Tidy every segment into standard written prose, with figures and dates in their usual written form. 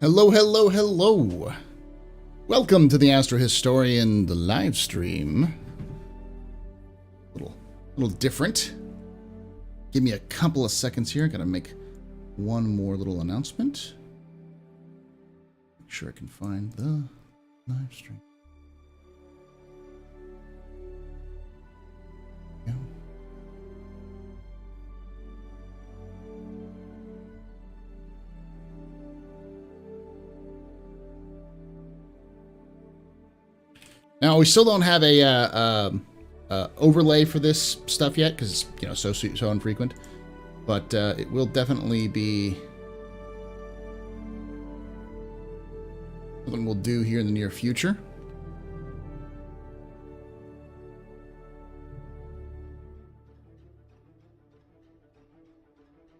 Hello, hello, hello. Welcome to the AstroHistorian, the live stream. Little different. Give me a couple of seconds here. Gotta make one more little announcement. Make sure I can find the live stream. Yeah. Now we still don't have a overlay for this stuff yet because it's so infrequent, but it will definitely be something we'll do here in the near future.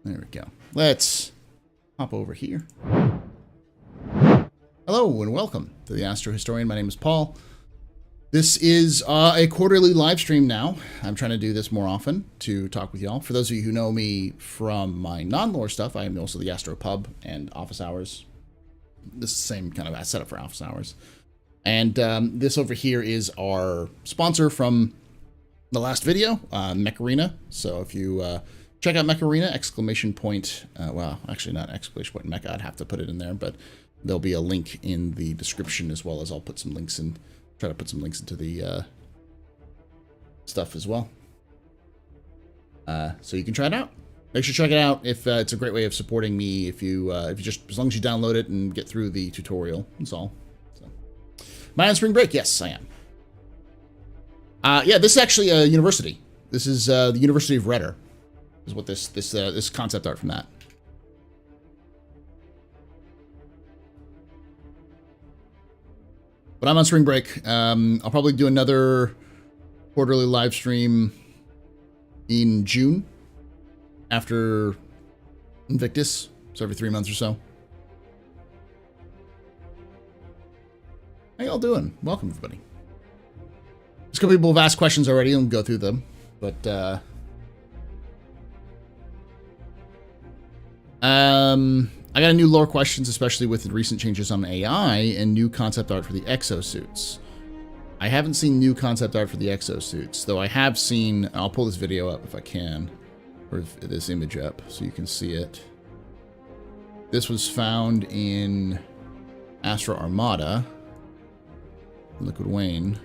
There we go. Let's hop over here. Hello and welcome to the AstroHistorian. My name is Paul. This is a quarterly live stream now. I'm trying to do this more often to talk with y'all. For those of you who know me from my non-lore stuff, I am also the Astro Pub and Office Hours. This is the same kind of setup for Office Hours. And this over here is our sponsor from the last video, Mech Arena. So if you check out Mech Arena, exclamation point, well, actually not exclamation point Mech, I'd have to put it in there, but there'll be a link in the description as well as I'll put some links in. Try to put some links into the stuff as well, so you can try it out. Make sure to check it out. If it's a great way of supporting me, if you just as long as you download it and get through the tutorial, that's all. So, am I on spring break? Yes, I am. Yeah, this is actually a university. This is the University of Redder. Is what this concept art from that. But I'm on spring break. I'll probably do another quarterly live stream in June after Invictus, so every 3 months or so. How y'all doing? Welcome, everybody. Just a couple people have asked questions already, and we'll go through them. But I got a new lore questions, especially with the recent changes on AI and new concept art for the exosuits. I haven't seen new concept art for the exosuits, though I have seen, I'll pull this video up if I can, or this image up so you can see it. This was found in Astro Armada, Liquid Wayne.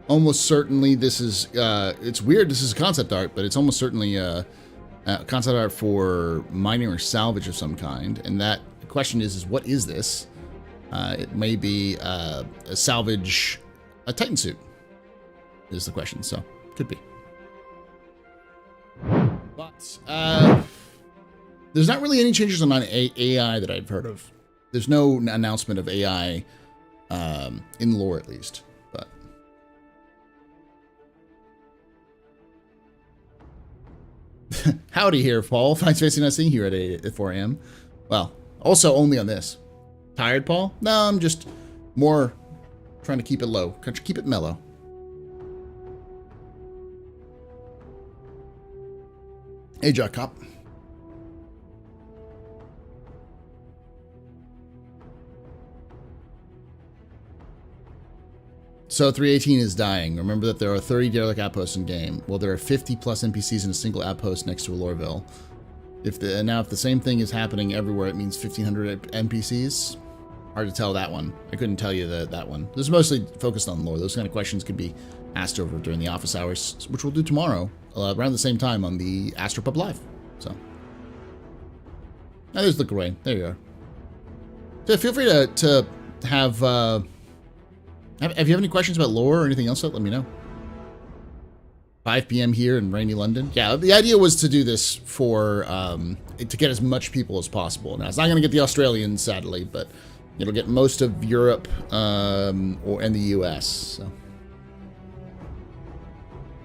Almost certainly this is, it's weird, this is concept art, but it's almost certainly concept art for mining or salvage of some kind. And that the question is what is this? It may be a salvage, a Titan suit is the question, so could be. But there's not really any changes on AI that I've heard of. There's no announcement of AI in lore, at least. Howdy here, Paul. Thanks for not seeing you here at 4 a.m. Well, also only on this. Tired, Paul? No, I'm just more trying to keep it low. Keep it mellow. Hey, Jock Cop. So 318 is dying. Remember that there are 30 derelict outposts in game. Well, there are 50 plus NPCs in a single outpost next to Aurora. If the same thing is happening everywhere, it means 1,500 NPCs. Hard to tell that one. I couldn't tell you that one. This is mostly focused on lore. Those kind of questions could be asked over during the office hours, which we'll do tomorrow around the same time on the Astro Pub Live. So, now there's Liquid Wayne. There you are. So feel free to have. If you have any questions about lore or anything else, let me know. 5 p.m. here in rainy London. Yeah, the idea was to do this for to get as much people as possible. Now, it's not going to get the Australians, sadly, but it'll get most of Europe and the U.S. So.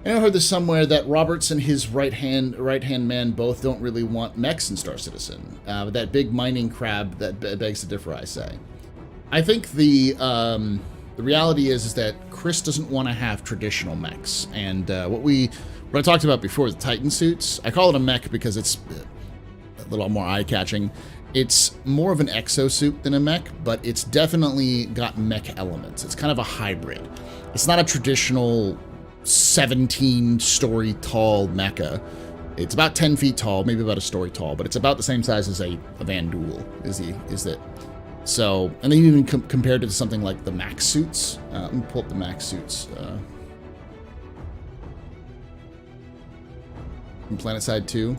I heard this somewhere that Roberts and his right-hand man both don't really want mechs in Star Citizen. That big mining crab that begs to differ, I say. I think the The reality is that Chris doesn't want to have traditional mechs. And what I talked about before, the Titan suits, I call it a mech because it's a little more eye-catching. It's more of an exosuit than a mech, but it's definitely got mech elements. It's kind of a hybrid. It's not a traditional 17-story tall mecha. It's about 10 feet tall, maybe about a story tall, but it's about the same size as a Vandal, is it? So, and then even compared to something like the max suits. Let me pull up the max suits. From PlanetSide 2.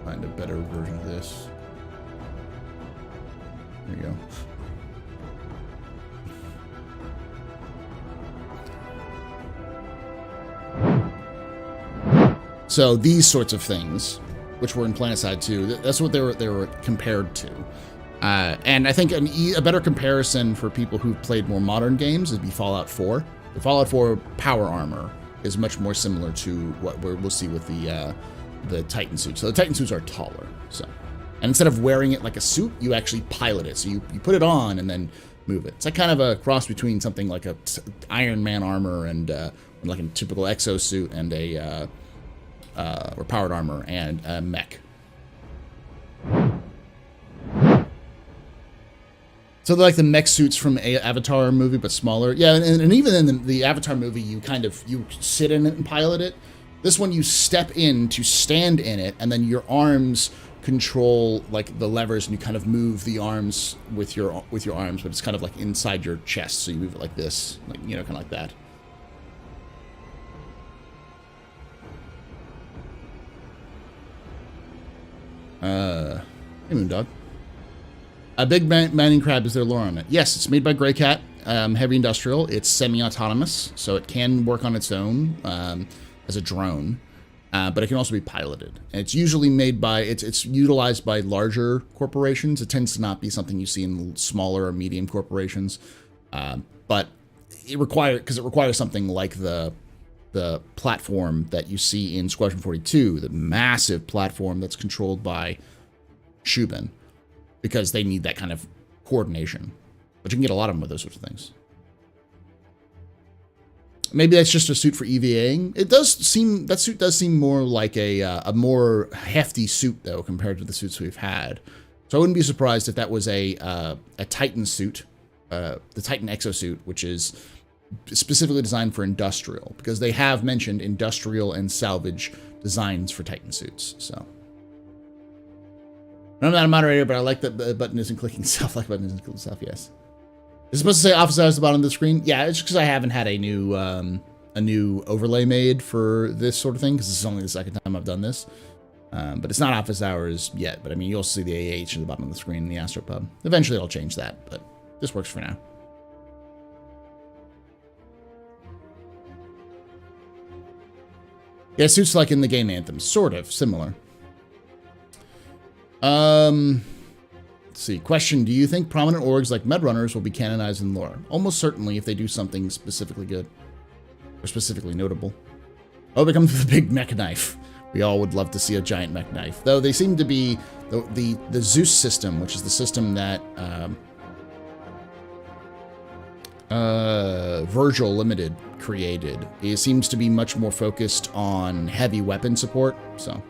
Find a better version of this. There you go. So these sorts of things, which were in PlanetSide 2, that's what they were compared to. And I think a better comparison for people who've played more modern games would be Fallout 4. The Fallout 4 power armor is much more similar to what we'll see with the Titan suits. So the Titan suits are taller. So, and instead of wearing it like a suit, you actually pilot it. So you put it on and then move it. It's like kind of a cross between something like a Iron Man armor and like a typical exosuit and or powered armor and a mech. So they're like the mech suits from a Avatar movie, but smaller. Yeah, and even in the Avatar movie, you sit in it and pilot it. This one, you step in to stand in it, and then your arms control like the levers, and you kind of move the arms with your arms, but it's kind of like inside your chest, so you move it like this, like kind of like that. Hey, Moondog. A big manning crab is their lore on it. Yes, it's made by Greycat, heavy industrial. It's semi-autonomous, so it can work on its own as a drone, but it can also be piloted. And it's usually made by it's utilized by larger corporations. It tends to not be something you see in smaller or medium corporations, but it requires something like the platform that you see in Squadron 42, the massive platform that's controlled by Xi'an, because they need that kind of coordination. But you can get a lot of them with those sorts of things. Maybe that's just a suit for EVAing. That suit does seem more like a more hefty suit, though, compared to the suits we've had. So I wouldn't be surprised if that was a Titan suit, the Titan exosuit, which is specifically designed for industrial, because they have mentioned industrial and salvage designs for Titan suits. So I'm not a moderator, but I like that the button isn't clicking self. Like button isn't clicking self. Yes. It's supposed to say office hours at the bottom of the screen. Yeah, it's because I haven't had a new overlay made for this sort of thing, because this is only the second time I've done this. But it's not office hours yet. But I mean, you'll see the AH at the bottom of the screen in the Astropub. Eventually, I'll change that, but this works for now. Yeah, suits like in the game Anthem, sort of similar. Let's see. Question: do you think prominent orgs like Medrunners will be canonized in lore? Almost certainly, if they do something specifically good or specifically notable. Oh, it comes with a big mech knife. We all would love to see a giant mech knife, though. They seem to be the Zeus system, which is the system that Virgil Limited created. It seems to be much more focused on heavy weapon support. So,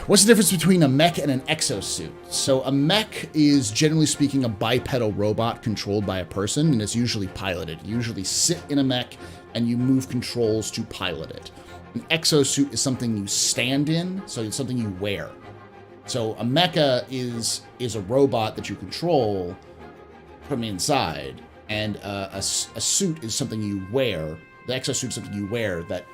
what's the difference between a mech and an exosuit? So a mech is, generally speaking, a bipedal robot controlled by a person, and it's usually piloted. You usually sit in a mech and you move controls to pilot it. An exosuit is something you stand in, so it's something you wear. So a mecha is a robot that you control from inside, and a suit is something you wear. The exosuit is something you wear that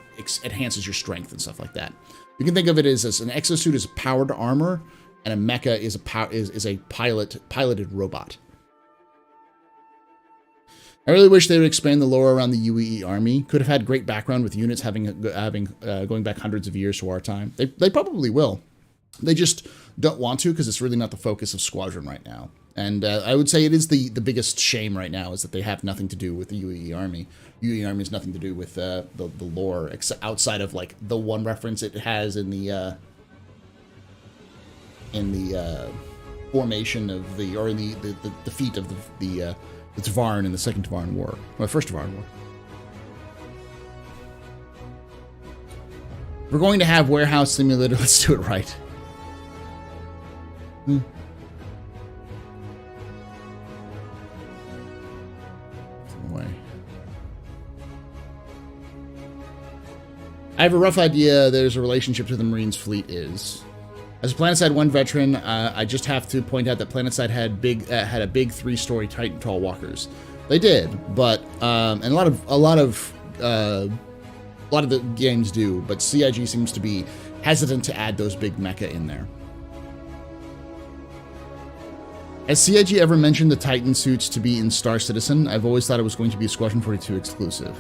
enhances your strength and stuff like that. You can think of it as an exosuit is powered armor, and a mecha is a piloted robot. I really wish they would expand the lore around the UEE army. Could have had great background with units going back hundreds of years to our time. They probably will. They just don't want to, because it's really not the focus of Squadron right now. And I would say it is the biggest shame right now is that they have nothing to do with the UEE army. UEE army has nothing to do with the lore, except outside of like the one reference it has in the formation of the defeat of the Tevarin in the Second Tevarin War, or the First Tevarin War. We're going to have warehouse simulator. Let's do it right. I have a rough idea there's a relationship to the Marines fleet is. As a PlanetSide 1 veteran, I just have to point out that PlanetSide had a big 3-story Titan tall walkers. They did, but and a lot of the games do, but CIG seems to be hesitant to add those big mecha in there. Has CIG ever mentioned the Titan suits to be in Star Citizen? I've always thought it was going to be a Squadron 42 exclusive.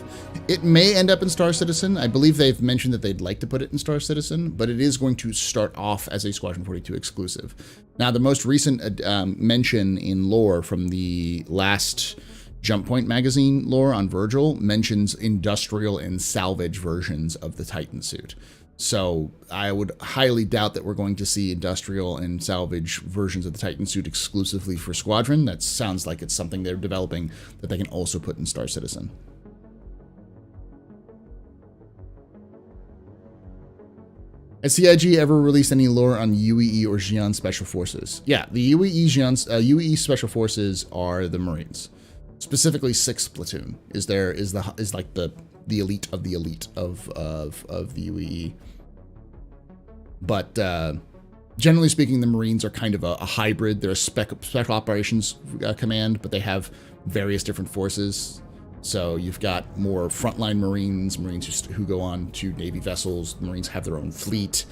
It may end up in Star Citizen. I believe they've mentioned that they'd like to put it in Star Citizen, but it is going to start off as a Squadron 42 exclusive. Now, the most recent mention in lore from the last Jump Point magazine lore on Virgil mentions industrial and salvage versions of the Titan suit. So I would highly doubt that we're going to see industrial and salvage versions of the Titan suit exclusively for Squadron. That sounds like it's something they're developing that they can also put in Star Citizen. Has CIG ever released any lore on UEE or Xi'an Special Forces? Yeah, the UEE Special Forces are the Marines. Specifically, 6th Platoon is like the elite of the elite of the UEE. But generally speaking, the Marines are kind of a hybrid. They're a special operations command, but they have various different forces. So you've got more frontline Marines who go on to Navy vessels. The Marines have their own fleet.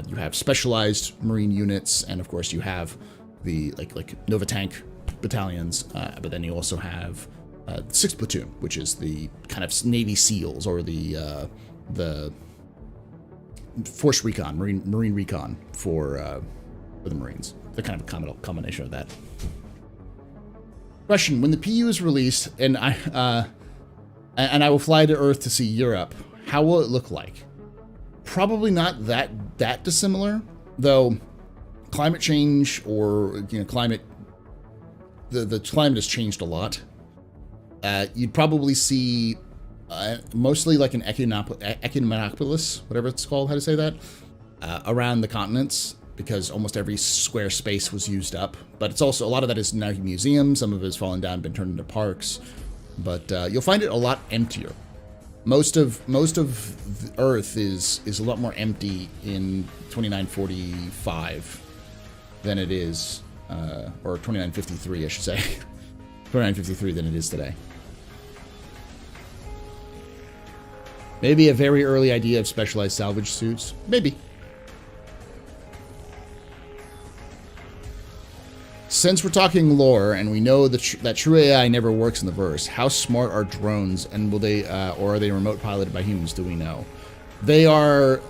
You have specialized Marine units, and of course you have the like Nova Tank battalions. But then you also have 6th Platoon, which is the kind of Navy SEALs, or the Force Recon, Marine Recon for the Marines. They're kind of a combination of that. Question: when the PU is released, and I will fly to Earth to see Europe, how will it look like? Probably not that dissimilar, though. Climate change, or climate, the climate has changed a lot. You'd probably see mostly like an ecumenopolis, whatever it's called, how to say that, around the continents, because almost every square space was used up. But it's also, a lot of that is now museums. Some of it has fallen down, been turned into parks. But you'll find it a lot emptier. Most of Earth is a lot more empty in 2945 than it is, or 2953, I should say. 2953 than it is today. Maybe a very early idea of specialized salvage suits. Maybe. Since we're talking lore, and we know that true AI never works in the verse, how smart are drones, and will they, or are they remote piloted by humans? Do we know? They are.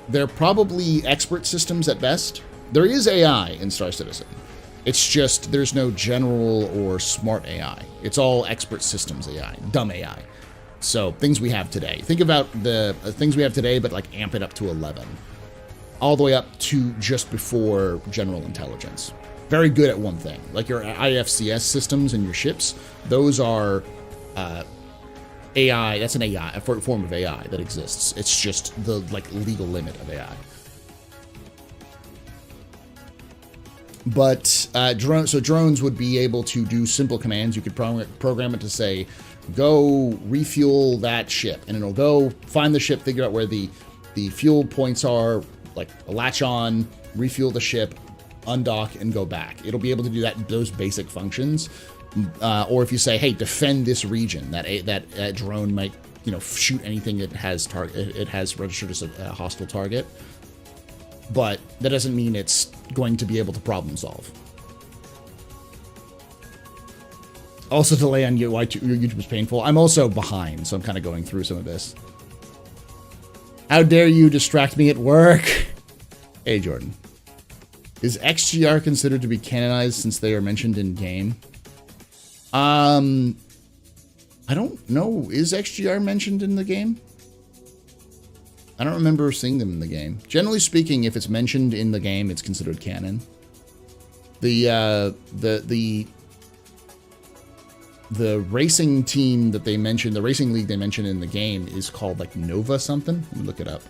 They're probably expert systems at best. There is AI in Star Citizen. It's just there's no general or smart AI. It's all expert systems AI, dumb AI. So things we have today. Think about the things we have today, but like amp it up to 11, all the way up to just before general intelligence. Very good at one thing, like your IFCS systems and your ships. Those are AI. That's an AI, a form of AI that exists. It's just the legal limit of AI. But drones would be able to do simple commands. You could program it to say, go refuel that ship, and it'll go find the ship, figure out where the fuel points are, like latch on, refuel the ship, undock, and go back. It'll be able to do those basic functions. Or if you say, hey, defend this region, that drone might shoot anything it has registered as a hostile target. But that doesn't mean it's going to be able to problem solve. Also, delay on why YouTube was painful. I'm also behind, so I'm kind of going through some of this. How dare you distract me at work? Hey, Jordan. Is XGR considered to be canonized since they are mentioned in game? I don't know. Is XGR mentioned in the game? I don't remember seeing them in the game. Generally speaking, if it's mentioned in the game, it's considered canon. The racing team that they mentioned, the racing league they mentioned in the game is called like Nova something. Let me look it up.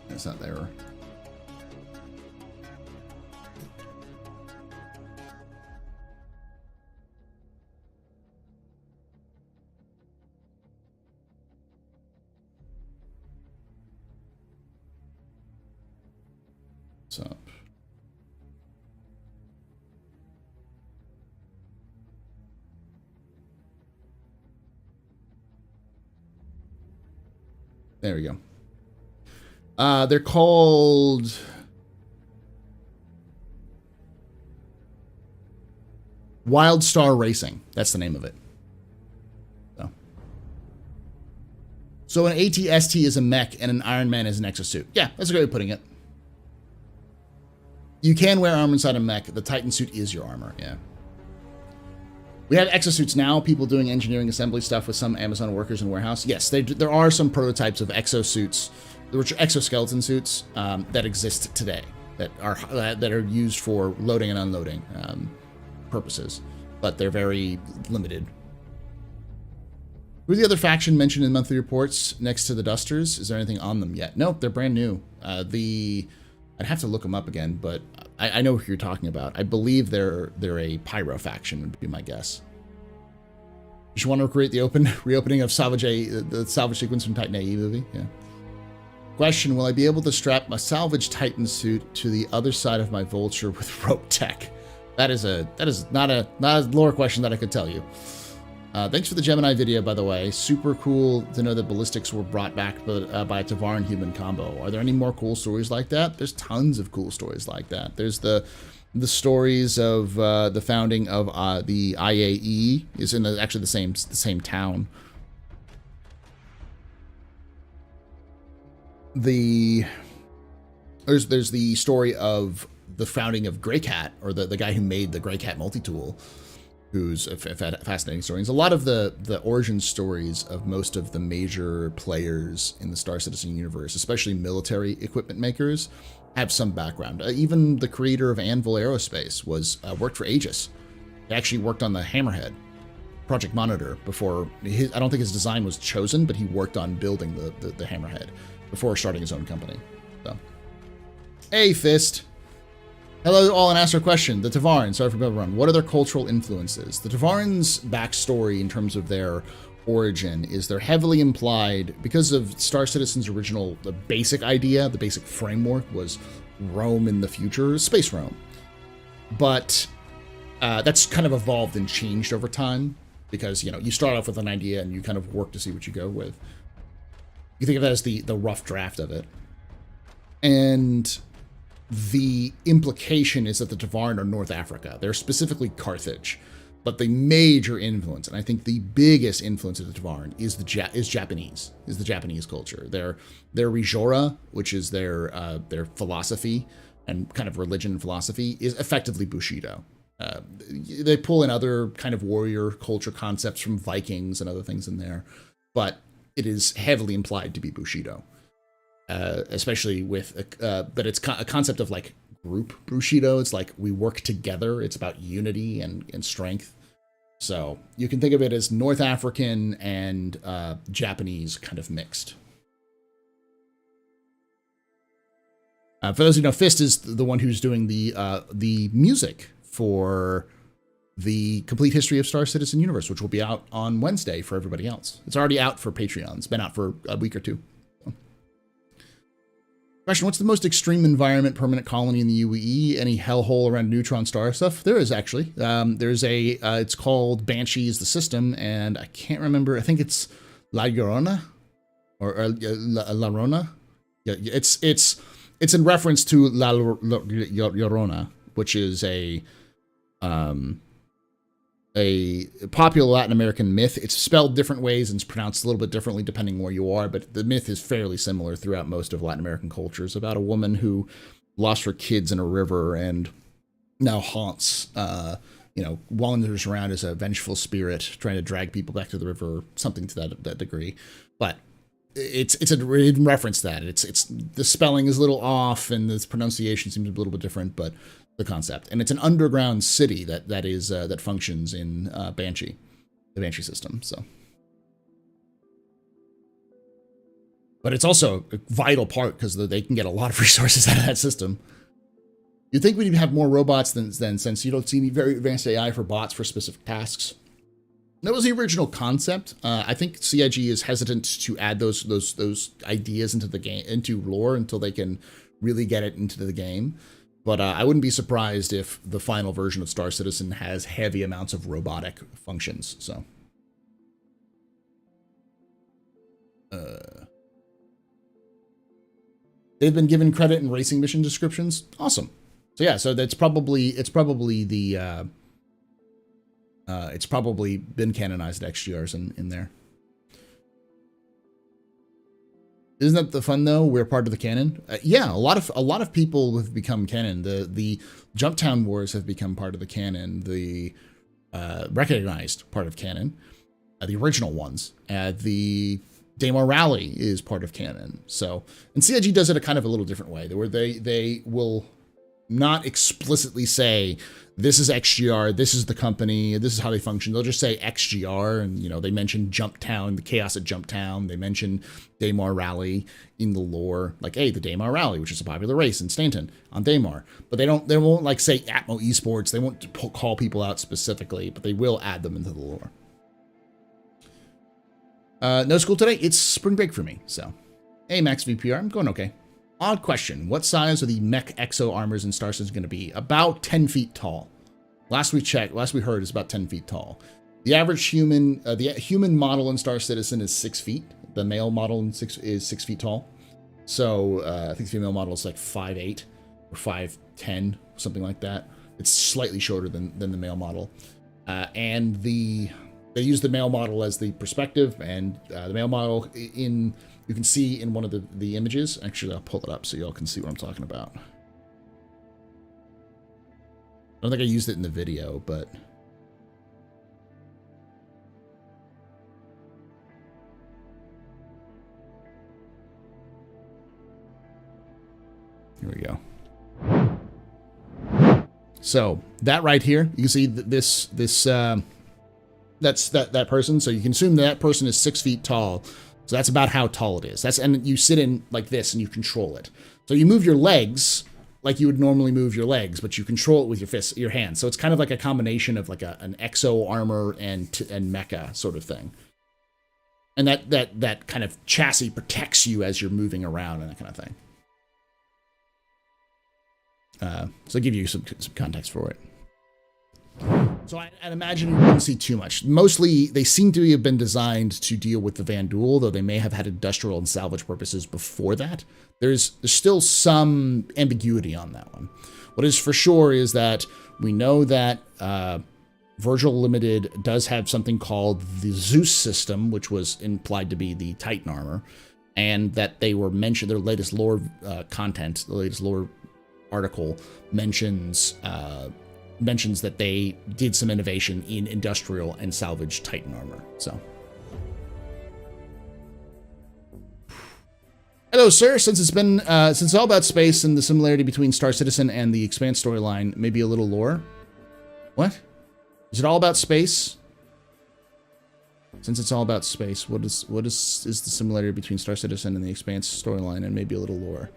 It's not there. What's up? There we go. They're called Wild Star Racing. That's the name of it. So an ATST is a mech and an Iron Man is an exosuit. Yeah, that's a great way of putting it. You can wear armor inside a mech. The Titan suit is your armor. Yeah. We have exosuits now, people doing engineering assembly stuff with some Amazon workers in warehouse. Yes, there are some prototypes of exosuits, which are exoskeleton suits, that exist today, that are used for loading and unloading purposes, but they're very limited. Who's the other faction mentioned in monthly reports next to the Dusters? Is there anything on them yet? Nope, they're brand new. I'd have to look them up again, but I know who you're talking about. I believe they're a pyro faction, would be my guess. You should want to recreate the reopening of the salvage sequence from Titan AE movie. Yeah. Question: will I be able to strap my salvage Titan suit to the other side of my Vulture with rope tech? That is not a lore question that I could tell you. Thanks for the Gemini video, by the way. Super cool to know that ballistics were brought back by a Tevarin human combo. Are there any more cool stories like that? There's tons of cool stories like that. There's the stories of the founding of the IAE is in actually the same town. There's the story of the founding of Greycat, or the guy who made the Greycat multi-tool, who's a fascinating story. There's a lot of the origin stories of most of the major players in the Star Citizen universe, especially military equipment makers, have some background. Even the creator of Anvil Aerospace worked for Aegis. He actually worked on the Hammerhead Project Monitor before. I don't think his design was chosen, but he worked on building the Hammerhead before starting his own company. So, hey, Fist. Hello, all. An Astro question. The Tevarin, sorry for run. What are their cultural influences? The Tevarin's backstory in terms of their origin is they're heavily implied because of Star Citizen's original, the basic idea, the basic framework was Rome in the future, space Rome. But that's kind of evolved and changed over time because, you start off with an idea and you kind of work to see what you go with. You think of that as the rough draft of it. And the implication is that the Tevarin are North Africa. They're specifically Carthage. But the major influence, and I think the biggest influence of the Tevarin is the Japanese culture. Their Rijora, which is their philosophy and kind of religion and philosophy, is effectively Bushido. They pull in other kind of warrior culture concepts from Vikings and other things in there, but it is heavily implied to be Bushido. Especially with, but it's a concept of like group Bushido. It's like we work together. It's about unity and strength. So you can think of it as North African and Japanese kind of mixed. For those who know, Fist is the one who's doing the music for the complete history of Star Citizen universe, which will be out on Wednesday for everybody else. It's already out for Patreon. It's been out for a week or two. Question, what's the most extreme environment permanent colony in the UE? Any hellhole around neutron star stuff? There is actually. There's a, it's called Banshee is the system, and I can't remember. I think it's La Llorona or La Rona. Yeah, it's in reference to La Llorona, which is a popular Latin American myth. It's spelled different ways and it's pronounced a little bit differently depending where you are, but the myth is fairly similar throughout most of Latin American cultures, about a woman who lost her kids in a river and now haunts, wanders around as a vengeful spirit trying to drag people back to the river, something to that degree. But it's in reference to that. It's the spelling is a little off and the pronunciation seems a little bit different, but the concept. And it's an underground city that functions in Banshee, the Banshee system. So, but it's also a vital part because they can get a lot of resources out of that system. You'd think we'd have more robots than since you don't see any very advanced AI for bots for specific tasks. That was the original concept. I think CIG is hesitant to add those ideas into the game, into lore, until they can really get it into the game. But I wouldn't be surprised if the final version of Star Citizen has heavy amounts of robotic functions. So, they've been given credit in racing mission descriptions. Awesome. So yeah, so it's probably been canonized XGRs in there. Isn't that the fun though? We're part of the canon. Yeah, a lot of people have become canon. The Jumptown Wars have become part of the canon. The recognized part of canon. The original ones. The Daymar Rally is part of canon. So, and CIG does it a kind of a little different way, where they will not explicitly say this is XGR, this is the company, this is how they function. They'll just say XGR, and they mention Jumptown, the chaos at Jumptown. They mention Daymar Rally in the lore, like, hey, the Daymar Rally, which is a popular race in Stanton on Daymar. But they won't like say Atmo Esports. They won't call people out specifically, but they will add them into the lore. No school today. It's spring break for me. So, hey, Max VPR, I'm going okay. Odd question. What size are the mech exo armors in Star Citizen going to be? About 10 feet tall. Last we heard is about 10 feet tall. The average human, the human model in Star Citizen is 6 feet. The male model is 6 feet tall. So I think the female model is like 5'8" or 5'10", something like that. It's slightly shorter than the male model. And they use the male model as the perspective, and the male model you can see in one of the images. Actually, I'll pull it up so y'all can see what I'm talking about. I don't think I used it in the video, but here we go. So that right here, you can see that's that person. So you can assume that person is 6 feet tall. So that's about how tall it is. And you sit in like this and you control it. So you move your legs like you would normally move your legs, but you control it with your hands. So it's kind of like a combination of like an exo armor and mecha sort of thing. And that kind of chassis protects you as you're moving around and that kind of thing. So I'll give you some context for it. So I'd imagine you wouldn't see too much. Mostly, they seem to have been designed to deal with the Vanduul, though they may have had industrial and salvage purposes before that. There's still some ambiguity on that one. What is for sure is that we know that Virgil Limited does have something called the Zeus system, which was implied to be the Titan armor, and that they were mentioned, their latest lore content, the latest lore article mentions that they did some innovation in industrial and salvage Titan armor. So, hello, sir. Since it's all about space and the similarity between Star Citizen and the Expanse storyline, maybe a little lore. What? Is it all about space? Since it's all about space, what is the similarity between Star Citizen and the Expanse storyline, and maybe a little lore?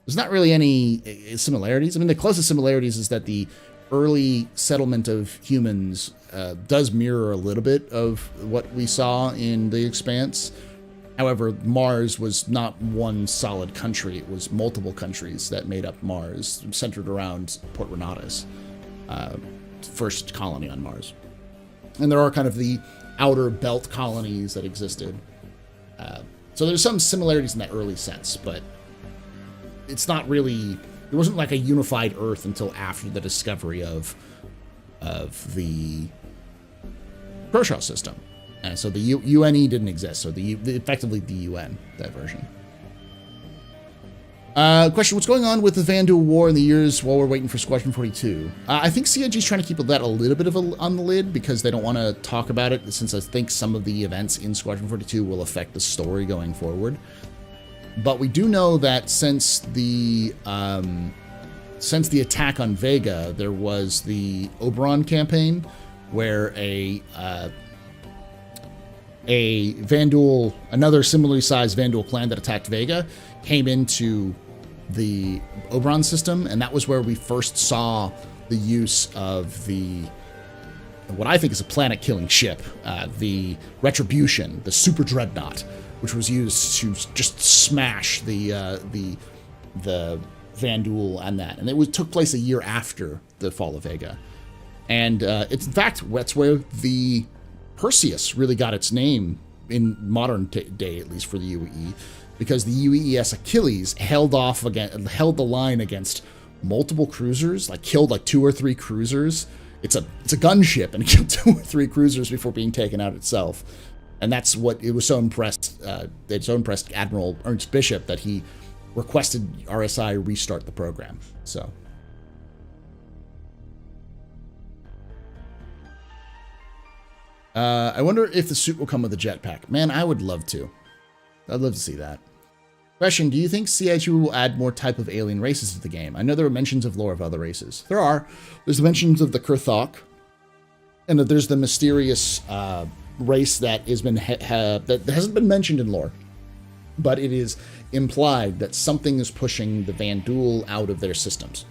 There's not really any similarities. I mean, the closest similarities is that the early settlement of humans does mirror a little bit of what we saw in the Expanse. However, Mars was not one solid country. It was multiple countries that made up Mars, centered around Port Renatus, first colony on Mars. And there are kind of the outer belt colonies that existed. So there's some similarities in that early sense, but it's not really... There wasn't like a unified Earth until after the discovery of the Kershaw system. And so the UNE didn't exist, so effectively the UN, that version. Question, what's going on with the Vandal War in the years while we're waiting for Squadron 42? I think CIG is trying to keep that a little bit on the lid because they don't want to talk about it, since I think some of the events in Squadron 42 will affect the story going forward. But we do know that since the attack on Vega, there was the Oberon campaign, where a Vanduul, another similarly sized Vanduul clan that attacked Vega, came into the Oberon system, and that was where we first saw the use of what I think is a planet-killing ship, the Retribution, the Super Dreadnought, which was used to just smash the Vanduul and that. And it took place a year after the fall of Vega. And it's, in fact, that's where the Perseus really got its name in modern day, at least for the UE, because the UES Achilles held the line against multiple cruisers, killed 2 or 3 cruisers. It's a gunship, and it killed 2 or 3 cruisers before being taken out itself. And that's what it was so impressed. It so impressed Admiral Ernst Bishop that he requested RSI restart the program. So. I wonder if the suit will come with a jetpack. Man, I would love to. I'd love to see that. Question, do you think CIG will add more type of alien races to the game? I know there are mentions of lore of other races. There are. There's mentions of the Kurthok, and that there's the mysterious race that that hasn't been mentioned in lore, but it is implied that something is pushing the Vanduul out of their systems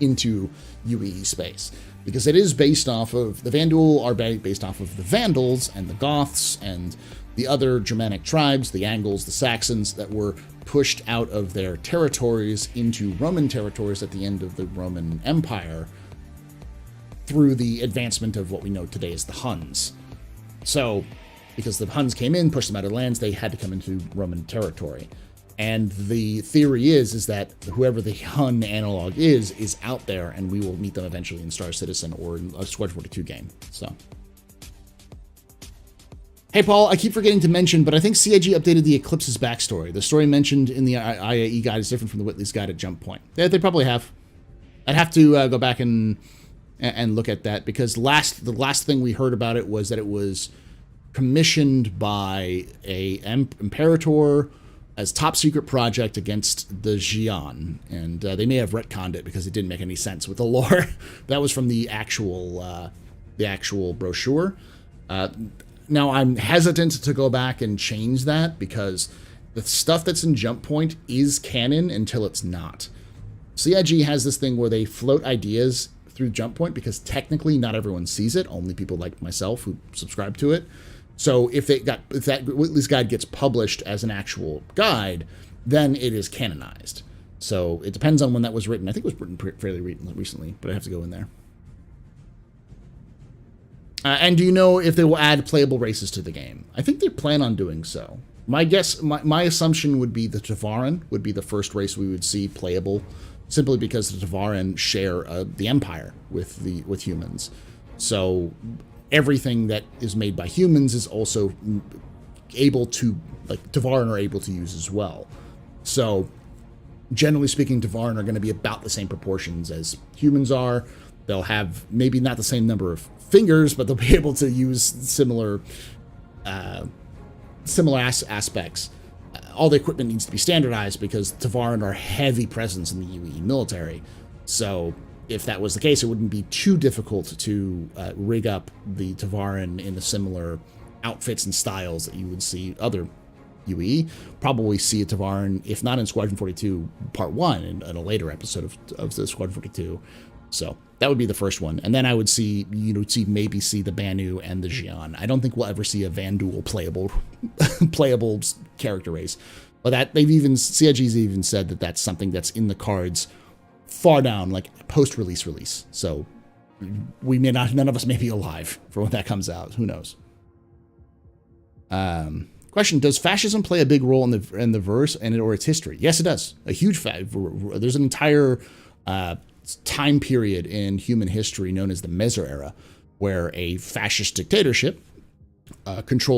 into UEE space, because it is based off of the Vanduul are based off of the Vandals and the Goths and the other Germanic tribes, the Angles, the Saxons, that were pushed out of their territories into Roman territories at the end of the Roman Empire through the advancement of what we know today as the Huns. So, because the Huns came in, pushed them out of lands, they had to come into Roman territory. And the theory is that whoever the Hun analog is out there, and we will meet them eventually in Star Citizen or in a Squadron 42 game. So, hey Paul, I keep forgetting to mention, but I think CIG updated the Eclipse's backstory. The story mentioned in the IAE guide is different from the Whitley's guide at Jump Point. They probably have. I'd have to go back and look at that, because the last thing we heard about it was that it was commissioned by a imperator as top secret project against the Xi'an, and they may have retconned it because it didn't make any sense with the lore. That was from the actual brochure. Now I'm hesitant to go back and change that, because the stuff that's in Jump Point is canon until it's not. CIG has this thing where they float ideas through Jump Point because technically not everyone sees it, only people like myself who subscribe to it. So if that Whitley's guide gets published as an actual guide, then it is canonized. So it depends on when that was written. I think it was written fairly recently, but I have to go in there. And do you know if they will add playable races to the game? I think they plan on doing so. My guess, my assumption would be the Tevarin would be the first race we would see playable, simply because the Tevarin share the Empire with humans. So everything that is made by humans is also able to, Tevarin are able to use as well. So generally speaking, Tevarin are going to be about the same proportions as humans are. They'll have maybe not the same number of fingers, but they'll be able to use similar aspects. All the equipment needs to be standardized because Tevarin are heavy presence in the UE military. So if that was the case, it wouldn't be too difficult to rig up the Tevarin in the similar outfits and styles that you would see other UE. Probably see a Tevarin, if not in Squadron 42 Part 1, in a later episode of the Squadron 42. So that would be the first one. And then I would see, maybe see the Banu and the Xi'an. I don't think we'll ever see a Vandal playable character race. But that CIG's even said that that's something that's in the cards far down, like post-release. So none of us may be alive for when that comes out. Who knows? Question: does fascism play a big role in the verse or its history? Yes, it does. A huge there's an entire time period in human history known as the Meser era, where a fascist dictatorship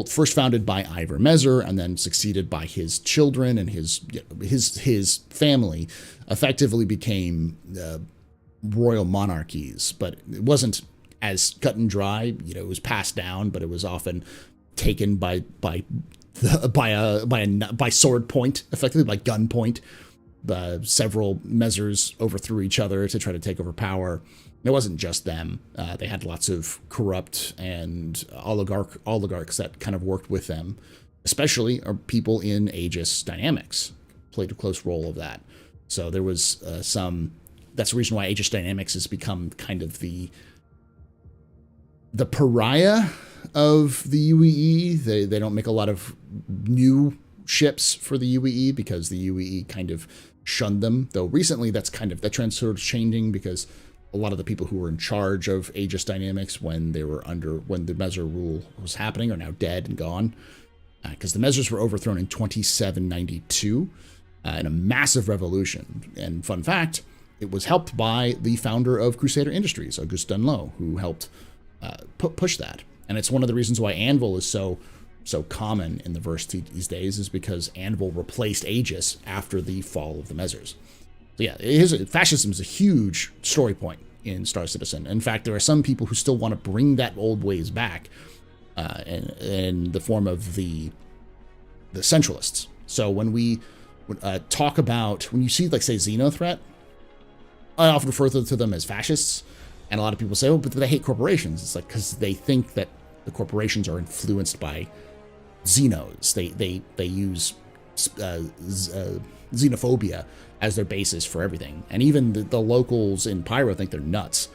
first founded by Ivor Meser and then succeeded by his children and his family, effectively became royal monarchies. But it wasn't as cut and dry. It was passed down, but it was often taken by sword point, effectively by gun point. Several Mesers overthrew each other to try to take over power. It wasn't just them. They had lots of corrupt and oligarchs that kind of worked with them, especially people in Aegis Dynamics played a close role of that. So there was that's the reason why Aegis Dynamics has become kind of the pariah of the UEE. They don't make a lot of new ships for the UEE because the UEE kind of shunned them. Though recently that trend's sort of changing, because a lot of the people who were in charge of Aegis Dynamics when the Meser rule was happening are now dead and gone. Because the Mesers were overthrown in 2792 in a massive revolution. And fun fact, it was helped by the founder of Crusader Industries, Auguste Dunlop, who helped push that. And it's one of the reasons why Anvil is so common in the verse these days, is because Anvil replaced Aegis after the fall of the Mesers. So yeah, fascism is a huge story point in Star Citizen. In fact, there are some people who still want to bring that old ways back in the form of the centralists. So when we talk about, when you see, like, say, Xenothreat, I often refer to them as fascists. And a lot of people say, oh, but they hate corporations. It's like, because they think that the corporations are influenced by Xenos. They use xenophobia as their basis for everything. And even the locals in Pyro think they're nuts,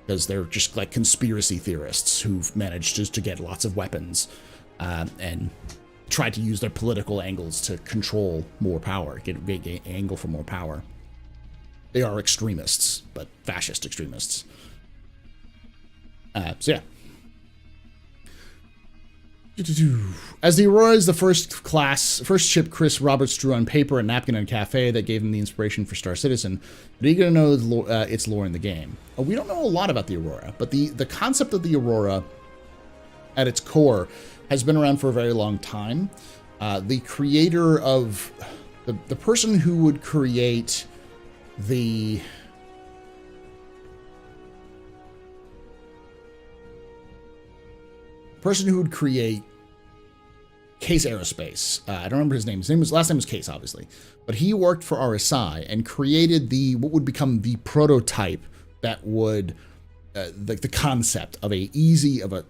because they're just like conspiracy theorists who've managed just to get lots of weapons and try to use their political angles to control more power, get an angle for more power. They are extremists, but fascist extremists. So yeah. As the Aurora is the first ship Chris Roberts drew on paper, a napkin, and a cafe that gave him the inspiration for Star Citizen, but are you going to know its lore in the game? We don't know a lot about the Aurora, but the concept of the Aurora at its core has been around for a very long time. The creator of the person who would create the Case Aerospace. I don't remember his name. Last name was Case, obviously. But he worked for RSI and created what would become the prototype that would, the concept of a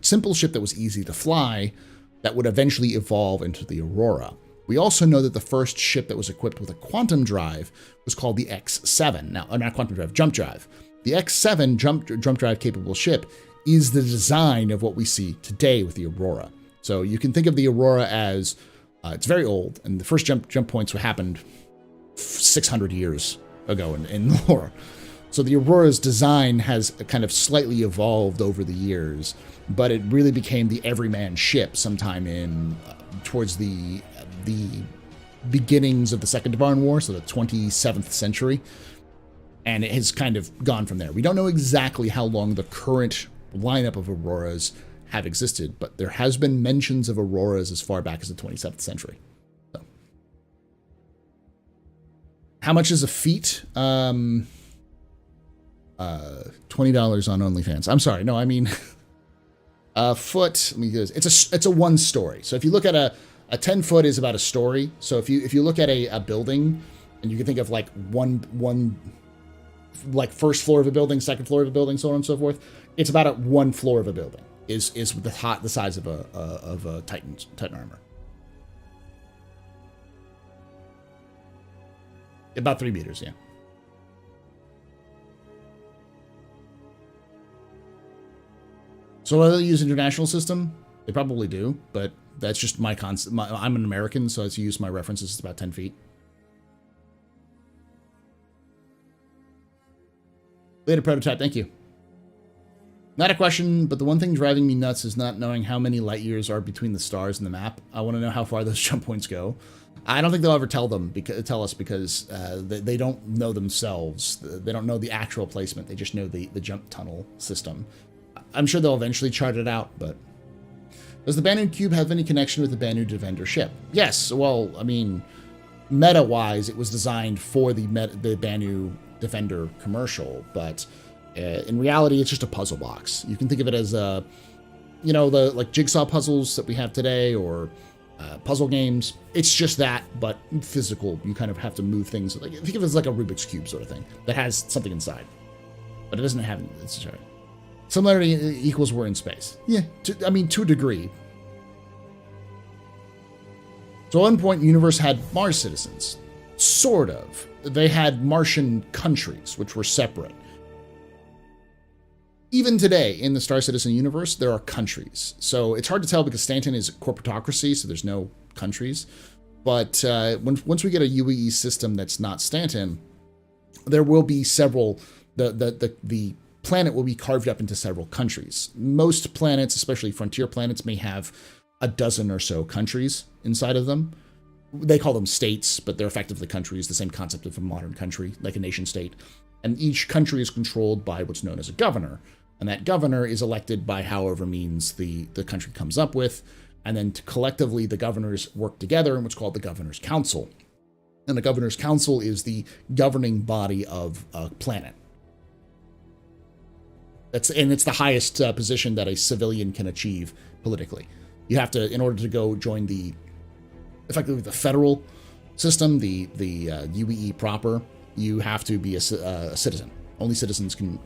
simple ship that was easy to fly, that would eventually evolve into the Aurora. We also know that the first ship that was equipped with a quantum drive was called the X7. Now, not quantum drive, jump drive. The X7 jump drive capable ship is the design of what we see today with the Aurora. So you can think of the Aurora as, it's very old, and the first jump points happened 600 years ago in lore. So the Aurora's design has kind of slightly evolved over the years, but it really became the everyman ship sometime in towards the beginnings of the Second Tevarin War, so the 27th century, and it has kind of gone from there. We don't know exactly how long the current lineup of Auroras have existed, but there has been mentions of Auroras as far back as the 27th century. So, how much is a feat? $20 on OnlyFans. I'm sorry, no, I mean a foot. It's a one story. So if you look at a 10 foot is about a story. So if you look at a building, and you can think of like one like first floor of a building, second floor of a building, so on and so forth. It's about one floor of a building is the size of a Titan armor. About 3 meters, yeah. So whether they use international system, they probably do, but that's just my concept. I'm an American, so as you use my references, it's about 10 feet. Later prototype, thank you. Not a question, but the one thing driving me nuts is not knowing how many light years are between the stars and the map. I want to know how far those jump points go. I don't think they'll ever tell us because they don't know themselves. They don't know the actual placement. They just know the jump tunnel system. I'm sure they'll eventually chart it out, but... Does the Banu cube have any connection with the Banu Defender ship? Yes, well, I mean, meta-wise, it was designed for the Banu Defender commercial, but in reality, it's just a puzzle box. You can think of it as, the like jigsaw puzzles that we have today, or puzzle games. It's just that, but physical. You kind of have to move things. Like, think of it as like a Rubik's Cube sort of thing that has something inside, but it doesn't have... Similarity equals we're in space. Yeah, to a degree. So at one point, the universe had Mars citizens. Sort of. They had Martian countries, which were separate. Even today, in the Star Citizen universe, there are countries. So it's hard to tell because Stanton is a corporatocracy, so there's no countries. But once we get a UEE system that's not Stanton, there will be several... The planet will be carved up into several countries. Most planets, especially frontier planets, may have a dozen or so countries inside of them. They call them states, but they're effectively countries, the same concept of a modern country, like a nation state. And each country is controlled by what's known as a governor. And that governor is elected by however means the country comes up with. And then collectively, the governors work together in what's called the Governor's Council. And the Governor's Council is the governing body of a planet. It's the highest position that a civilian can achieve politically. You have to, in order to go join effectively the federal system, the UEE proper, you have to be a citizen. Only citizens can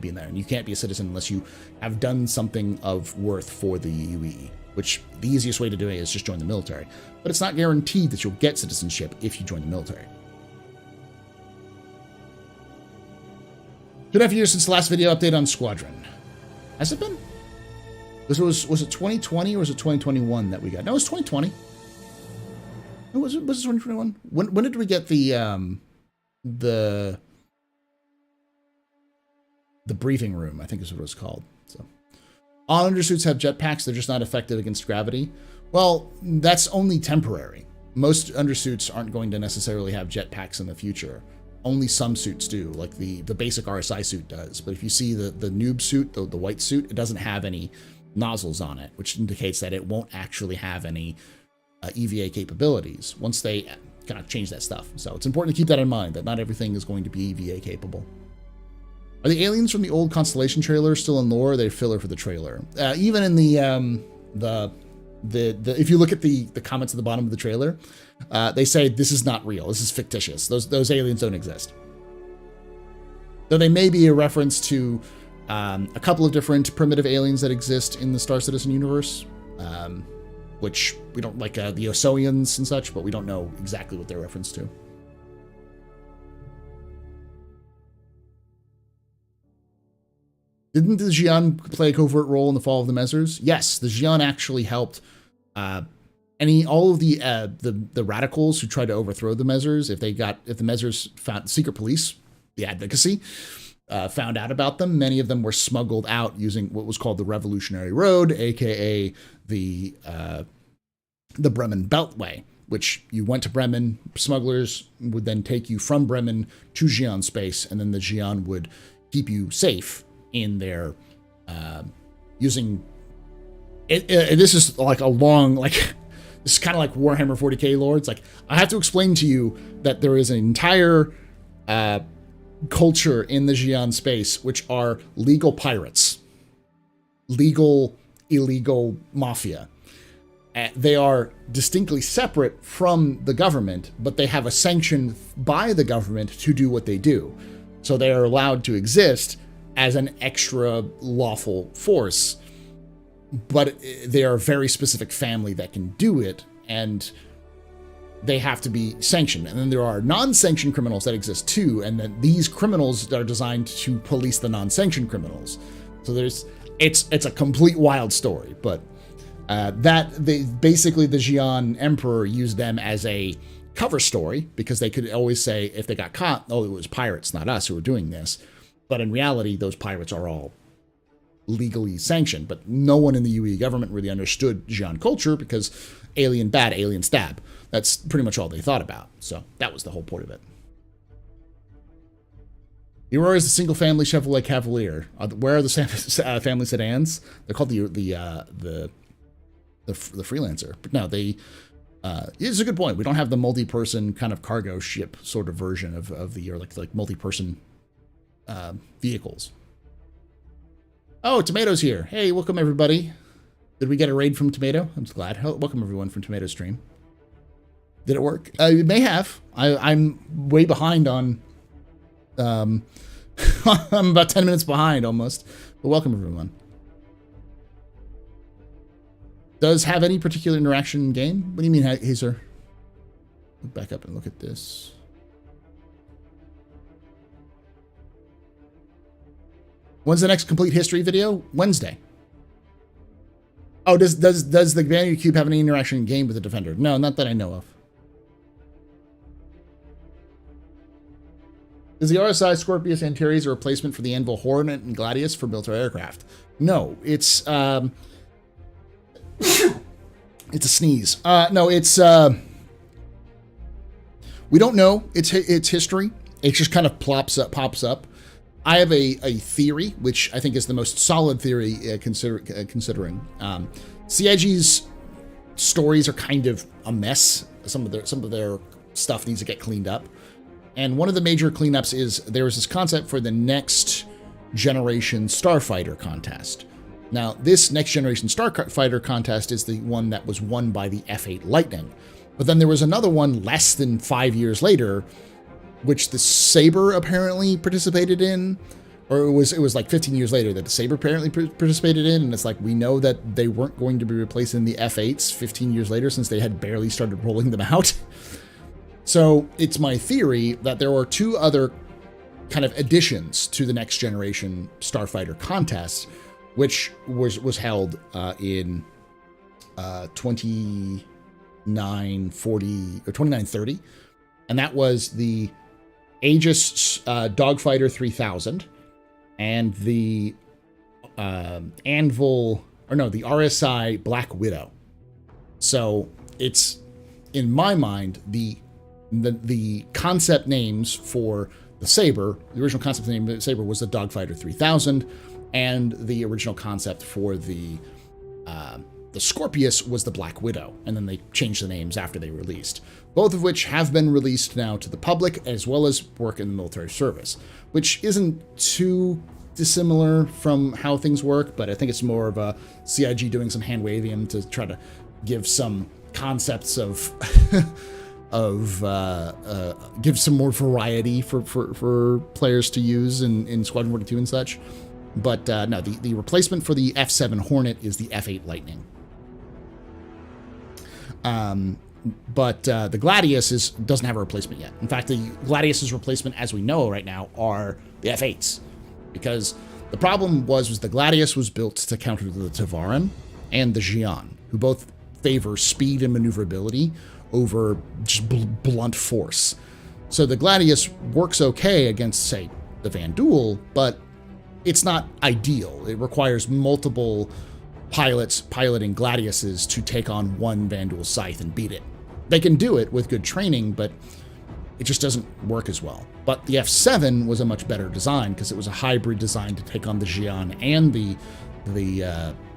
be in there, and you can't be a citizen unless you have done something of worth for the UEE. Which the easiest way to do it is just join the military. But it's not guaranteed that you'll get citizenship if you join the military. 2.5 years since the last video update on Squadron. Has it been? Was it 2020 or was it 2021 that we got? No, it was 2020. No, was it 2021? When did we get the briefing room? I think is what it was called. So, all undersuits have jetpacks. They're just not effective against gravity. Well, that's only temporary. Most undersuits aren't going to necessarily have jetpacks in the future. Only some suits do, like the basic RSI suit does. But if you see the noob suit, the white suit, it doesn't have any nozzles on it, which indicates that it won't actually have any EVA capabilities once they kind of change that stuff. So it's important to keep that in mind, that not everything is going to be EVA capable. Are the aliens from the old Constellation trailer still in lore? Or are they filler for the trailer? Even in the if you look at the comments at the bottom of the trailer, they say this is not real. This is fictitious. Those aliens don't exist. Though they may be a reference to a couple of different primitive aliens that exist in the Star Citizen universe, which we don't like the Osoians and such, but we don't know exactly what they're referenced to. Didn't the Xi'an play a covert role in the fall of the Mezzers? Yes, the Xi'an actually helped all of the radicals who tried to overthrow the Mezzers. If the Mezzers found secret police, the advocacy, found out about them, many of them were smuggled out using what was called the Revolutionary Road, aka the Bremen Beltway, which you went to Bremen. Smugglers would then take you from Bremen to Xi'an space, and then the Xi'an would keep you safe in their using it. This is like a long, this is kind of like Warhammer 40k lore. It's like, I have to explain to you that there is an entire culture in the Xi'an space which are legal pirates, illegal mafia. They are distinctly separate from the government, but they have a sanction by the government to do what they do. So they are allowed to exist as an extra lawful force, but they are a very specific family that can do it. And they have to be sanctioned. And then there are non-sanctioned criminals that exist too, and then these criminals are designed to police the non-sanctioned criminals. So it's a complete wild story, but basically the Xi'an Emperor used them as a cover story, because they could always say, if they got caught, oh, it was pirates, not us, who were doing this. But in reality, those pirates are all legally sanctioned. But no one in the UE government really understood Xi'an culture, because alien bad, alien stab. That's pretty much all they thought about. So that was the whole point of it. The Aurora is a single-family Chevrolet Cavalier. Where are the family sedans? They're called the Freelancer. But no, it's a good point. We don't have the multi-person kind of cargo ship sort of version of the, or like multi-person vehicles. Oh, Tomato's here. Hey, welcome everybody. Did we get a raid from Tomato? I'm glad. Welcome everyone from Tomato stream. Did it work? It may have. I'm way behind on. I'm about 10 minutes behind almost. But welcome everyone. Does have any particular interaction in game? What do you mean, Hazer? Back up and look at this. When's the next complete history video? Wednesday. Oh, does the Banu Cube have any interaction in game with the Defender? No, not that I know of. Is the RSI Scorpius Antares a replacement for the Anvil Hornet and Gladius for military aircraft? No, it's it's a sneeze. No, it's we don't know its history. It just kind of pops up. I have a theory, which I think is the most solid theory considering CIG's stories are kind of a mess. Some of their stuff needs to get cleaned up. And one of the major cleanups is there was this concept for the next generation starfighter contest. Now, this next generation starfighter contest is the one that was won by the F-8 Lightning. But then there was another one less than 5 years later, which the Sabre apparently participated in, or it was like 15 years later that the Sabre apparently participated in. And it's like, we know that they weren't going to be replacing the F-8s 15 years later, since they had barely started rolling them out. So it's my theory that there are two other kind of additions to the next generation starfighter contest, which was held in 2940 or 2930, and that was the Aegis Dogfighter 3000 and the Anvil, or no, the RSI Black Widow. So it's, in my mind, the concept names for the Sabre, the original concept name of the Sabre was the Dogfighter 3000, and the original concept for the Scorpius was the Black Widow, and then they changed the names after they released. Both of which have been released now to the public, as well as work in the military service, which isn't too dissimilar from how things work, but I think it's more of a CIG doing some hand-waving to try to give some concepts of give some more variety for players to use in Squadron 42 and such. But no, the replacement for the F-7 Hornet is the F-8 Lightning. But the Gladius doesn't have a replacement yet. In fact, the Gladius's replacement, as we know right now, are the F-8s. Because the problem was the Gladius was built to counter the Tevarin and the Xi'an, who both favor speed and maneuverability over just blunt force. So the Gladius works okay against, say, the Vandal, but it's not ideal. It requires multiple pilots piloting Gladiuses to take on one Vandal scythe and beat it. They can do it with good training, but it just doesn't work as well. But the F-7 was a much better design because it was a hybrid design to take on the Xi'an and the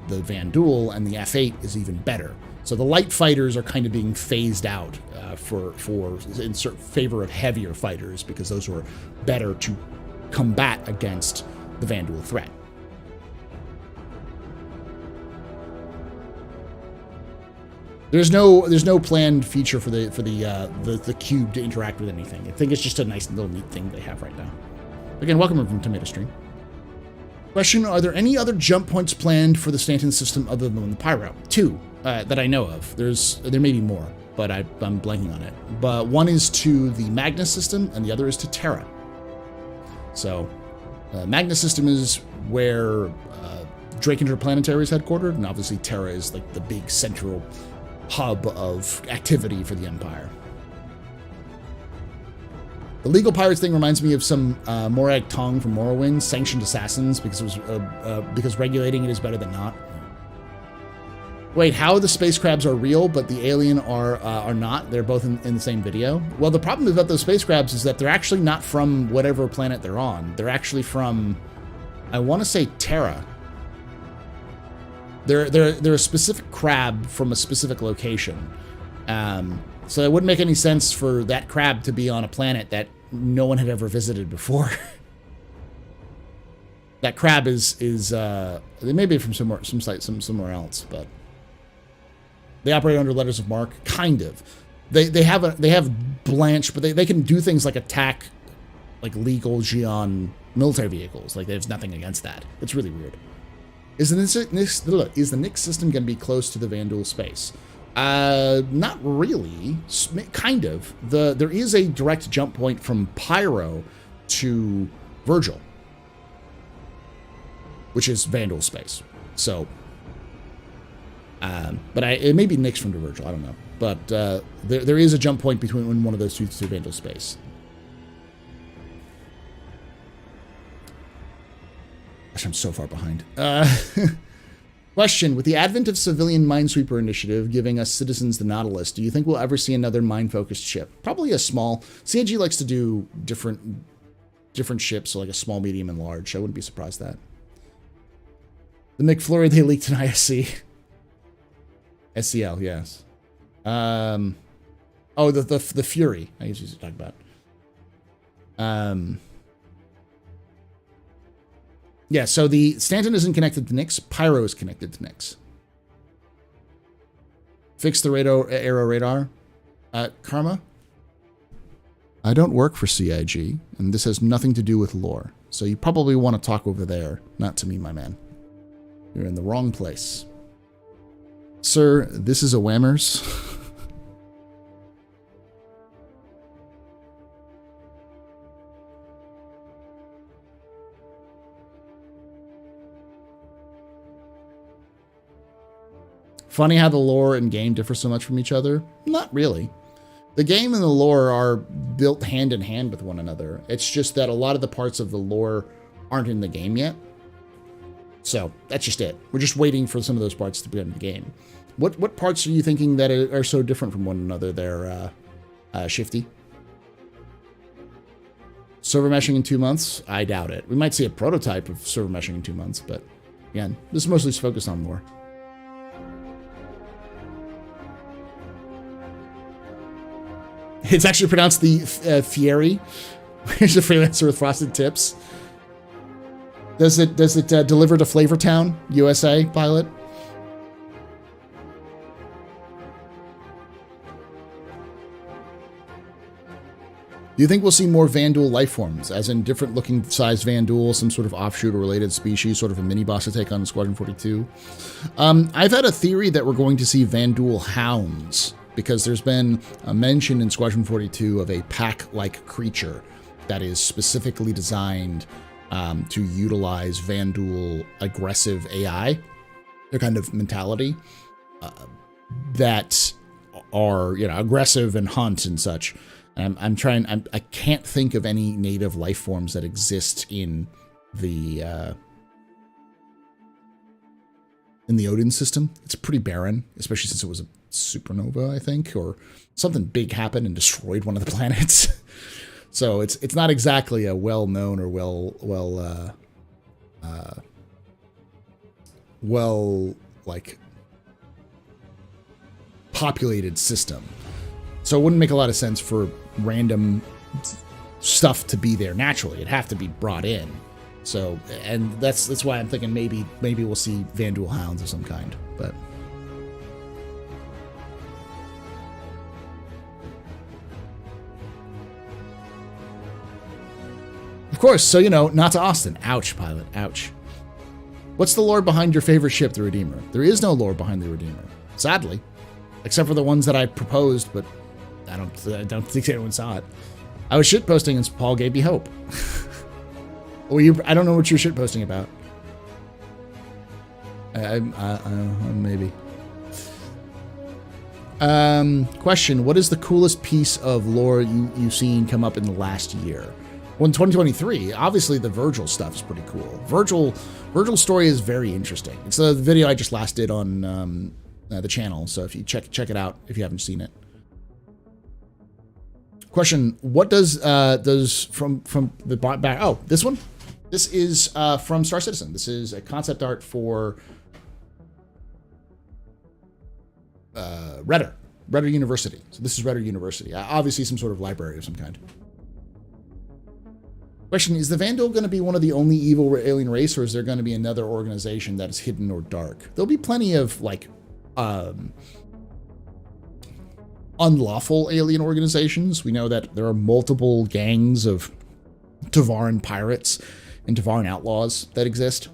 Vandal, and the F-8 is even better. So the light fighters are kind of being phased out in favor of heavier fighters, because those were better to combat against the Vandal threat. There's no planned feature for the cube to interact with anything. I think it's just a nice little neat thing they have right now. Again, welcome from Tomato Stream. Question: are there any other jump points planned for the Stanton system other than the Pyro? 2 that I know of. There may be more. but I'm blanking on it. But one is to the Magnus system, and the other is to Terra. So, Magnus system is where Drake Interplanetary is headquartered, and obviously Terra is like the big central hub of activity for the Empire. The legal pirates thing reminds me of some Morag Tong from Morrowind, sanctioned assassins, because it was because regulating it is better than not. Wait, how the space crabs are real, but the alien are not? They're both in the same video? Well, the problem about those space crabs is that they're actually not from whatever planet they're on. They're actually from, I want to say, Terra. They're a specific crab from a specific location. So it wouldn't make any sense for that crab to be on a planet that no one had ever visited before. That crab is they may be from somewhere else, but they operate under letters of marque, kind of. They have Blanche, but they can do things like attack like legal Xi'an military vehicles. Like there's nothing against that. It's really weird. Is the Nyx system going to be close to the Vanduul space? Not really. Kind of. There is a direct jump point from Pyro to Virgil, which is Vanduul space. So, but it may be Nyx from Virgil. I don't know. But there is a jump point between one of those two to Vanduul space. Gosh, I'm so far behind. Question, with the advent of civilian Minesweeper initiative giving us citizens the Nautilus, do you think we'll ever see another mine-focused ship? Probably a small. CIG likes to do different ships, so like a small, medium, and large. I wouldn't be surprised at that. The McFlurry they leaked in ISC. SCL, yes. Oh, the Fury. I usually talk about. Yeah, so the Stanton isn't connected to Nyx. Pyro is connected to Nyx. Fix the aero radar. Karma? I don't work for CIG, and this has nothing to do with lore. So you probably want to talk over there, not to me, my man. You're in the wrong place. Sir, this is a Whammers. Funny how the lore and game differ so much from each other? Not really. The game and the lore are built hand in hand with one another. It's just that a lot of the parts of the lore aren't in the game yet. So that's just it. We're just waiting for some of those parts to be in the game. What parts are you thinking that are so different from one another there, Shifty? Server meshing in 2 months? I doubt it. We might see a prototype of server meshing in 2 months, but again, this is mostly focused on lore. It's actually pronounced the Fieri. Here's a freelancer with frosted tips. Does it deliver to Flavortown, USA, pilot? Do you think we'll see more Vanduul life forms, as in different looking sized Vanduul, some sort of offshoot or related species, sort of a mini boss attack on Squadron 42? I've had a theory that we're going to see Vanduul hounds, because there's been a mention in Squadron 42 of a pack-like creature that is specifically designed to utilize Vanduul aggressive AI, their kind of mentality, that are, aggressive and hunt and such. I can't think of any native life forms that exist in the Odin system. It's pretty barren, especially since it was a supernova, I think, or something big happened and destroyed one of the planets. So it's not exactly a well-known or populated system. So it wouldn't make a lot of sense for random stuff to be there naturally. It'd have to be brought in. So, and that's why I'm thinking maybe we'll see Vanduul hounds of some kind, but. Of course, so not to Austin. Ouch, pilot. Ouch. What's the lore behind your favorite ship, the Redeemer? There is no lore behind the Redeemer. Sadly. except for the ones that I proposed, but I don't think anyone saw it. I was shitposting and Paul gave me hope. I don't know what you're shitposting about. Maybe. Question: what is the coolest piece of lore you've seen come up in the last year? Well, in 2023, obviously the Virgil stuff is pretty cool. Virgil's story is very interesting. It's the video I just last did on the channel, so if you check it out if you haven't seen it. Question: what does from the back? Oh, this one. This is from Star Citizen. This is a concept art for Redder University. So this is Redder University. Obviously some sort of library of some kind. Question: is the Vandal going to be one of the only evil alien race, or is there going to be another organization that is hidden or dark? There'll be plenty of, like, unlawful alien organizations. We know that there are multiple gangs of Tevarin pirates and Tevarin outlaws that exist.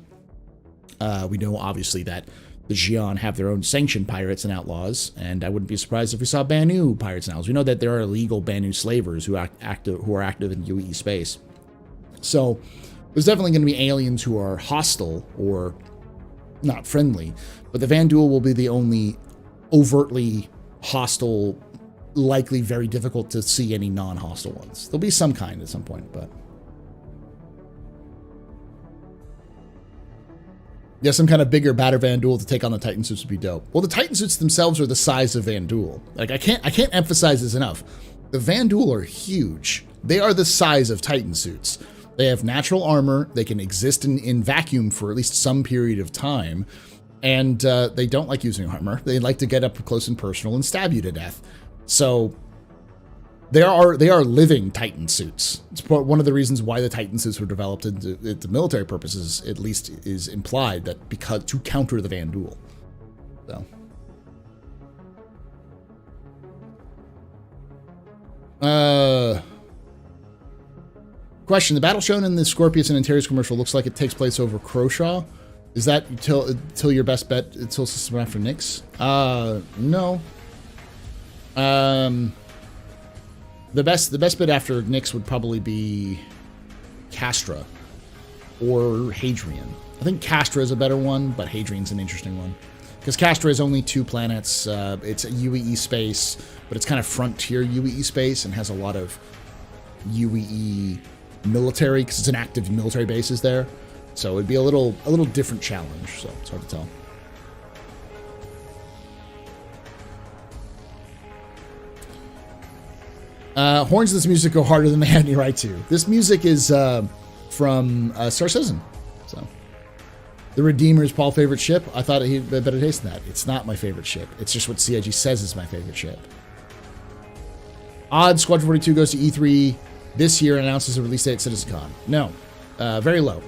We know, obviously, that the Xi'an have their own sanctioned pirates and outlaws, and I wouldn't be surprised if we saw Banu pirates and outlaws. We know that there are illegal Banu slavers who are active in UE space. So there's definitely going to be aliens who are hostile or not friendly, but the Vanduul will be the only overtly hostile, likely very difficult to see any non-hostile ones. There'll be some kind at some point, but yeah, some kind of bigger, badder Vanduul to take on the Titan suits would be dope. Well, the Titan suits themselves are the size of Vanduul. Like, I can't emphasize this enough. The Vanduul are huge. They are the size of Titan suits. They have natural armor. They can exist in vacuum for at least some period of time. And they don't like using armor. They like to get up close and personal and stab you to death. So they are living Titan suits. It's one of the reasons why the Titan suits were developed into military purposes, at least is implied, that because to counter the Vanduul. So. Question: the battle shown in the Scorpius and Antares commercial looks like it takes place over Croshaw. Is that till your best bet until system after Nyx? No. The best bet after Nyx would probably be Castra or Hadrian. I think Castra is a better one, but Hadrian's an interesting one. Because Castra is only 2 planets. It's a UEE space, but it's kind of frontier UEE space and has a lot of UEE military, because it's an active military bases there. So it'd be a little different challenge, so it's hard to tell. Horns of this music go harder than they had any right to. This music is from Star Citizen. So the Redeemer's Paul's favorite ship. I thought he had better taste than that. It's not my favorite ship. It's just what CIG says is my favorite ship. Odd Squadron 42 goes to E3 this year and announces a release date at CitizenCon. No, very low.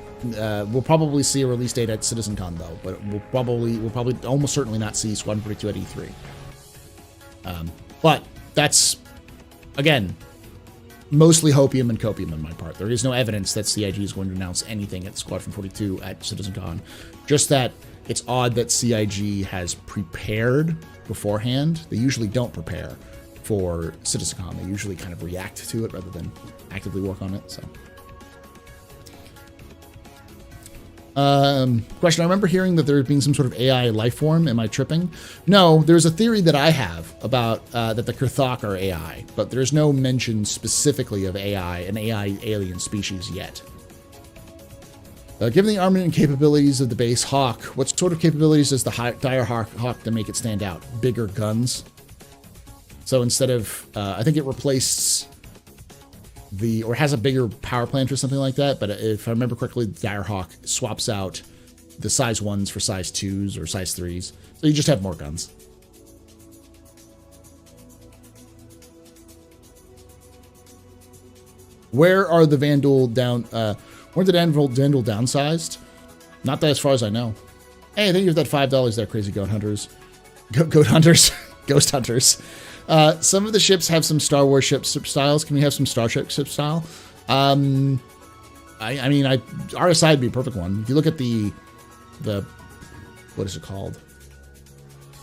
We'll probably see a release date at CitizenCon though, but we'll probably almost certainly not see Squadron 42 at E3. But that's, again, mostly hopium and copium on my part. There is no evidence that CIG is going to announce anything at Squadron 42 at CitizenCon. Just that it's odd that CIG has prepared beforehand. They usually don't prepare for CitizenCon. They usually kind of react to it rather than actively work on it. So, question: I remember hearing that there being some sort of AI life form. Am I tripping? No, there's a theory that I have about that the Kurthok are AI, but there's no mention specifically of AI, an AI alien species yet. Given the armament and capabilities of the base Hawk, what sort of capabilities does the Dire Hawk to make it stand out? Bigger guns. So instead of, I think it replaced or has a bigger power plant or something like that. But if I remember correctly, the Dire Hawk swaps out the size 1s for size 2s or size 3s. So you just have more guns. Where are the Vandal weren't the Vandal downsized? Not that as far as I know. Hey, I think you have that $5 there, crazy goat hunters. Goat hunters. Ghost hunters. Some of the ships have some Star Wars ship styles. Can we have some Starship ship style? I mean, RSI would be a perfect one. If you look at the what is it called?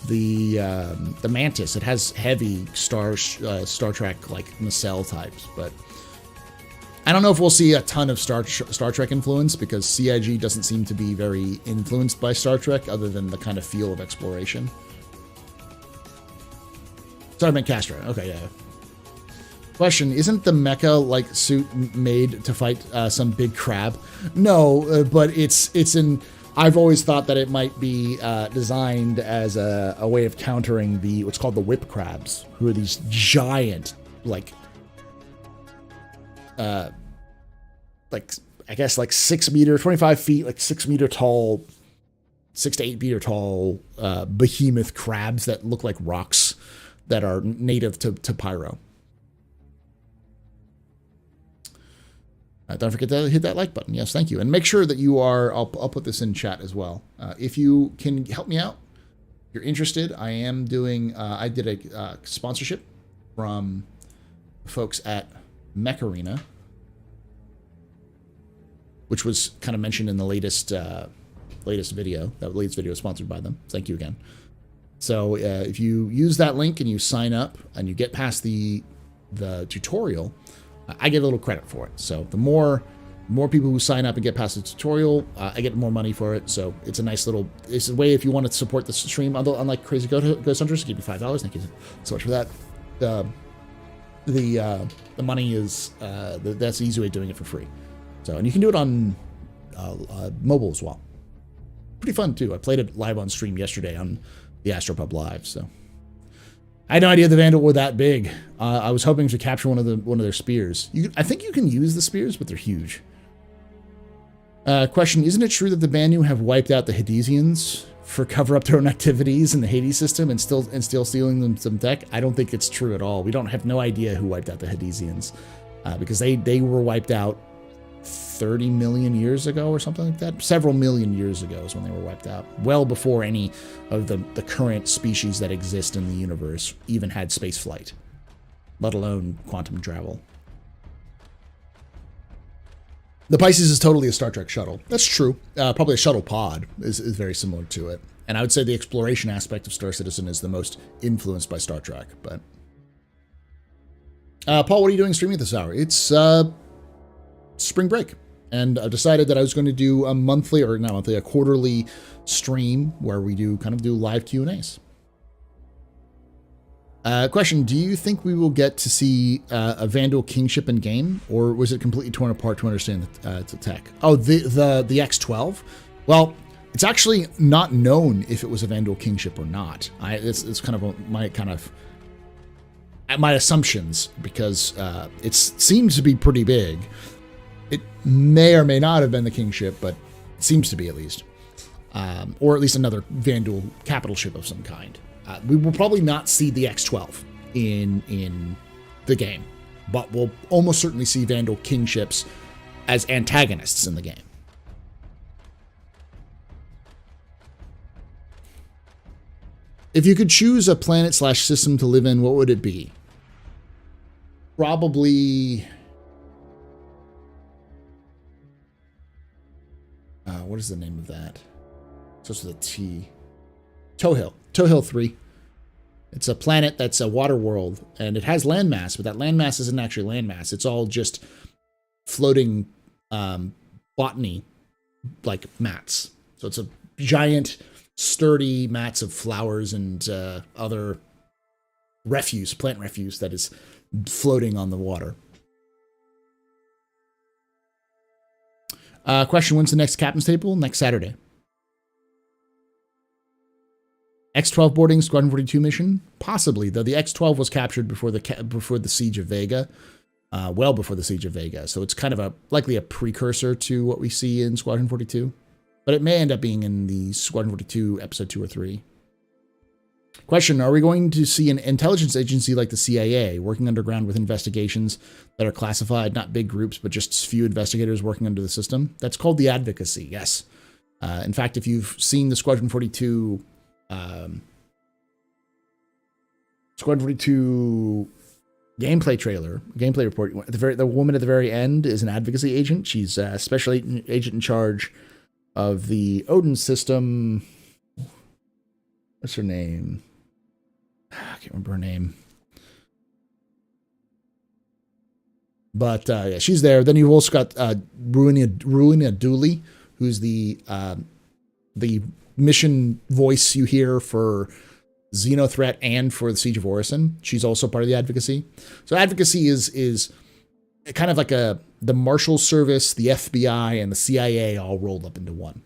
the Mantis. It has heavy Star Trek like nacelle types, but I don't know if we'll see a ton of Star Trek influence, because CIG doesn't seem to be very influenced by Star Trek, other than the kind of feel of exploration. Sorry, I meant Castro. Okay, yeah. Question: isn't the mecha like suit made to fight some big crab? No, but it's in. I've always thought that it might be designed as a way of countering what's called the whip crabs, who are these giant, like I guess like 6 meter, 25 feet, like 6 meter tall, 6 to 8 meter tall behemoth crabs that look like rocks that are native to Pyro. Don't forget to hit that like button. Yes, thank you. And make sure that you are, I'll put this in chat as well. If you can help me out, if you're interested, I am doing, I did a sponsorship from folks at Mech Arena, which was kind of mentioned in the latest video. That latest video is sponsored by them. Thank you again. So if you use that link and you sign up and you get past the tutorial, I get a little credit for it. So the more people who sign up and get past the tutorial, I get more money for it. So it's a nice little, it's a way if you want to support the stream. Although unlike Crazy Ghost Hunters, give me $5. Thank you so much for that. The money is that's the easy way of doing it for free. So, and you can do it on mobile as well. Pretty fun too. I played it live on stream yesterday on the Astropub Live. So I had no idea the Vandal were that big. I was hoping to capture one of their spears. I think you can use the spears, but they're huge. Question: isn't it true that the Banu have wiped out the Hadesians for cover up their own activities in the Hades system and still stealing them some tech? I don't think it's true at all. We don't have no idea who wiped out the Hadesians, because they were wiped out 30 million years ago or something like that. Several million years ago is when they were wiped out. Well before any of the current species that exist in the universe even had space flight, let alone quantum travel. The Pisces is totally a Star Trek shuttle. That's true. Probably a shuttle pod is very similar to it. And I would say the exploration aspect of Star Citizen is the most influenced by Star Trek. But Paul, what are you doing streaming this hour? It's spring break. And I decided that I was going to do a monthly, or not monthly, a quarterly stream where we do live Q&As. Question: do you think we will get to see a Vandal kingship in game, or was it completely torn apart to understand the tech? Oh, the X12. Well, it's actually not known if it was a Vandal kingship or not. It's kind of my assumptions, because it seems to be pretty big. It may or may not have been the kingship, but it seems to be, at least. Or at least another Vandal capital ship of some kind. We will probably not see the X12 in the game, but we'll almost certainly see Vandal kingships as antagonists in the game. If you could choose a planet/system to live in, what would it be? Probably... what is the name of that? Starts with a T. Tohill 3. It's a planet that's a water world, and it has landmass, but that landmass isn't actually landmass. It's all just floating botany, like mats. So it's a giant, sturdy mats of flowers and other refuse, plant refuse, that is floating on the water. Question: when's the next captain's table? Next Saturday. X12 boarding, Squadron 42 mission? Possibly, though the X12 was captured before the Siege of Vega. Well before the Siege of Vega. So it's kind of likely a precursor to what we see in Squadron 42. But it may end up being in the Squadron 42 episode 2 or 3. Question: are we going to see an intelligence agency like the CIA working underground with investigations that are classified, not big groups, but just few investigators working under the system? That's called the advocacy, yes. In fact, if you've seen the Squadron 42 gameplay report, the woman at the very end is an advocacy agent. She's a special agent in charge of the Odin system. What's her name? I can't remember her name. But yeah, she's there. Then you've also got Ruina Dooley, who's the mission voice you hear for Xenothreat and for the Siege of Orison. She's also part of the advocacy. So advocacy is kind of like the Marshal Service, the FBI, and the CIA all rolled up into one.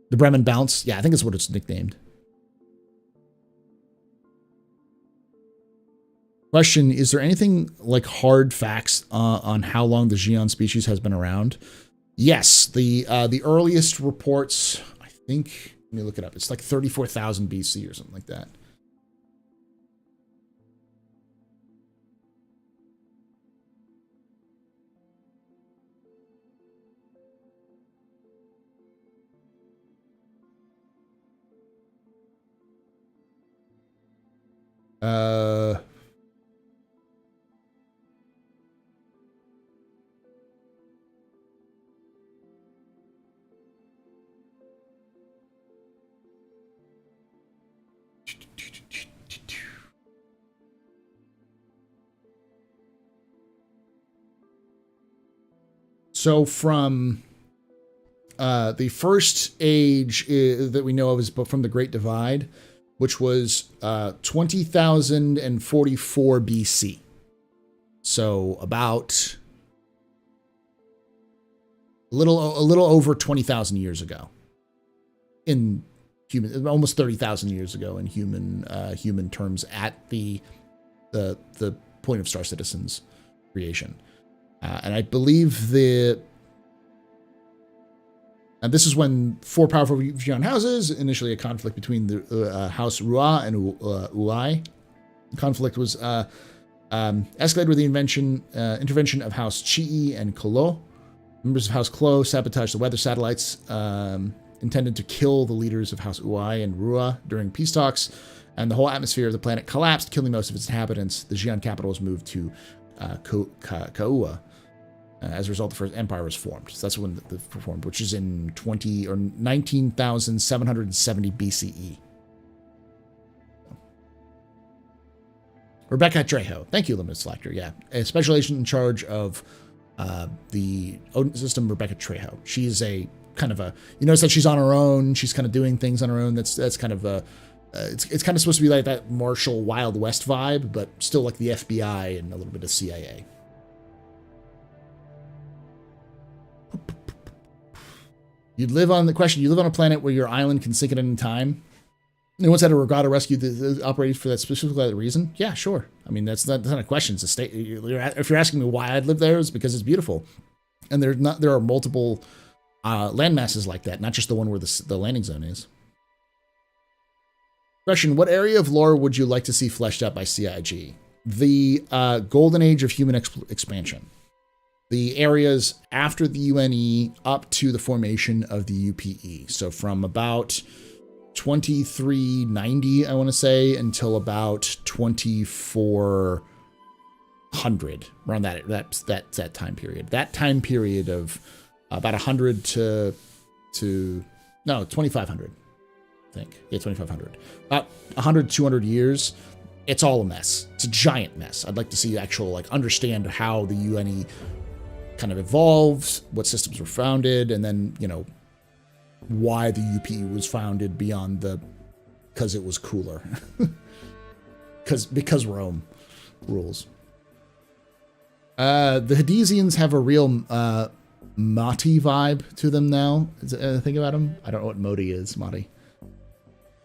The Bremen Bounce. Yeah, I think that's what it's nicknamed. Question, is there anything like hard facts on how long the Xi'an species has been around? Yes, the earliest reports, I think, let me look it up. It's like 34,000 BC or something like that. So from the first age that we know of is from the Great Divide, which was 20,044 BC. So about a little over 20,000 years ago in human, almost 30,000 years ago in human terms at the point of Star Citizen's creation. And I believe and this is when four powerful Xi'an houses, initially a conflict between the House Rua and Uai. The conflict was escalated with the intervention of House Chi'i and Kolo. Members of House Klo sabotaged the weather satellites intended to kill the leaders of House Uai and Rua during peace talks, and the whole atmosphere of the planet collapsed, killing most of its inhabitants. The Xi'an capital was moved to Kaua. As a result, the First Empire was formed. So that's when the formed, which is in 19,770 BCE. Rebecca Trejo. Thank you, Limited Selector. Yeah. A special agent in charge of the Odin system, Rebecca Trejo. She's a kind of you notice that she's on her own. She's kind of doing things on her own. That's kind of it's kind of supposed to be like that Marshall Wild West vibe, but still like the FBI and a little bit of CIA. You live on a planet where your island can sink at any time. And once had a regatta rescue that operated for that specifically reason? Yeah, sure. I mean, that's not a question. It's a state. If you're asking me why I'd live there, it's because it's beautiful. And there are multiple land masses like that, not just the one where the landing zone is. Question, what area of lore would you like to see fleshed out by CIG? The golden age of human expansion. The areas after the UNE up to the formation of the UPE. So from about 2390, I want to say, until about 2400, around that time period. That time period of about 100 to 2500, I think. Yeah, 2500. About 100, 200 years. It's all a mess. It's a giant mess. I'd like to see actual, understand how the UNE kind of evolved, what systems were founded, and then, why the UP was founded beyond because it was cooler. because Rome rules. The Hadesians have a real Mati vibe to them now. Think about them. I don't know what Modi is, Mati.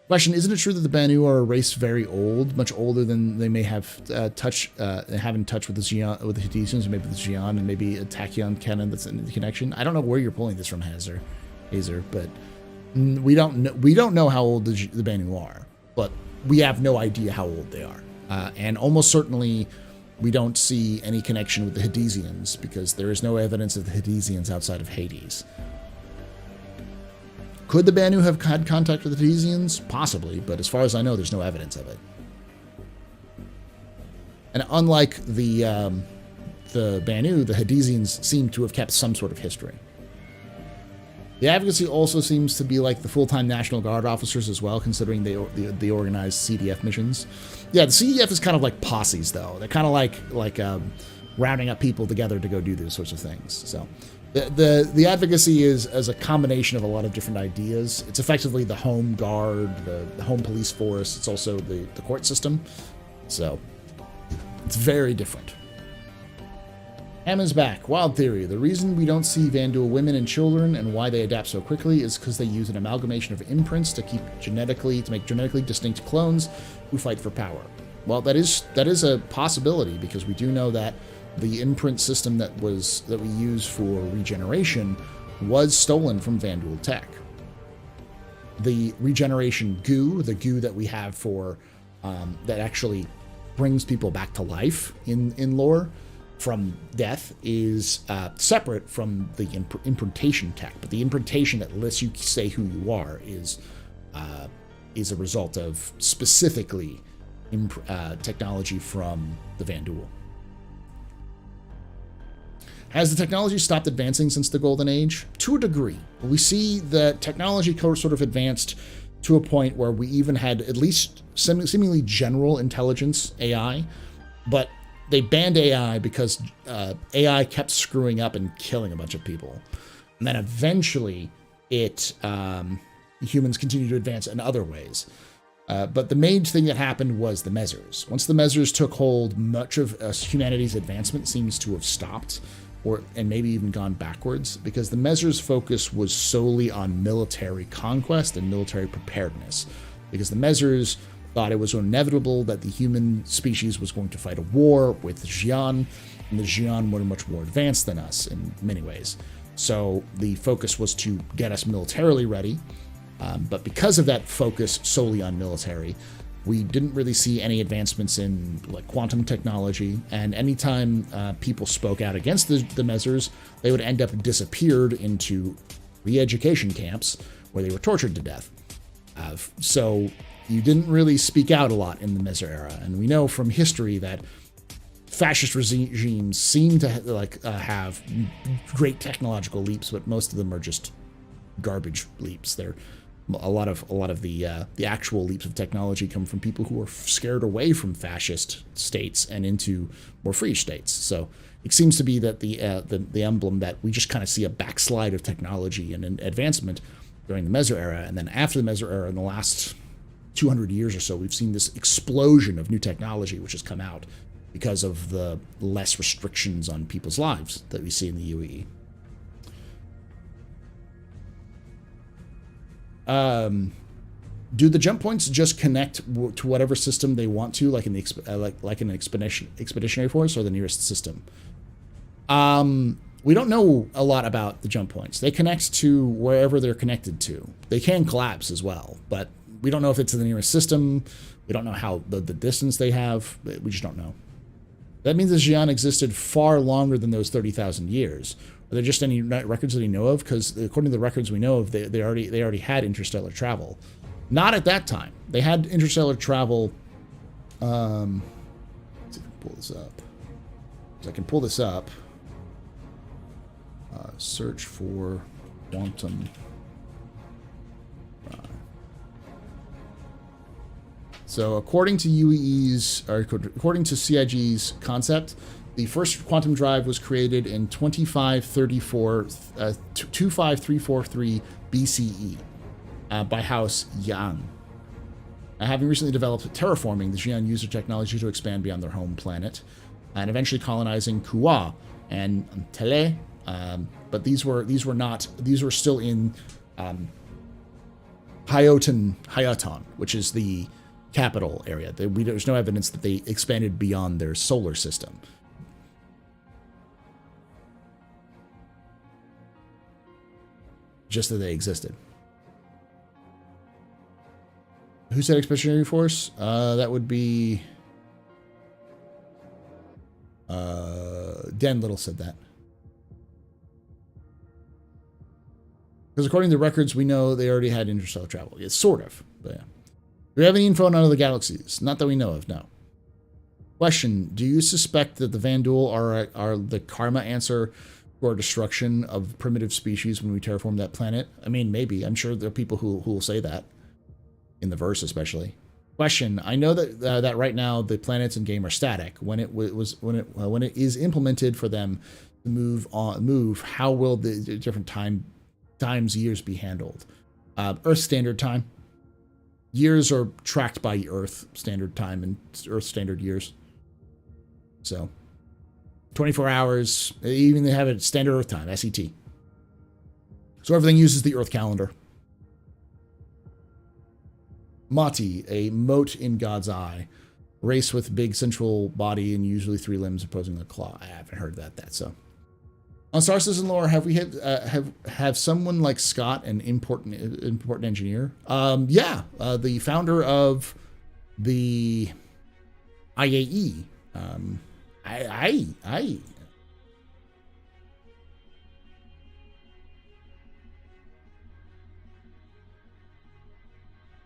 Question, isn't it true that the Banu are a race very old, much older than they may have have in touch with the Xi'an, with the Hadesians, maybe the Xi'an, and maybe a Tachyon canon that's in the connection? I don't know where you're pulling this from, Hazer, but we don't know how old the Banu are, but we have no idea how old they are, and almost certainly we don't see any connection with the Hadesians because there is no evidence of the Hadesians outside of Hades. Could the Banu have had contact with the Hadesians? Possibly, but as far as I know, there's no evidence of it. And unlike the Banu, the Hadesians seem to have kept some sort of history. The advocacy also seems to be like the full-time National Guard officers as well, considering they organize CDF missions. Yeah, the CDF is kind of like posses, though. They're kind of like rounding up people together to go do those sorts of things. So the advocacy is as a combination of a lot of different ideas. It's effectively the home guard, the home police force. It's also the court system. So it's very different. Hammond's back. Wild theory. The reason we don't see Vanduul women and children and why they adapt so quickly is because they use an amalgamation of imprints to make genetically distinct clones who fight for power. Well, that is a possibility, because we do know that the imprint system that we use for regeneration was stolen from Vanduul tech. The regeneration goo, the goo that we have for that actually brings people back to life in lore from death, is separate from the imprintation tech. But the imprintation that lets you say who you are is a result of specifically technology from the Vanduul. Has the technology stopped advancing since the Golden Age? To a degree. We see the technology sort of advanced to a point where we even had at least seemingly general intelligence AI, but they banned AI because AI kept screwing up and killing a bunch of people. And then eventually humans continued to advance in other ways. But the main thing that happened was the Measures. Once the Measures took hold, much of humanity's advancement seems to have stopped, and maybe even gone backwards, because the Measures' focus was solely on military conquest and military preparedness. Because the Measures thought it was inevitable that the human species was going to fight a war with the Xi'an, and the Xi'an were much more advanced than us in many ways. So the focus was to get us militarily ready, but because of that focus solely on military, we didn't really see any advancements in like quantum technology, and anytime people spoke out against the Measures, they would end up disappeared into re-education camps where they were tortured to death. So you didn't really speak out a lot in the Measure era, and we know from history that fascist regimes seem to have great technological leaps, but most of them are just garbage leaps. They're a lot of the actual leaps of technology come from people who are scared away from fascist states and into more free states. So it seems to be that the emblem that we just kind of see a backslide of technology and an advancement during the Measure era, and then after the Measure era, in the last 200 years or so, we've seen this explosion of new technology which has come out because of the less restrictions on people's lives that we see in the UEE. Do the jump points just connect to whatever system they want to, like in the like in an expeditionary force, or the nearest system? We don't know a lot about the jump points. They connect to wherever they're connected to. They can collapse as well, but we don't know if it's the nearest system. We don't know how the distance they have. We just don't know. That means the Xi'an existed far longer than those 30,000 years. Are there just any records that we know of? Because according to the records we know of, they already had interstellar travel. Not at that time. They had interstellar travel. Let's see if I can pull this up. So I can pull this up. Search for quantum. So according to according to CIG's concept, the first quantum drive was created in 25343 BCE by House Xi'an. Having recently developed Terraforming, the Xi'an used their technology to expand beyond their home planet, and eventually colonizing Kuwa and Tele. But these were still in Hayaton, which is the capital area. There's no evidence that they expanded beyond their solar system. Just that they existed. Who said expeditionary force? That would be Dan Little said that. Because according to the records, we know they already had interstellar travel. It's sort of, but yeah. Do we have any info on other galaxies? Not that we know of, no. Question, do you suspect that the Vandal are the karma answer or destruction of primitive species when we terraform that planet? I mean, maybe. I'm sure there are people who will say that, in the verse especially. Question: I know that that right now the planets in game are static. When it when it is implemented for them to move, how will the different times years be handled? Earth standard time. Years are tracked by Earth standard time and Earth standard years. So 24 hours, even they have it standard Earth time, SET. So everything uses the Earth calendar. Mati, a mote in God's eye. Race with big central body and usually 3 limbs opposing the claw. I haven't heard that so. On Star Citizen lore, have we have someone like Scott, an important engineer? Yeah, the founder of the IAE.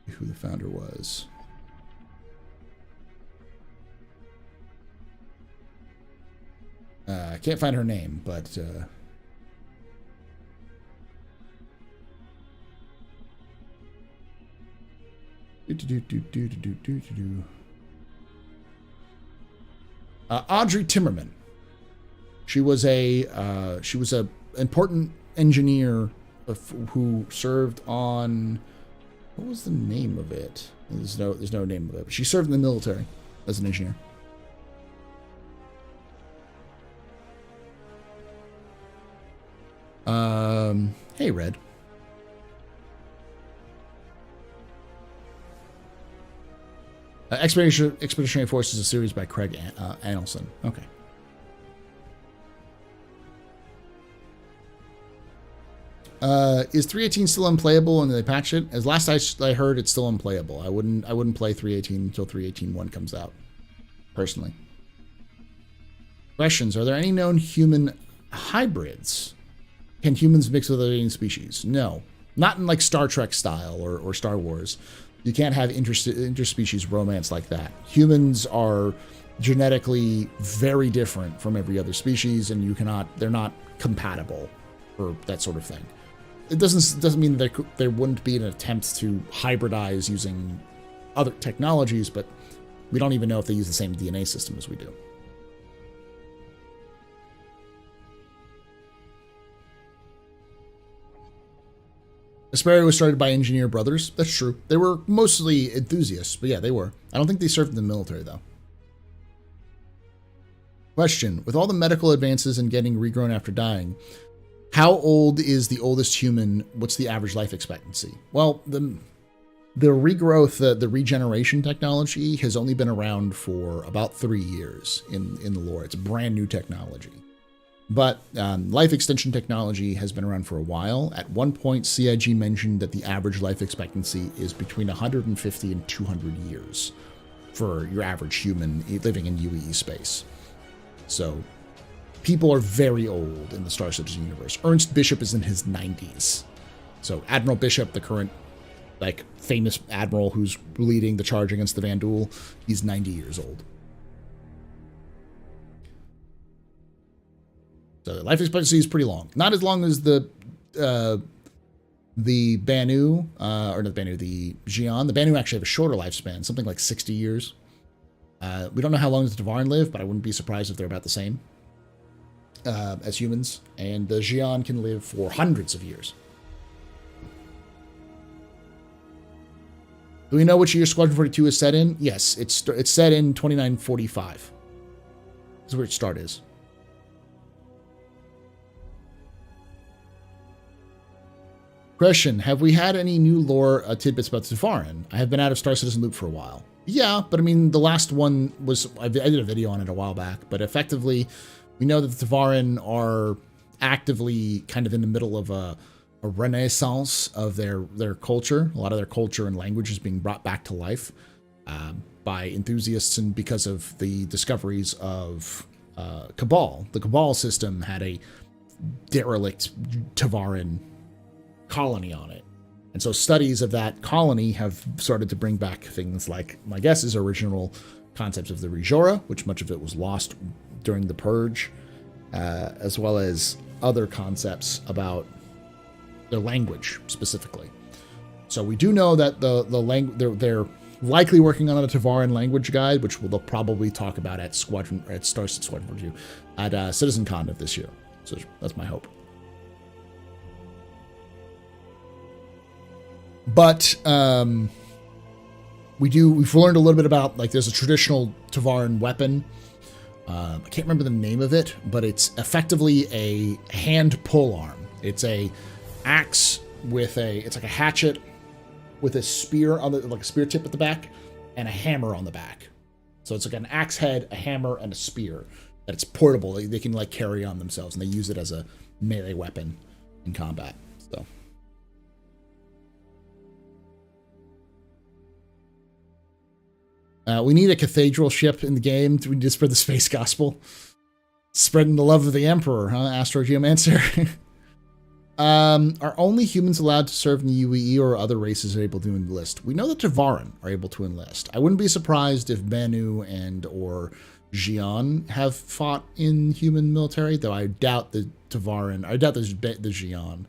Who the founder was. I can't find her name, but Audrey Timmerman. She was a important engineer who served on, what was the name of it? There's no name of it. But she served in the military as an engineer. Hey, Red. Expeditionary Force is a series by Craig Annelson. Okay. Is 318 still unplayable and they patch it? As last I heard, it's still unplayable. I wouldn't play 318 until 318.1 comes out. Personally. Questions: are there any known human hybrids? Can humans mix with other alien species? No. Not in like Star Trek style or Star Wars. You can't have interspecies romance like that. Humans are genetically very different from every other species, and they're not compatible or that sort of thing. It doesn't mean that there wouldn't be an attempt to hybridize using other technologies, but we don't even know if they use the same DNA system as we do. Asperia was started by engineer brothers. That's true. They were mostly enthusiasts, but yeah, they were. I don't think they served in the military, though. Question: with all the medical advances and getting regrown after dying, how old is the oldest human? What's the average life expectancy? Well, the regrowth, the regeneration technology has only been around for about 3 years in the lore. It's a brand new technology. But life extension technology has been around for a while. At one point, CIG mentioned that the average life expectancy is between 150 and 200 years for your average human living in UEE space. So people are very old in the Star Citizen universe. Ernst Bishop is in his 90s. So Admiral Bishop, the current famous admiral who's leading the charge against the Vandal, he's 90 years old. So life expectancy is pretty long. Not as long as the Banu, or not the Banu, the Xi'an. The Banu actually have a shorter lifespan, something like 60 years. We don't know how long does the Tevarin live, but I wouldn't be surprised if they're about the same as humans. And the Xi'an can live for hundreds of years. Do we know which year Squadron 42 is set in? Yes, it's set in 2945. This is where its start is. Question: have we had any new lore tidbits about Tevarin? I have been out of Star Citizen loop for a while. Yeah, but I mean, the last one was, I did a video on it a while back, but effectively, we know that the Tevarin are actively kind of in the middle of a renaissance of their culture. A lot of their culture and language is being brought back to life by enthusiasts, and because of the discoveries of Cabal. The Cabal system had a derelict Tevarin colony on it. And so studies of that colony have started to bring back things like, my guess is, original concepts of the Rejora, which much of it was lost during the Purge, as well as other concepts about their language specifically. So we do know that they're likely working on a Tevarin language guide, which they'll probably talk about at Star Citizen Squadron review at CitizenCon of this year. So that's my hope. But we've learned a little bit about, like, there's a traditional Tevarin weapon. I can't remember the name of it, but it's effectively a hand pull arm. It's a axe it's like a hatchet with a spear on like a spear tip at the back and a hammer on the back. So it's like an axe head, a hammer, and a spear. That it's portable. They can like carry on themselves, and they use it as a melee weapon in combat. So we need a cathedral ship in the game to spread the space gospel. Spreading the love of the Emperor, huh? Astrogeomancer. Are only humans allowed to serve in the UEE, or other races are able to enlist? We know that Tevarin are able to enlist. I wouldn't be surprised if Banu or Xi'an have fought in human military, though I doubt the Tevarin. I doubt the Xi'an.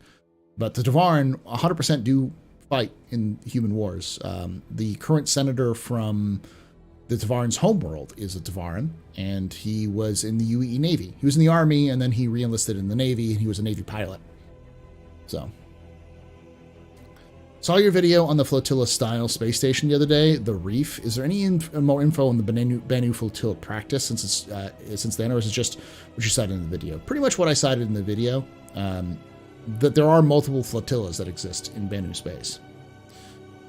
But the Tevarin 100% do fight in human wars. The current senator from the Tevarin's homeworld is a Tevarin, and he was in the UEE Navy. He was in the Army, and then he re-enlisted in the Navy, and he was a Navy pilot. So, saw your video on the flotilla-style space station the other day, the Reef. Is there any more info on the Banu flotilla practice since then, or is it just what you cited in the video? Pretty much what I cited in the video, that there are multiple flotillas that exist in Banu space.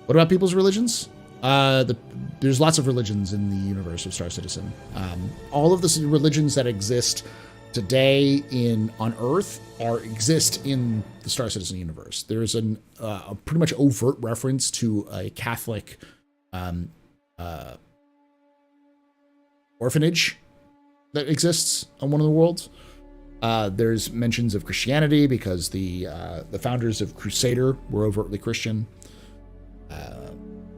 What about people's religions? There's lots of religions in the universe of Star Citizen. All of the religions that exist today on Earth exist in the Star Citizen universe. There's a pretty much overt reference to a Catholic orphanage that exists on one of the worlds. There's mentions of Christianity because the founders of Crusader were overtly Christian.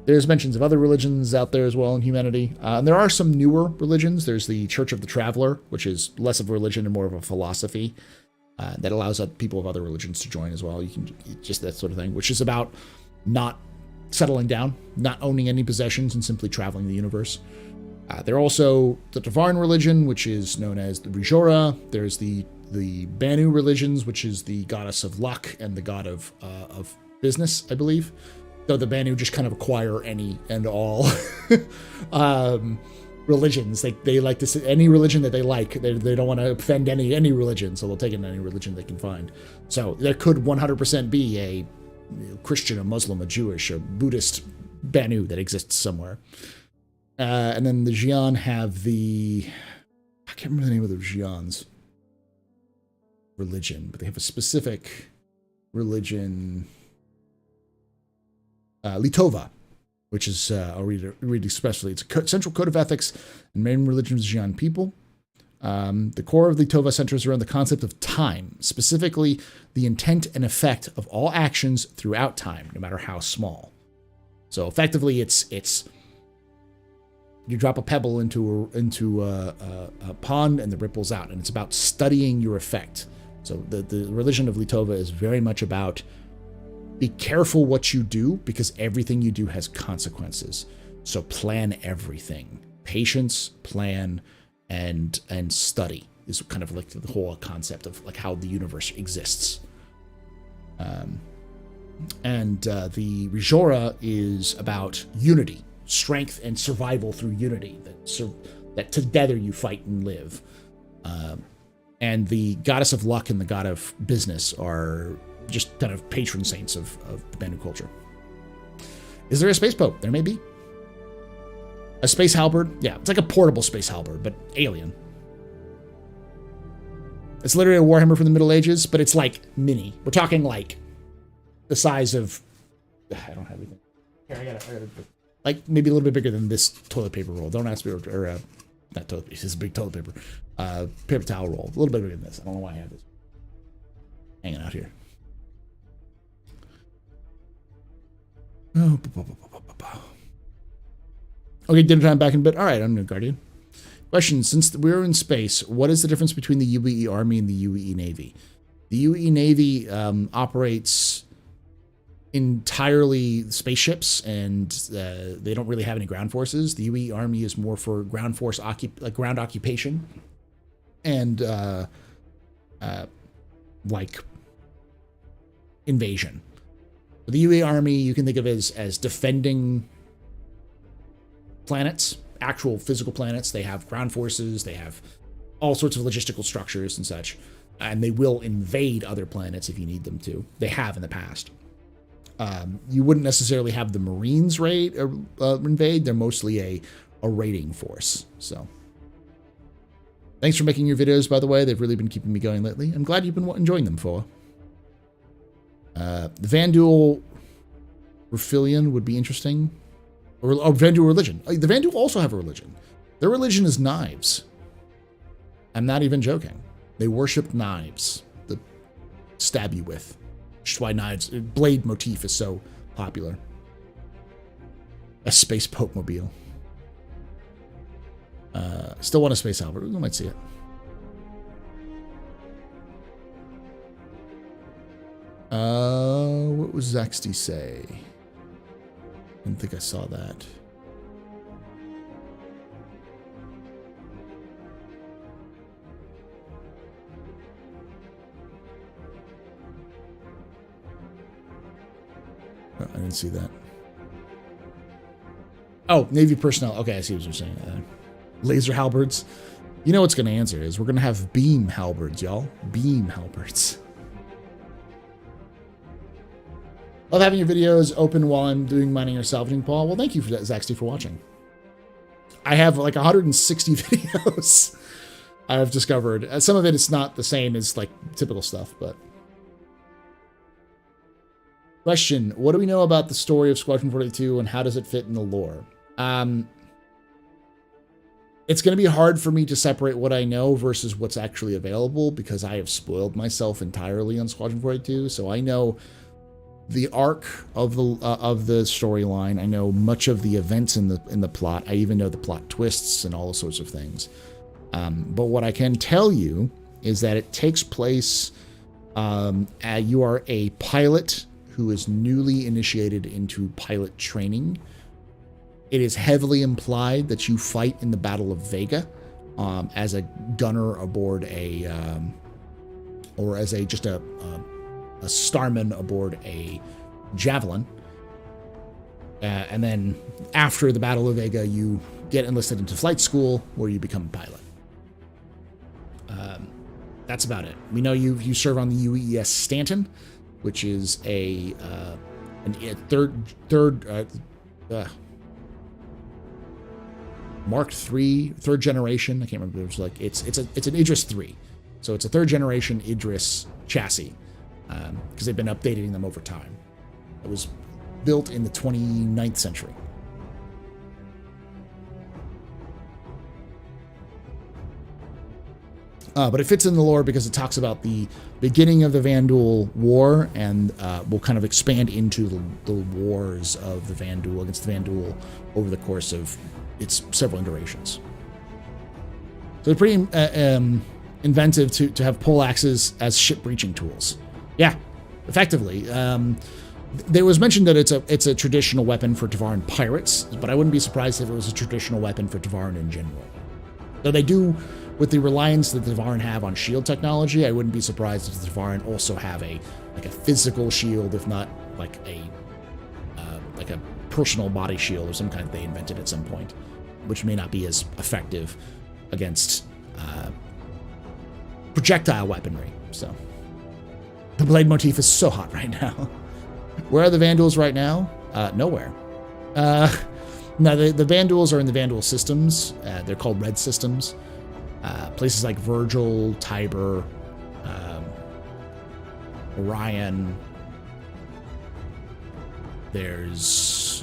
There's mentions of other religions out there as well in humanity. And there are some newer religions. There's the Church of the Traveler, which is less of a religion and more of a philosophy that allows people of other religions to join as well. You can just that sort of thing, which is about not settling down, not owning any possessions, and simply traveling the universe. There are also the Tevarin religion, which is known as the Rijora. There's the Banu religions, which is the goddess of luck and the god of business, I believe. Though the Banu just kind of acquire any and all religions. They like to say any religion that they like. They don't want to offend any religion, so they'll take in any religion they can find. So there could 100% be a Christian, a Muslim, a Jewish, a Buddhist Banu that exists somewhere. And then the Xi'an have I can't remember the name of the Xi'an's religion, but they have a specific religion. Litova, which is, I'll read especially. It's a central code of ethics and main religion of the Xi'an people. The core of Litova centers around the concept of time, specifically the intent and effect of all actions throughout time, no matter how small. So effectively, it's you drop a pebble into a pond and the ripples out, and it's about studying your effect. So the religion of Litova is very much about be careful what you do, because everything you do has consequences. So plan everything. Patience, plan, and study is kind of like the whole concept of like how the universe exists. And the Rijora is about unity, strength, and survival through unity. That together you fight and live. And the goddess of luck and the god of business are just kind of patron saints of the Banu culture. Is there a space boat? There may be. A space halberd? Yeah, it's like a portable space halberd, but alien. It's literally a Warhammer from the Middle Ages, but it's like mini. We're talking like the size of... I don't have anything. Here, I gotta like maybe a little bit bigger than this toilet paper roll. Don't ask me, or not toilet paper, this is big toilet paper. Paper towel roll. A little bit bigger than this. I don't know why I have this hanging out here. Oh, okay, dinner time back in bed. All right, I'm New Guardian. Question: since we're in space, what is the difference between the UEE Army and the UEE Navy? The UE Navy operates entirely spaceships, and they don't really have any ground forces. The UE Army is more for ground force ground occupation, and like invasion. The UE Army, you can think of it as defending planets, actual physical planets. They have ground forces, they have all sorts of logistical structures and such, and they will invade other planets if you need them to. They have in the past. You wouldn't necessarily have the Marines invade. They're mostly a raiding force. So, thanks for making your videos, by the way. They've really been keeping me going lately. I'm glad you've been enjoying them, for. The Vanduul Refilion would be interesting. Or Vanduul religion. The Vanduul also have a religion. Their religion is knives. I'm not even joking. They worship knives that stab you with. Which is why blade motif is so popular. A space Pope mobile. Still want a space Albert. We might see it. What was Zaxty say? Didn't think I saw that. Oh, I didn't see that. Oh, Navy personnel. Okay, I see what you're saying. Laser halberds. You know what's going to answer is we're going to have beam halberds, y'all. Beam halberds. Love having your videos open while I'm doing mining or salvaging, Paul. Well, thank you for that, Zaxty, for watching. I have like 160 videos I've discovered. Some of it is not the same as like typical stuff, but... Question, what do we know about the story of Squadron 42 and how does it fit in the lore? It's going to be hard for me to separate what I know versus what's actually available because I have spoiled myself entirely on Squadron 42. So I know the arc of the storyline. I know much of the events in the plot. I even know the plot twists and all sorts of things. But what I can tell you is that it takes place. You are a pilot who is newly initiated into pilot training. It is heavily implied that you fight in the Battle of Vega as a gunner aboard or as just a starman aboard a Javelin. And then after the Battle of Vega, you get enlisted into flight school where you become a pilot. That's about it. We know you serve on the UES Stanton, which is a Mark III, third generation. I can't remember. It was like it's an Idris 3, so it's a third generation Idris chassis because they've been updating them over time. It was built in the 29th century. But it fits in the lore because it talks about the beginning of the Vanduul War, and will kind of expand into the wars of the Vanduul against the Vanduul over the course of its several iterations. So it's pretty inventive to have poleaxes as ship breaching tools. Yeah, effectively. There was mentioned that it's a traditional weapon for Tevarin pirates, but I wouldn't be surprised if it was a traditional weapon for Tevarin in general. Though they do, with the reliance that the Tevarin have on shield technology, I wouldn't be surprised if the Tevarin also have a physical shield, if not like a personal body shield or some kind that they invented at some point, which may not be as effective against projectile weaponry. So the blade motif is so hot right now. Where are the Vanduuls right now? Nowhere. No, the Vanduuls are in the Vanduul systems. They're called red systems. Places like Virgil, Tiber, Orion. There's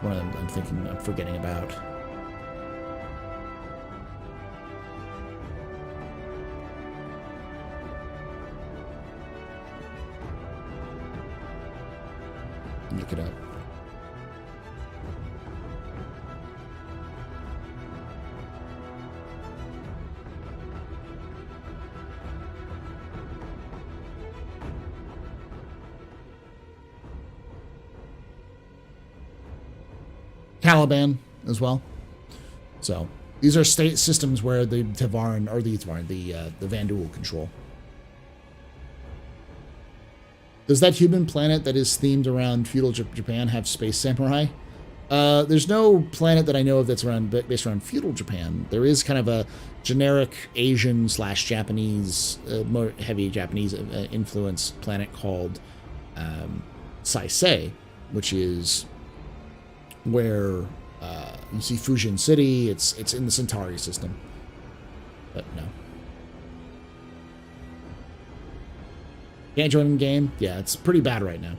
one of them I'm forgetting about. Look it up. Caliban as well. So these are state systems where the Tevarin, or the Vandal control. Does that human planet that is themed around feudal Japan have space samurai? There's no planet that I know of that's based around feudal Japan. There is kind of a generic Asian / Japanese, more heavy Japanese influence planet called Saisei, which is where you see Fujian City. It's in the Centauri system, but no. Can't join in game? Yeah, it's pretty bad right now.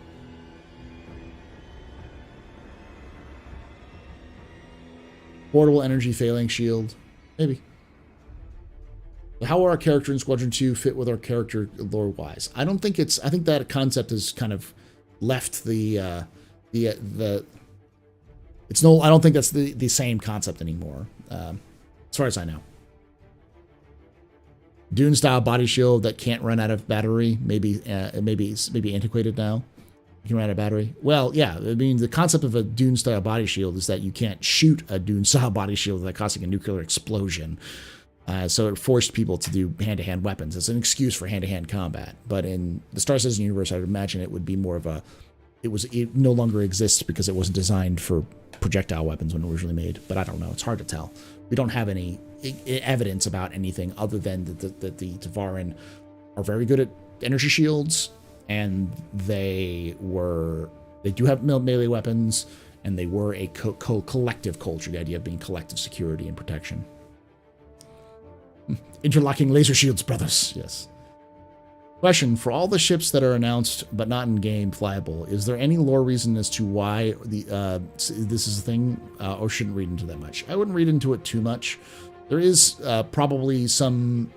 Portable energy failing shield. Maybe. How will our character in Squadron 2 fit with our character lore-wise? I don't think it's... I think that concept has kind of left the it's no... I don't think that's the same concept anymore, as far as I know. Dune-style body shield that can't run out of battery. Maybe antiquated now. You can run out of battery. Well, yeah. I mean, the concept of a Dune-style body shield is that you can't shoot a Dune-style body shield without causing a nuclear explosion. So it forced people to do hand-to-hand weapons. It's an excuse for hand-to-hand combat. But in the Star Citizen universe, I would imagine it would be more of a... It no longer exists because it wasn't designed for projectile weapons when it was originally made. But I don't know. It's hard to tell. We don't have any evidence about anything other than that the Tevarin are very good at energy shields, and they do have melee weapons, and they were a collective culture, the idea of being collective security and protection. Interlocking laser shields, brothers. Yes. Question: for all the ships that are announced but not in game flyable, is there any lore reason as to why this is a thing, or shouldn't read into that much? I wouldn't read into it too much. There is probably some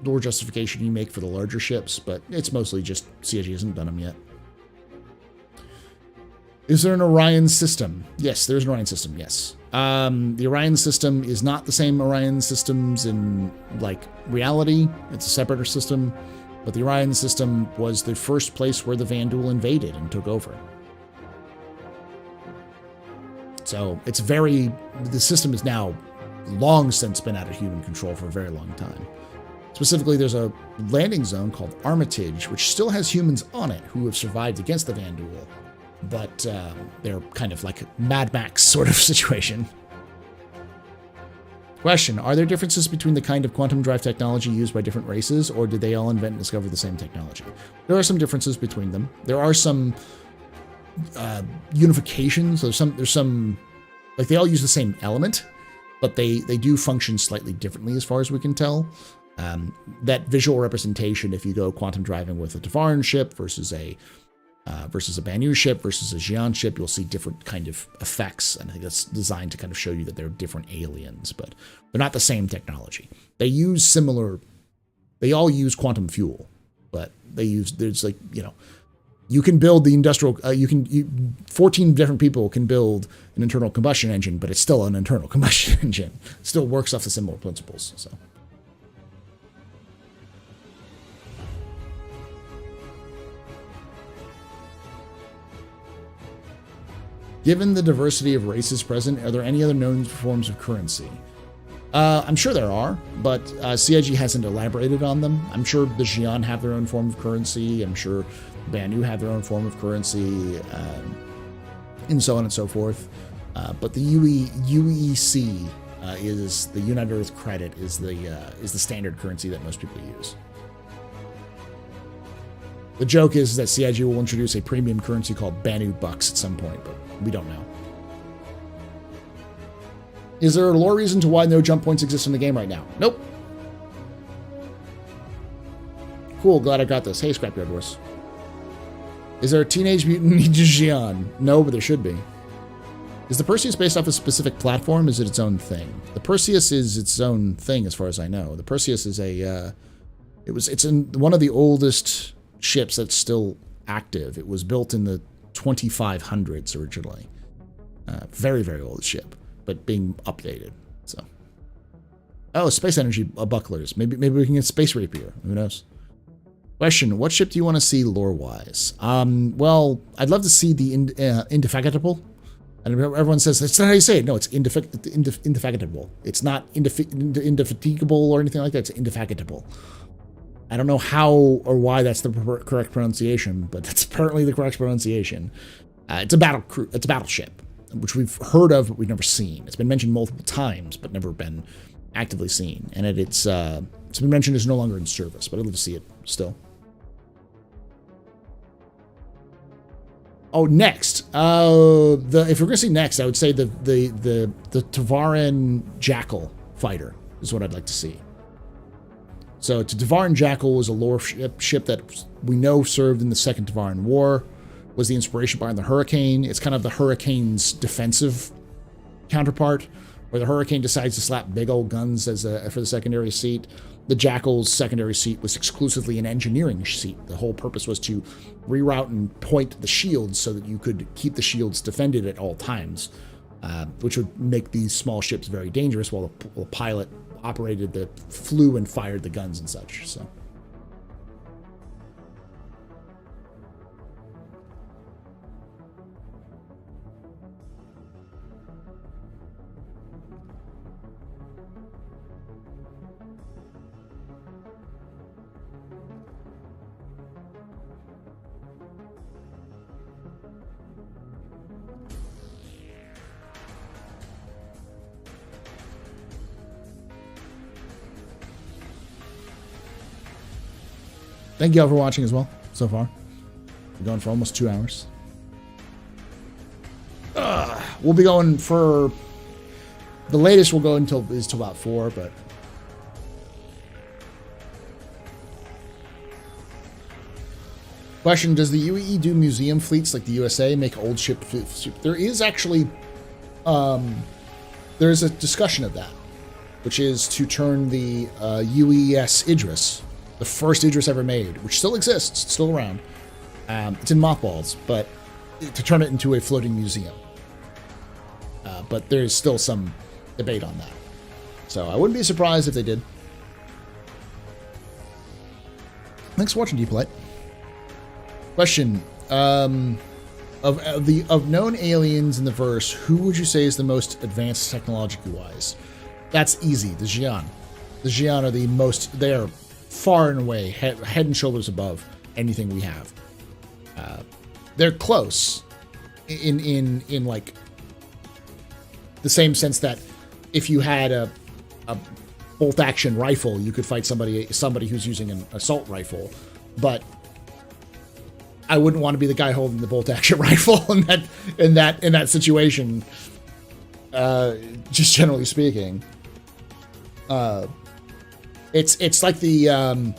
lore justification you make for the larger ships, but it's mostly just CIG hasn't done them yet. Is there an Orion system? Yes, there's an Orion system, yes. The Orion system is not the same Orion systems in, like, reality. It's a separate system. But the Orion system was the first place where the Vandal invaded and took over. So it's the system is now long since been out of human control for a very long time. Specifically, there's a landing zone called Armitage, which still has humans on it who have survived against the Vandal. But they're kind of like a Mad Max sort of situation. Question: are there differences between the kind of quantum drive technology used by different races, or did they all invent and discover the same technology? There are some differences between them. There are some unifications. There's some like they all use the same element, but they do function slightly differently as far as we can tell. That visual representation, if you go quantum driving with a Tevarin ship versus a Banu ship versus a Xi'an ship, you'll see different kind of effects, and I think that's designed to kind of show you that they're different aliens, but they're not the same technology. They all use quantum fuel, but there's like, you know, you can build the industrial, 14 different people can build an internal combustion engine, but it's still an internal combustion engine. It still works off the similar principles, so. Given the diversity of races present, are there any other known forms of currency? I'm sure there are, but CIG hasn't elaborated on them. I'm sure the Xi'an have their own form of currency. I'm sure Banu have their own form of currency, and so on and so forth. But the UEC is the United Earth Credit is the standard currency that most people use. The joke is that CIG will introduce a premium currency called Banu Bucks at some point, but we don't know. Is there a lore reason to why no jump points exist in the game right now? Nope. Cool, glad I got this. Hey, Scrapyard Wars. Is there a Teenage Mutant Ninja Xi'an? No, but there should be. Is the Perseus based off a specific platform? Is it its own thing? The Perseus is its own thing, as far as I know. The Perseus is it's in one of the oldest ships that's still active. It was built in the 2500s originally. Very, very old ship, but being updated. So, oh, space energy bucklers. Maybe we can get Space Rapier. Who knows? Question: what ship do you want to see lore-wise? Well, I'd love to see the Indefatigable. And everyone says, that's not how you say it. No, it's indefatigable. It's not indefatigable or anything like that. It's indefatigable. I don't know how or why that's the correct pronunciation, but that's apparently the correct pronunciation. It's a battleship, which we've heard of, but we've never seen. It's been mentioned multiple times, but never been actively seen. And it's been mentioned as no longer in service, but I'd love to see it still. Oh, next. If we're gonna see next, I would say the Tevarin Jackal fighter is what I'd like to see. So, Tevarin Jackal was a lore ship that we know served in the Second Tevarin War. Was the inspiration behind the Hurricane. It's kind of the Hurricane's defensive counterpart, where the Hurricane decides to slap big old guns as for the secondary seat. The Jackal's secondary seat was exclusively an engineering seat. The whole purpose was to reroute and point the shields so that you could keep the shields defended at all times, which would make these small ships very dangerous while the pilot flew and fired the guns and such. So. Thank you all for watching as well, so far. We're going for almost 2 hours. We'll be going for... The latest we'll go until about 4, but... Question, does the UAE do museum fleets like the USA, make old ship... There is actually... there's a discussion of that, which is to turn the UES Idris, the first Idris ever made, which still exists, it's still around. It's in mothballs, but to turn it into a floating museum. But there's still some debate on that. So I wouldn't be surprised if they did. Thanks for watching, Deep Light. Question: of known aliens in the verse, who would you say is the most advanced technologically wise? That's easy. The Xi'an. The Xi'an are the most. They are far and away head and shoulders above anything we have. They're close in like the same sense that if you had a bolt action rifle, you could fight somebody who's using an assault rifle, but I wouldn't want to be the guy holding the bolt action rifle in that situation. Just generally speaking, it's like the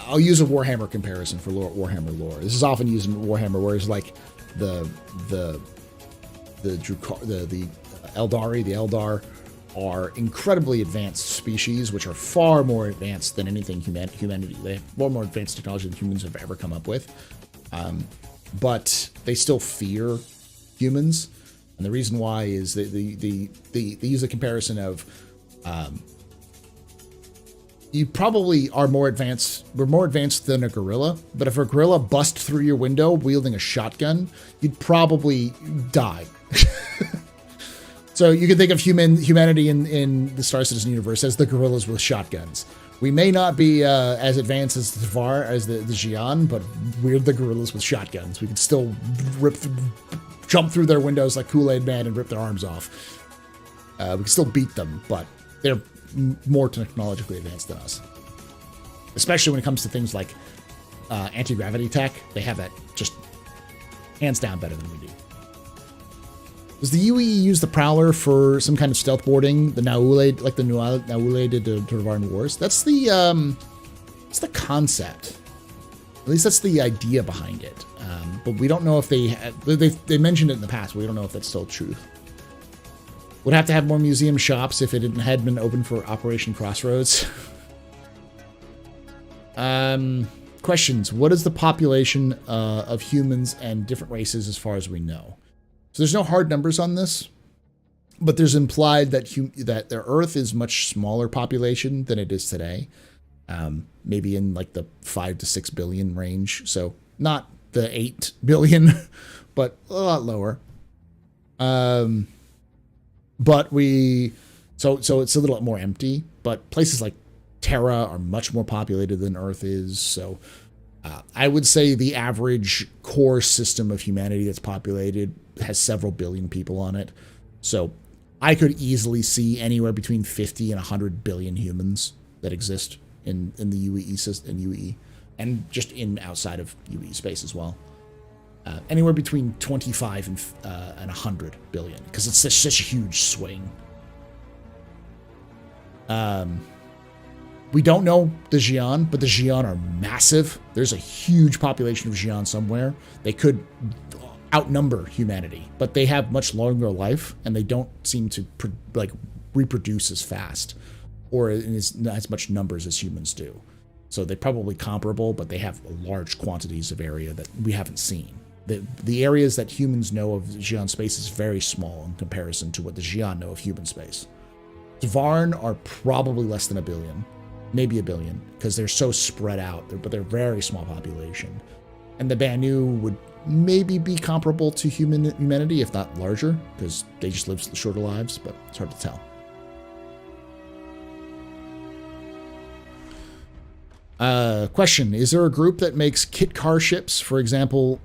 I'll use a Warhammer comparison for Warhammer lore. This is often used in Warhammer, whereas like the Eldari, the Eldar, are incredibly advanced species, which are far more advanced than anything humanity. They have far more advanced technology than humans have ever come up with. But they still fear humans, and the reason why is they use a comparison of you probably are more advanced. We're more advanced than a gorilla, but if a gorilla bust through your window wielding a shotgun, you'd probably die. So you can think of humanity in the Star Citizen universe as the gorillas with shotguns. We may not be as advanced as the Tevar, as the Xi'an, but we're the gorillas with shotguns. We can still jump through their windows like Kool-Aid Man and rip their arms off. We can still beat them, but they're more technologically advanced than us. Especially when it comes to things like anti-gravity tech. They have that just hands down better than we do. Does the UE use the Prowler for some kind of stealth boarding? The Naule, like the Naule did to Tevarin Wars? That's the concept. At least that's the idea behind it. But we don't know if they mentioned it in the past, but we don't know if that's still true. Would have to have more museum shops if it had been open for Operation Crossroads. Questions. What is the population of humans and different races as far as we know? So there's no hard numbers on this, but there's implied that the Earth is much smaller population than it is today. Maybe in like the 5 to 6 billion range. So not the 8 billion, but a lot lower. But so it's a little more empty. But places like Terra are much more populated than Earth is. So I would say the average core system of humanity that's populated has several billion people on it. So I could easily see anywhere between 50 and 100 billion humans that exist in the UEE system, in UEE, and just in outside of UEE space as well. Anywhere between 25 and 100 billion, because it's such a huge swing. We don't know the Xi'an, but the Xi'an are massive. There's a huge population of Xi'an somewhere. They could outnumber humanity, but they have much longer life, and they don't seem to reproduce as fast or in as much numbers as humans do. So they're probably comparable, but they have large quantities of area that we haven't seen. The areas that humans know of Xi'an space is very small in comparison to what the Xi'an know of human space. Tevarin are probably less than a billion, maybe a billion, because they're so spread out, but they're a very small population. And the Banu would maybe be comparable to humanity, if not larger, because they just live shorter lives, but it's hard to tell. Question, is there a group that makes kit car ships? For example,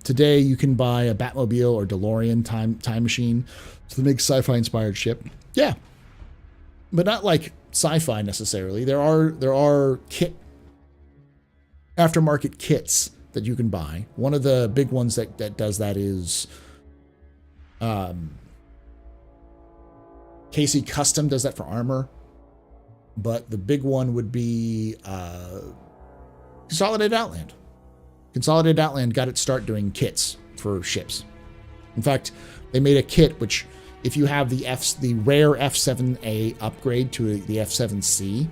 today you can buy a Batmobile or DeLorean time machine to make sci-fi inspired ship. Yeah, but not like sci-fi necessarily. There are aftermarket kits that you can buy. One of the big ones that does that is KC Custom does that for armor. But the big one would be Consolidated Outland. Consolidated Outland got its start doing kits for ships. In fact, they made a kit which, if you have the rare F7A upgrade to the F7C,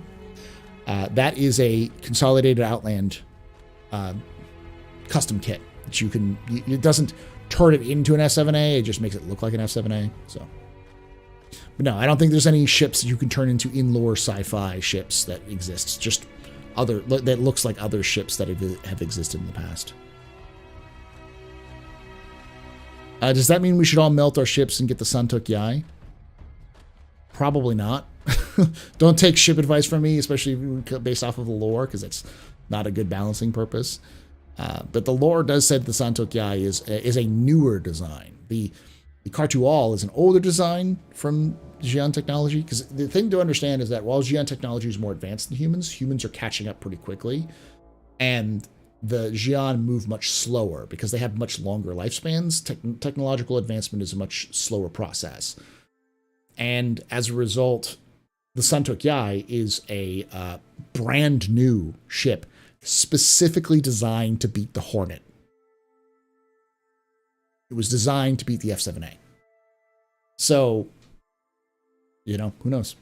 that is a Consolidated Outland custom kit that you can. It doesn't turn it into an F7A; it just makes it look like an F7A. So. But no, I don't think there's any ships you can turn into in-lore sci-fi ships that exist. Just that looks like other ships that have existed in the past. Does that mean we should all melt our ships and get the Santuk Yai? Probably not. Don't take ship advice from me, especially based off of the lore, because it's not a good balancing purpose. But the lore does say that the Santuk Yai is a newer design. The Khartu-Al is an older design from Xi'an technology, because the thing to understand is that while Xi'an technology is more advanced than humans are catching up pretty quickly, and the Xi'an move much slower because they have much longer lifespans. Technological advancement is a much slower process. And as a result, the Santuk Yai is a brand new ship specifically designed to beat the Hornet. It was designed to beat the F7A. So, who knows?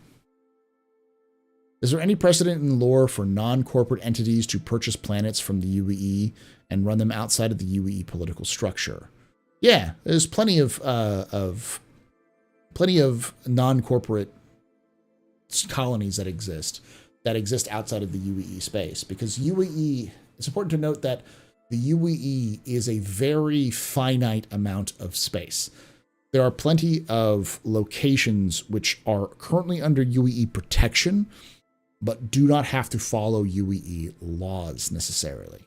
Is there any precedent in lore for non-corporate entities to purchase planets from the UEE and run them outside of the UEE political structure? Yeah, there's plenty of non-corporate colonies that exist outside of the UEE space, because UEE. It's important to note that the UEE is a very finite amount of space. There are plenty of locations which are currently under UEE protection, but do not have to follow UEE laws necessarily.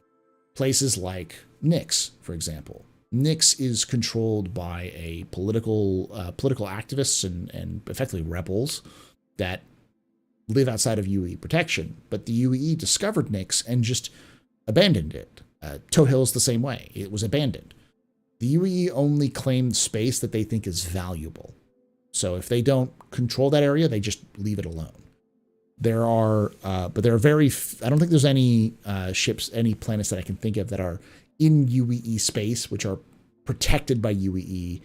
Places like Nyx, for example. Nyx is controlled by a political activists and effectively rebels that live outside of UEE protection, but the UEE discovered Nyx and just abandoned it. Toe Hill's the same way. It was abandoned. The UEE only claimed space that they think is valuable. So if they don't control that area, they just leave it alone. There are very. I don't think there's any ships, any planets that I can think of that are in UEE space, which are protected by UEE,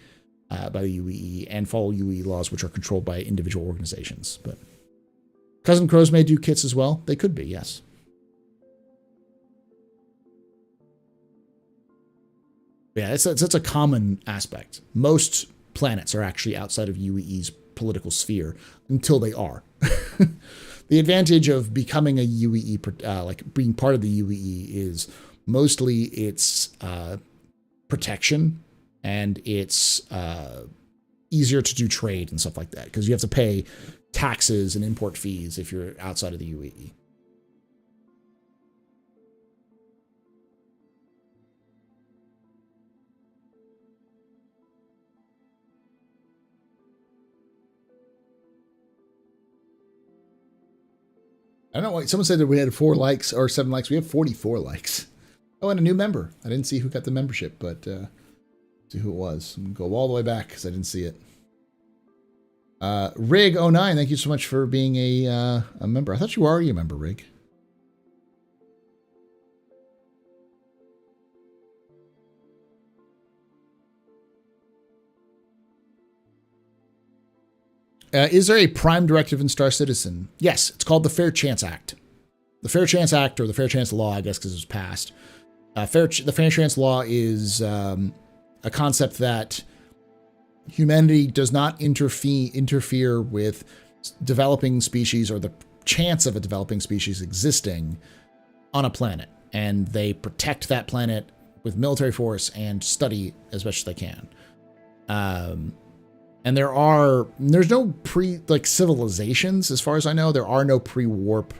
and follow UEE laws, which are controlled by individual organizations. But Cousin Crows may do kits as well. They could be, yes. Yeah, it's a common aspect. Most planets are actually outside of UEE's political sphere until they are. The advantage of becoming a UEE, being part of the UEE, is mostly its protection and it's easier to do trade and stuff like that because you have to pay taxes and import fees if you're outside of the UAE. I don't know why someone said that we had 4 likes or 7 likes. We have 44 likes. Oh, and a new member. I didn't see who got the membership, but see who it was. I'm gonna go all the way back because I didn't see it. Rig09, thank you so much for being a member. I thought you were already a member, Rig. Is there a prime directive in Star Citizen? Yes, it's called the Fair Chance Act. The Fair Chance Act, or the Fair Chance Law, I guess, because it was passed. The Fair Chance Law is a concept that humanity does not interfere with developing species or the chance of a developing species existing on a planet. And they protect that planet with military force and study as much as they can. And there's no civilizations, as far as I know. There are no pre-warp,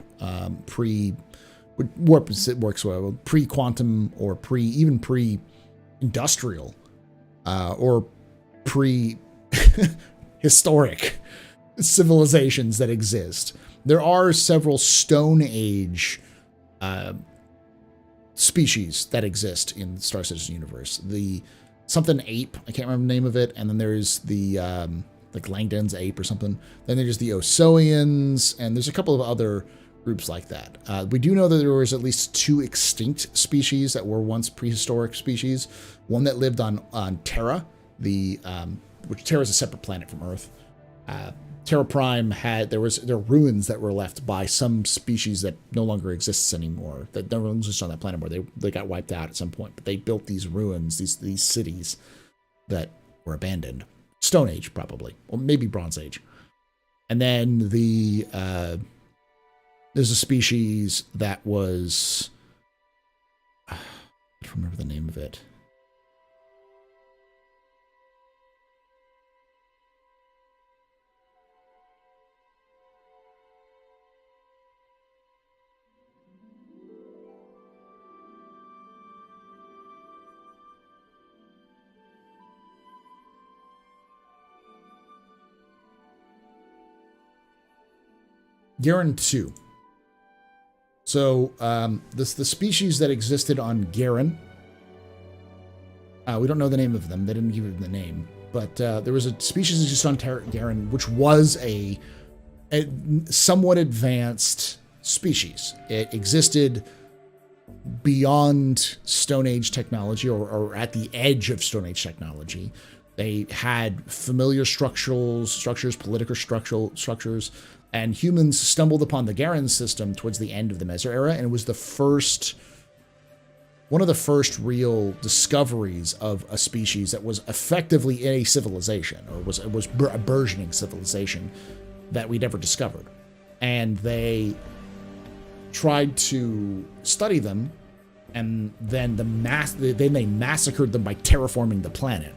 warp works well, pre-quantum or even pre-industrial, or pre-historic civilizations that exist. There are several Stone Age species that exist in the Star Citizen universe. The something ape, I can't remember the name of it, and then there's the like Langdon's ape or something. Then there's the Osoians, and there's a couple of other groups like that. We do know that there was at least 2 extinct species that were once prehistoric species. One that lived on Terra, which Terra is a separate planet from Earth. Terra Prime there are ruins that were left by some species that no longer exists anymore, that no longer exists on that planet anymore. They got wiped out at some point, but they built these ruins, these cities that were abandoned. Stone Age, probably, or maybe Bronze Age. And then there's a species that was, I don't remember the name of it. Xi'an 2. So the species that existed on Xi'an, we don't know the name of them. They didn't give it the name. But there was a species that existed on Xi'an, which was a somewhat advanced species. It existed beyond Stone Age technology, or at the edge of Stone Age technology. They had familiar structures, political structures, and humans stumbled upon the Xi'an system towards the end of the Meso era, and it was one of the first real discoveries of a species that was effectively in a civilization, or was a burgeoning civilization that we'd ever discovered. And they tried to study them, and then they massacred them by terraforming the planet.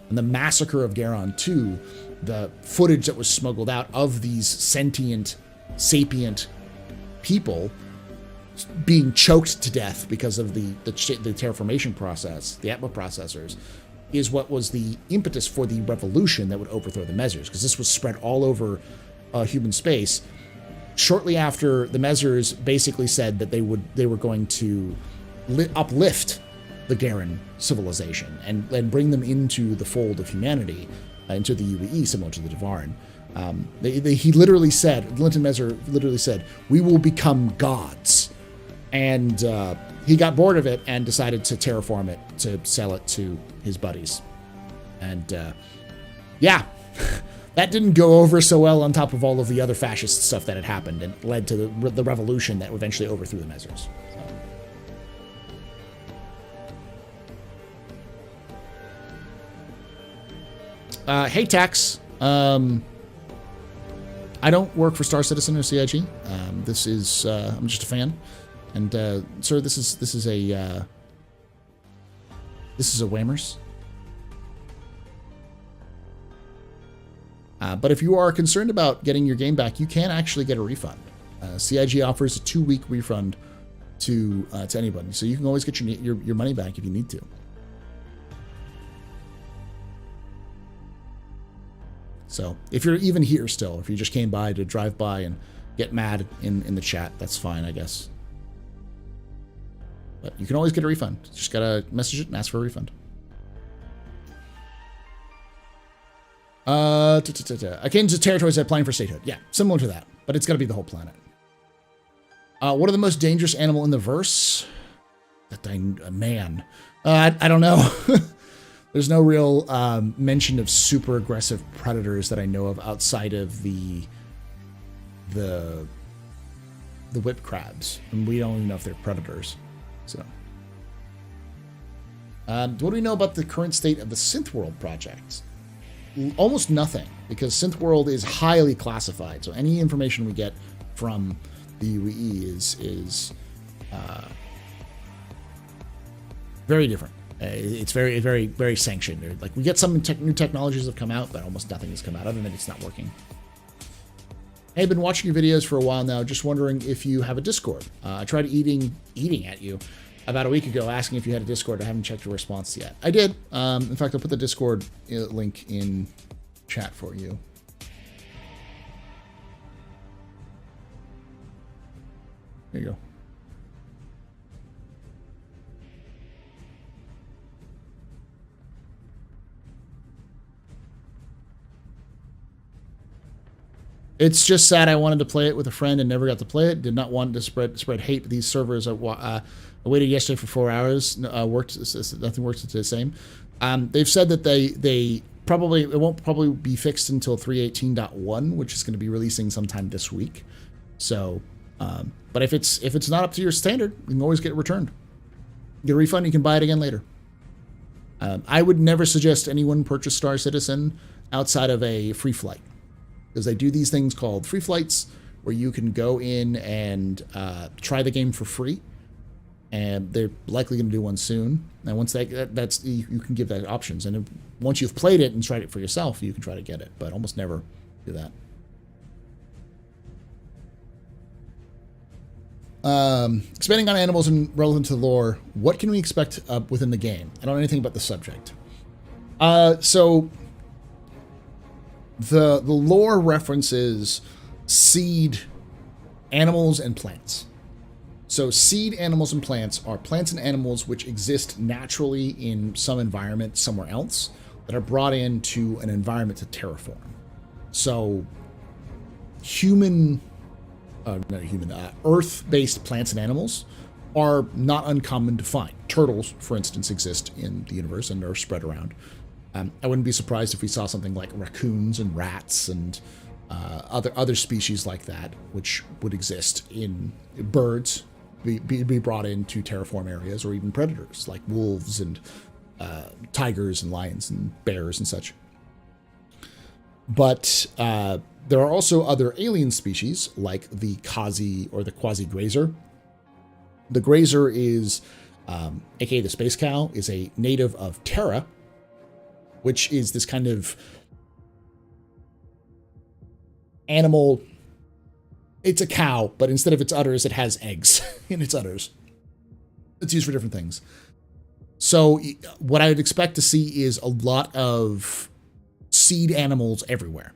And the massacre of Xi'an 2, the footage that was smuggled out of these sentient, sapient people being choked to death because of the terraformation process, the Atma processors, is what was the impetus for the revolution that would overthrow the Mezers, because this was spread all over human space. Shortly after, the Mezers basically said that they were going to uplift the Xi'an civilization and bring them into the fold of humanity, into the UAE, similar to the Tevarin. He literally said, Linton Mezer literally said, "We will become gods." And he got bored of it and decided to terraform it to sell it to his buddies. And yeah, that didn't go over so well on top of all of the other fascist stuff that had happened and led to the revolution that eventually overthrew the Mezers. Hey, Tax. I don't work for Star Citizen or CIG. This is I'm just a fan, and sir, this is a Whammers. But if you are concerned about getting your game back, you can actually get a refund. CIG offers a 2-week refund to anybody, so you can always get your money back if you need to. So if you're even here still, if you just came by to drive by and get mad in the chat, that's fine, I guess. But you can always get a refund. Just gotta message it and ask for a refund. Akin to territories applying for statehood. Yeah, similar to that, but it's gotta be the whole planet. What are the most dangerous animal in the verse? Man. I don't know. There's no real mention of super aggressive predators that I know of outside of the whip crabs, and we don't even know if they're predators. So, what do we know about the current state of the Synth World project? Almost nothing, because Synth World is highly classified. So any information we get from the UE is very different. It's very, very, very sanctioned. Like, we get some new technologies that have come out, but almost nothing has come out other than it's not working. Hey, I've been watching your videos for a while now. Just wondering if you have a Discord. I tried eating at you about a week ago, asking if you had a Discord. I haven't checked your response yet. I did. In fact, I'll put the Discord link in chat for you. There you go. It's just sad. I wanted to play it with a friend and never got to play it. Did not want to spread hate. These servers, I waited yesterday for 4 hours. Nothing worked the same. They've said that it won't probably be fixed until 3.18.1, which is going to be releasing sometime this week. So, but if it's not up to your standard, you can always get it returned. Get a refund. You can buy it again later. I would never suggest anyone purchase Star Citizen outside of a free flight, because they do these things called free flights where you can go in and try the game for free, and they're likely going to do one soon. And once that's you can give that options, and once you've played it and tried it for yourself, you can try to get it, but almost never do that. Expanding on animals and relevant to the lore, what can we expect within the game? I don't know anything about the subject. So the lore references seed animals and plants. So seed animals and plants are plants and animals which exist naturally in some environment somewhere else that are brought into an environment to terraform. So Earth-based plants and animals are not uncommon to find. Turtles, for instance, exist in the universe and are spread around. I wouldn't be surprised if we saw something like raccoons and rats and other species like that, which would exist in birds, be brought into terraform areas, or even predators like wolves and tigers and lions and bears and such. But there are also other alien species like the Kazi or the quasi-grazer. The grazer is, aka the space cow, is a native of Terra, which is this kind of animal. It's a cow, but instead of its udders, it has eggs in its udders. It's used for different things. So what I would expect to see is a lot of seed animals everywhere.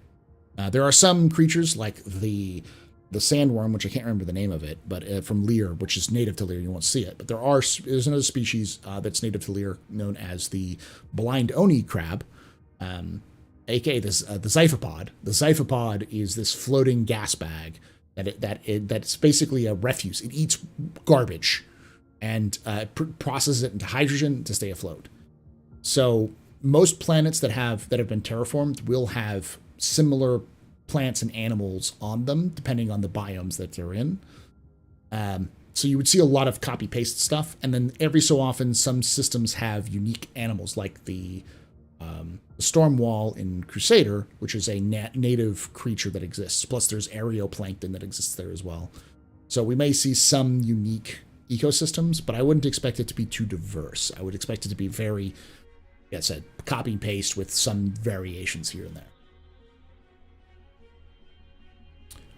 There are some creatures like the sandworm, which I can't remember the name of it, but from Lear, which is native to Lear, you won't see it. But there's another species that's native to Lear known as the blind oni crab, aka the xiphopod. The xiphopod is this floating gas bag that's basically a refuse. It eats garbage and processes it into hydrogen to stay afloat. So most planets that have been terraformed will have similar plants and animals on them, depending on the biomes that they're in. So you would see a lot of copy-paste stuff, and then every so often some systems have unique animals, like the storm wall in Crusader, which is a native creature that exists. Plus there's aeroplankton that exists there as well. So we may see some unique ecosystems, but I wouldn't expect it to be too diverse. I would expect it to be very, like I said, copy and paste with some variations here and there.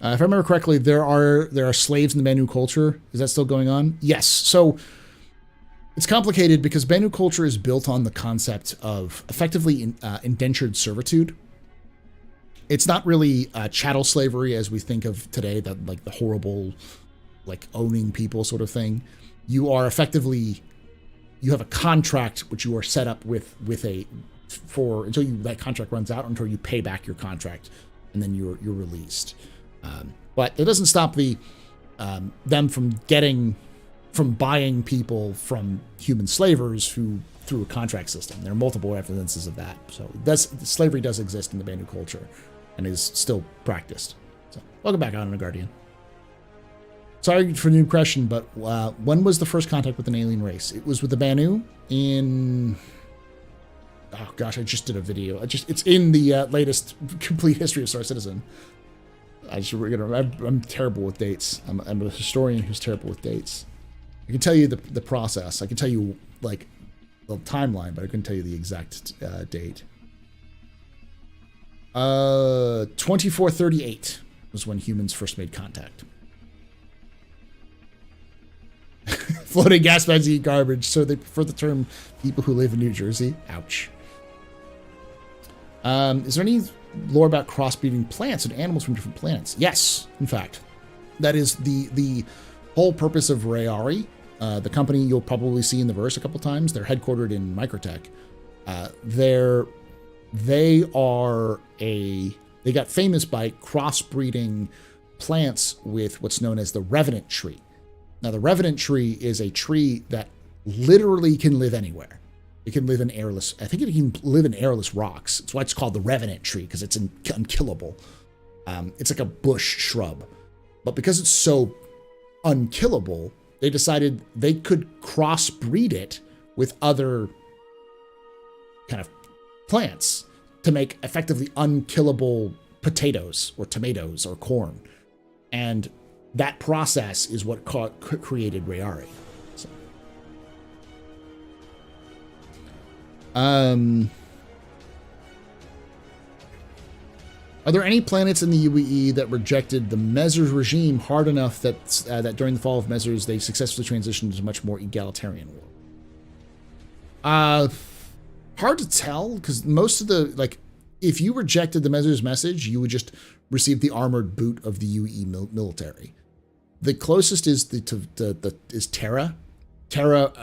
If I remember correctly, there are slaves in the Banu culture. Is that still going on? Yes. So it's complicated because Banu culture is built on the concept of effectively indentured servitude. It's not really chattel slavery as we think of today, that like the horrible, like owning people sort of thing. You are effectively, you have a contract which you are set up with for until that contract runs out, until you pay back your contract, and then you're released. But it doesn't stop them from buying people from human slavers through a contract system. There are multiple evidences of that. So slavery does exist in the Banu culture and is still practiced. So welcome back on Guardian. Sorry for the new question, but when was the first contact with an alien race? It was with the Banu in... Oh gosh, I just did a video. It's in the latest complete history of Star Citizen. I'm terrible with dates. I'm a historian who's terrible with dates. I can tell you the process. I can tell you like the timeline, but I couldn't tell you the exact date. 2438 was when humans first made contact. Floating gas bags eat garbage, so they prefer the term people who live in New Jersey. Ouch. Is there any lore about crossbreeding plants and animals from different planets? Yes, in fact. That is the whole purpose of Rayari, the company you'll probably see in the verse a couple times. They're headquartered in Microtech. They got famous by crossbreeding plants with what's known as the Revenant tree. Now, the Revenant tree is a tree that literally can live anywhere. It can live in airless, I think it can live in airless rocks. That's why it's called the Revenant tree, because it's unkillable. It's like a bush shrub. But because it's so unkillable, they decided they could crossbreed it with other kind of plants to make effectively unkillable potatoes or tomatoes or corn. And that process is what created Rayari. So. Are there any planets in the UEE that rejected the Mezers regime hard enough that during the fall of Mezers they successfully transitioned to a much more egalitarian world? Hard to tell, because most of the, like, if you rejected the Mezers message, you would just receive the armored boot of the UEE military. The closest is is Terra. Terra,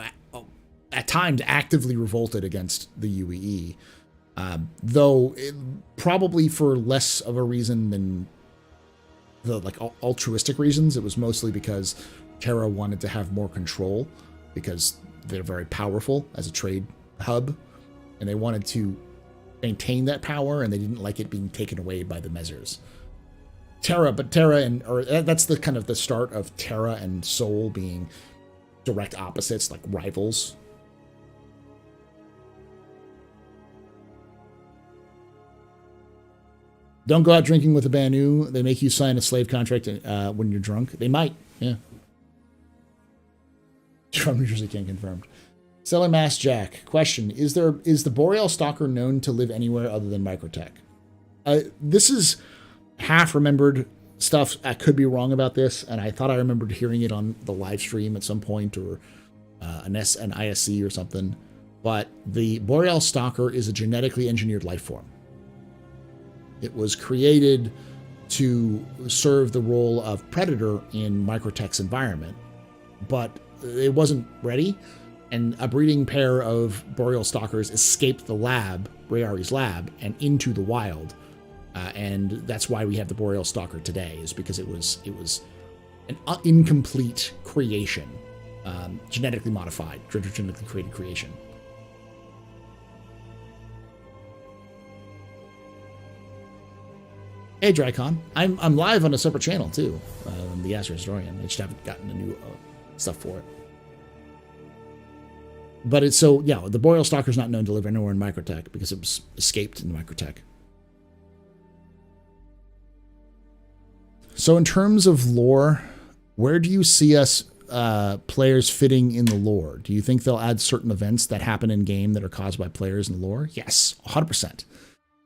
at times, actively revolted against the UEE, though probably for less of a reason than the altruistic reasons. It was mostly because Terra wanted to have more control because they're very powerful as a trade hub, and they wanted to maintain that power, and they didn't like it being taken away by the Mezers. That's the kind of the start of Terra and Sol being direct opposites, like rivals. Don't go out drinking with a Banu. They make you sign a slave contract when you're drunk. They might, yeah. From New Jersey can't confirmed. Selling Mass Jack. Question: Is the Boreal Stalker known to live anywhere other than Microtech? This is half remembered stuff. I could be wrong about this, and I thought I remembered hearing it on the live stream at some point, or an ISC or something. But the Boreal Stalker is a genetically engineered life form. It was created to serve the role of predator in Microtech's environment, but it wasn't ready. And a breeding pair of Boreal Stalkers escaped the lab, Rayari's lab, and into the wild. And that's why we have the Boreal Stalker today, is because it was an incomplete creation, genetically modified, genetically created creation. Hey, Drycon. I'm live on a separate channel too, the TheAstroHistorian. I just haven't gotten the new stuff for it. But it's so, yeah, the Boreal Stalker is not known to live anywhere in Microtech because it was escaped in Microtech. So in terms of lore, where do you see us players fitting in the lore? Do you think they'll add certain events that happen in game that are caused by players in the lore? Yes, 100%.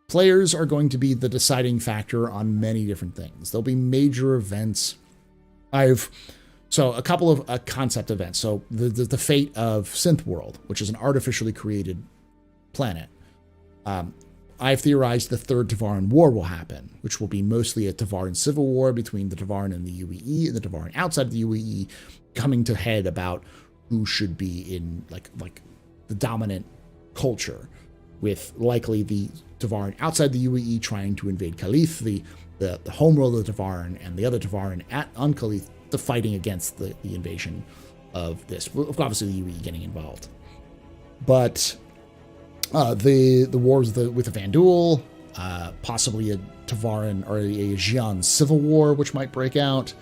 players are going to be the deciding factor on many different things. There'll be major events. So a couple of concept events. So the fate of Synth World, which is an artificially created planet. I've theorized the third Tevarin War will happen, which will be mostly a Tevarin civil war between the Tevarin and the UEE, and the Tevarin outside of the UEE coming to head about who should be in like the dominant culture, with likely the Tevarin outside the UEE trying to invade Calith, the homeworld of the Tevarin, and the other Tevarin on Calith, the fighting against the invasion of this. Obviously, the UEE getting involved, but the wars with the Vandal, possibly a Tevarin or a Xi'an civil war, which might break out.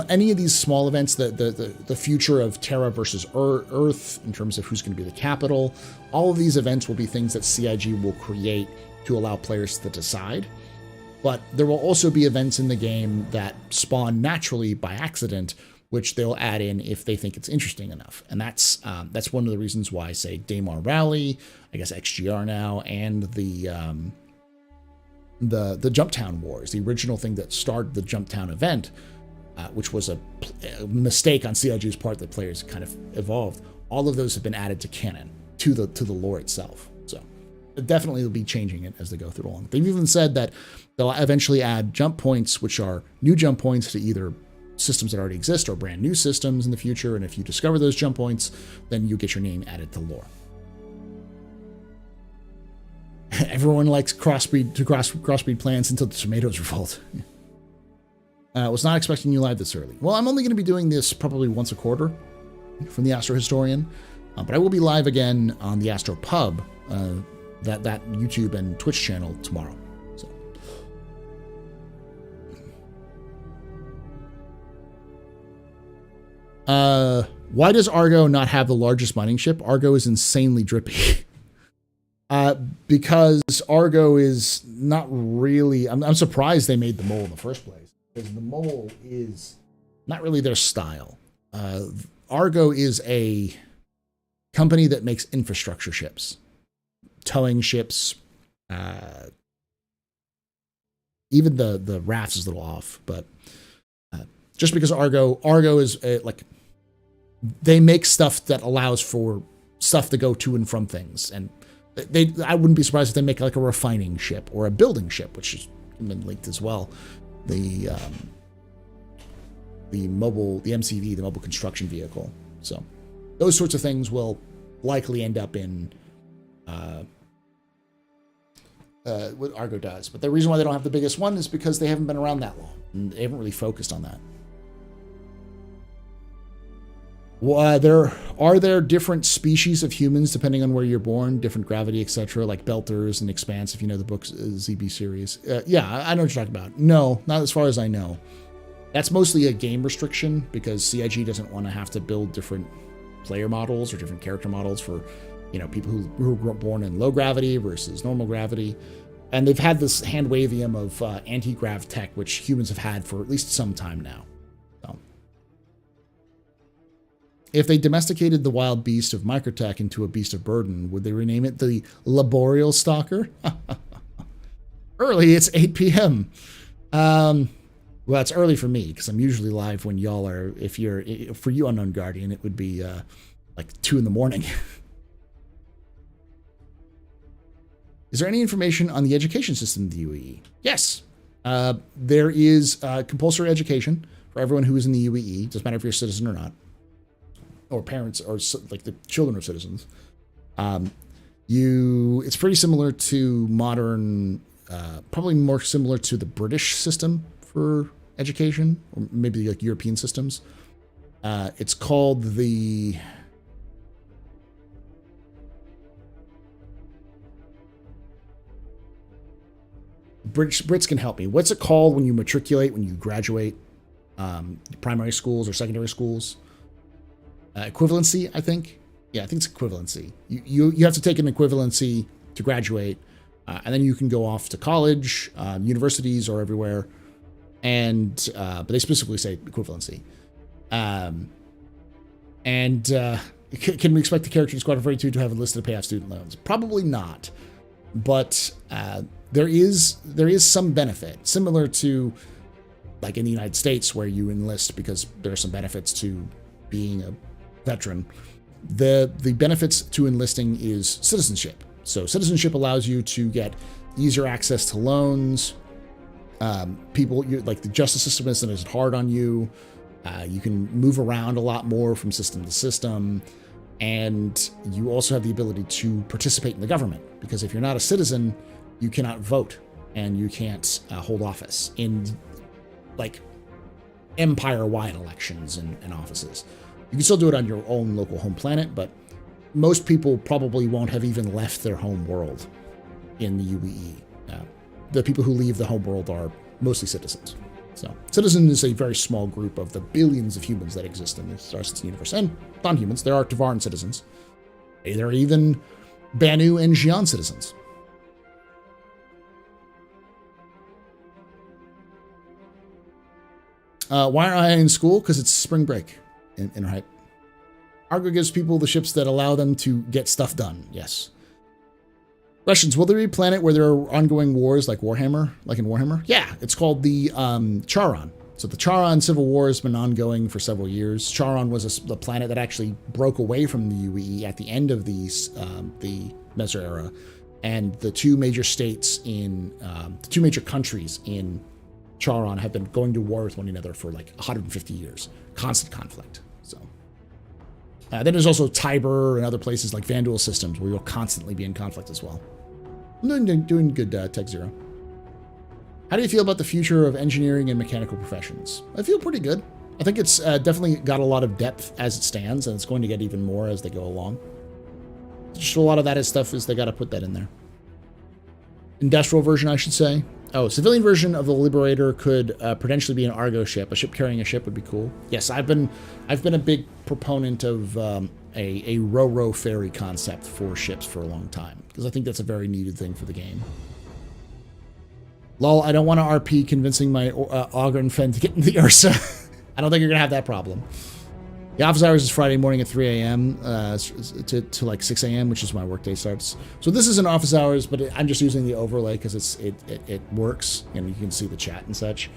Any of these small events, the future of Terra versus Earth in terms of who's going to be the capital, all of these events will be things that CIG will create to allow players to decide. But there will also be events in the game that spawn naturally by accident, which they'll add in if they think it's interesting enough. And that's one of the reasons why, say, Daymar Rally, I guess XGR now, and the Jumptown Wars, the original thing that started the Jumptown event, which was a mistake on CIG's part that players kind of evolved. All of those have been added to canon, to the lore itself. So definitely they'll be changing it as they go through along. They've even said that they'll eventually add jump points, which are new jump points to either systems that already exist or brand new systems in the future. And if you discover those jump points, then you get your name added to lore. Everyone likes crossbreed plants until the tomatoes revolt. Was not expecting you live this early. Well, I'm only going to be doing this probably once a quarter from the TheAstroHistorian, but I will be live again on the Astro Pub, that YouTube and Twitch channel tomorrow. So, why does Argo not have the largest mining ship? Argo is insanely drippy. Because Argo is not really. I'm surprised they made the mole in the first place, because the mole is not really their style. Argo is a company that makes infrastructure ships, towing ships. Even the rafts is a little off, but just because Argo is like, they make stuff that allows for stuff to go to and from things, and I wouldn't be surprised if they make like a refining ship or a building ship, which has been linked as well. The MCV, the mobile construction vehicle. So those sorts of things will likely end up in what Argo does. But the reason why they don't have the biggest one is because they haven't been around that long, and they haven't really focused on that. Are there different species of humans depending on where you're born, different gravity, etc., like Belters and Expanse, if you know the book's ZB series? Yeah, I know what you're talking about. No, not as far as I know. That's mostly a game restriction, because CIG doesn't want to have to build different player models or different character models for, people who were born in low gravity versus normal gravity. And they've had this hand-wavium of anti-grav tech, which humans have had for at least some time now. So, if they domesticated the wild beast of Microtech into a beast of burden, would they rename it the Laborial Stalker? Early, it's 8 p.m. Well, it's early for me, because I'm usually live when y'all are. For you, Unknown Guardian, it would be like 2 in the morning. Is there any information on the education system in the UEE? Yes. There is compulsory education for everyone who is in the UEE. Doesn't matter if you're a citizen or not, or parents, or like the children of citizens. It's pretty similar to modern, probably more similar to the British system for education, or maybe like European systems. It's called the Brits can help me. What's it called when you matriculate, when you graduate, primary schools or secondary schools? Equivalency, I think. Yeah, I think it's equivalency. You have to take an equivalency to graduate, and then you can go off to college, universities, or everywhere. And but they specifically say equivalency. Can we expect the character in Squadron 42 to have enlisted to pay off student loans? Probably not. but there is some benefit, similar to like in the United States where you enlist because there are some benefits to being a veteran. The benefits to enlisting is citizenship. So citizenship allows you to get easier access to loans. Like the justice system isn't as hard on you. You can move around a lot more from system to system. And you also have the ability to participate in the government, because if you're not a citizen, you cannot vote and you can't hold office in like empire-wide elections and offices. You can still do it on your own local home planet, but most people probably won't have even left their home world in the UEE. The people who leave the home world are mostly citizens. So, citizen is a very small group of the billions of humans that exist in the Star Citizen universe, and non-humans. There are Tevarin citizens. There are even Banu and Xi'an citizens. Why aren't I in school? Because it's spring break in Hype. Argo gives people the ships that allow them to get stuff done. Yes. Questions. Will there be a planet where there are ongoing wars like Warhammer, like in Warhammer? Yeah, it's called the Charon. So the Charon Civil War has been ongoing for several years. Charon was the planet that actually broke away from the UEE at the end of the Meso era, and the two major states in the two major countries in Charon have been going to war with one another for like 150 years. Constant conflict. So then there's also Tiber and other places like Vandal systems where you'll constantly be in conflict as well. I'm doing good, Tech Zero. How do you feel about the future of engineering and mechanical professions? I feel pretty good. I think it's definitely got a lot of depth as it stands, and it's going to get even more as they go along. Just a lot of that is stuff is they got to put that in there. Industrial version, I should say. Oh, civilian version of the Liberator could potentially be an Argo ship. A ship carrying a ship would be cool. Yes, I've been a big proponent of a Ro-Ro ferry concept for ships for a long time, because I think that's a very needed thing for the game. Lol, I don't want to RP convincing my Augur and Fen to get into the Ursa. I don't think you're going to have that problem. The office hours is Friday morning at 3 a.m. To like 6 a.m., which is my workday starts. So this isn't office hours, but I'm just using the overlay because it works, and you can see the chat and such.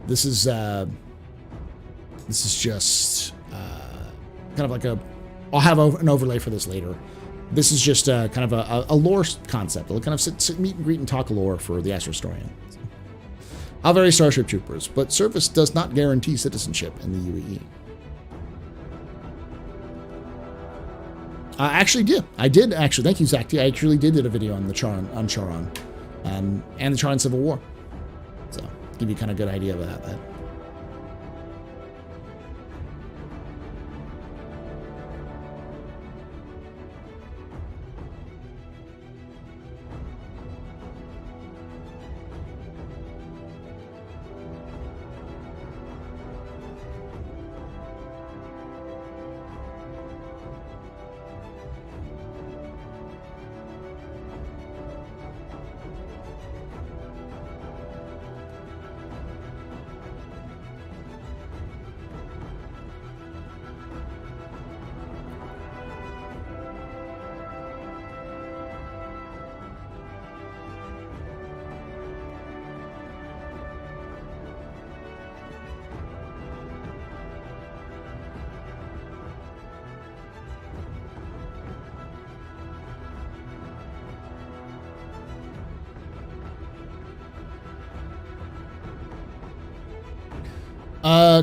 This is just kind of like I'll have an overlay for this later. This is just kind of a lore concept. I'll kind of sit, meet and greet and talk lore for the AstroHistorian. So, I'll vary Starship Troopers, but service does not guarantee citizenship in the UEE. I did actually. Thank you, Zach. I actually did a video on the Charon, and the Charon Civil War. So, give you kind of a good idea about that.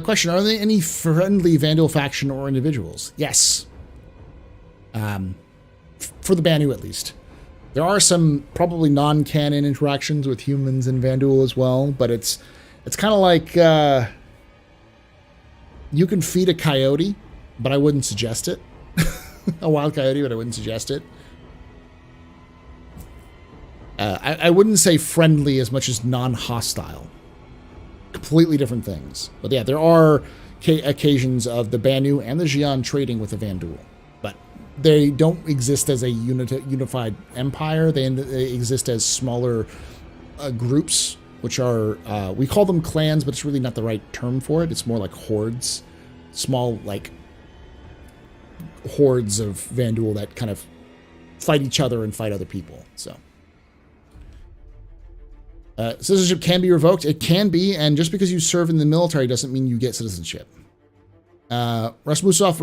Question, are there any friendly Vandal faction or individuals? Yes. For the Banu, at least. There are some probably non-canon interactions with humans in Vanduul as well, but it's kind of like you can feed a coyote, but I wouldn't suggest it. A wild coyote, but I wouldn't suggest it. I wouldn't say friendly as much as non-hostile. Completely different things. But yeah, there are occasions of the Banu and the Xi'an trading with the Vanduul. But they don't exist as a unified empire. They exist as smaller groups, which are, we call them clans, but it's really not the right term for it. It's more like hordes. Small, like, hordes of Vanduul that kind of fight each other and fight other people. So citizenship can be revoked. It can be, and just because you serve in the military doesn't mean you get citizenship. Rasmusov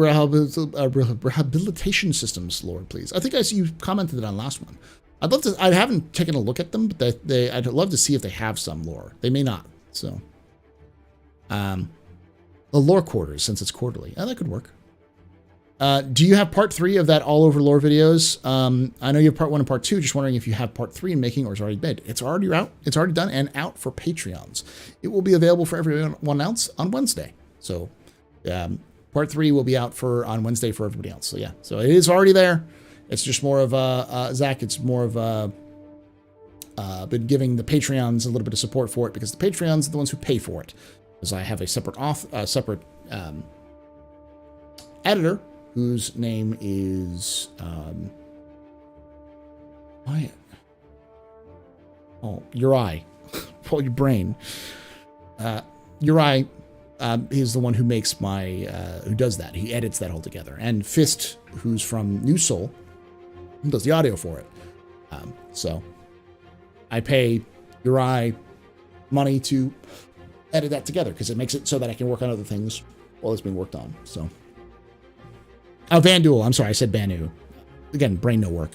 rehabilitation systems, Lord, please. I think I see you commented on last one. I'd love to. I haven't taken a look at them, but I'd love to see if they have some lore. They may not. So, the lore quarters, since it's quarterly, that could work. Do you have part 3 of that all over lore videos? I know you have part 1 and part 2. Just wondering if you have part 3 in making or it's already made. It's already out. It's already done and out for Patreons. It will be available for everyone else on Wednesday. So, part 3 will be out on Wednesday for everybody else. So yeah, so it is already there. It's just more of Zach. It's more of been giving the Patreons a little bit of support for it because the Patreons are the ones who pay for it. Because I have a separate editor whose name is Uri. Pull your brain. Uri. He's the one who makes who does that. He edits that all together. And Fist, who's from New Soul, does the audio for it. So I pay Uri money to edit that together because it makes it so that I can work on other things while it's being worked on. So, Vandal. I'm sorry, I said Banu. Again, brain no work.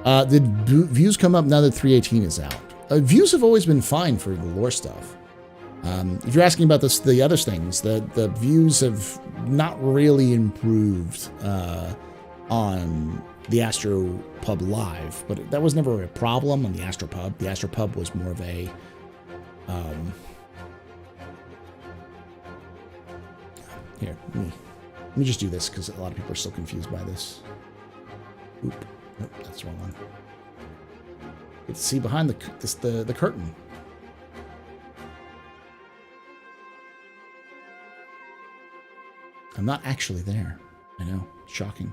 Did views come up now that 318 is out? Views have always been fine for the lore stuff. If you're asking about the other things, the views have not really improved on the Astro Pub Live, but that was never a problem on the Astro Pub. The Astro Pub was more of a here. Let me just do this because a lot of people are still confused by this. Oop. Nope, that's the wrong one. Get to see behind the curtain. I'm not actually there. I know. Shocking.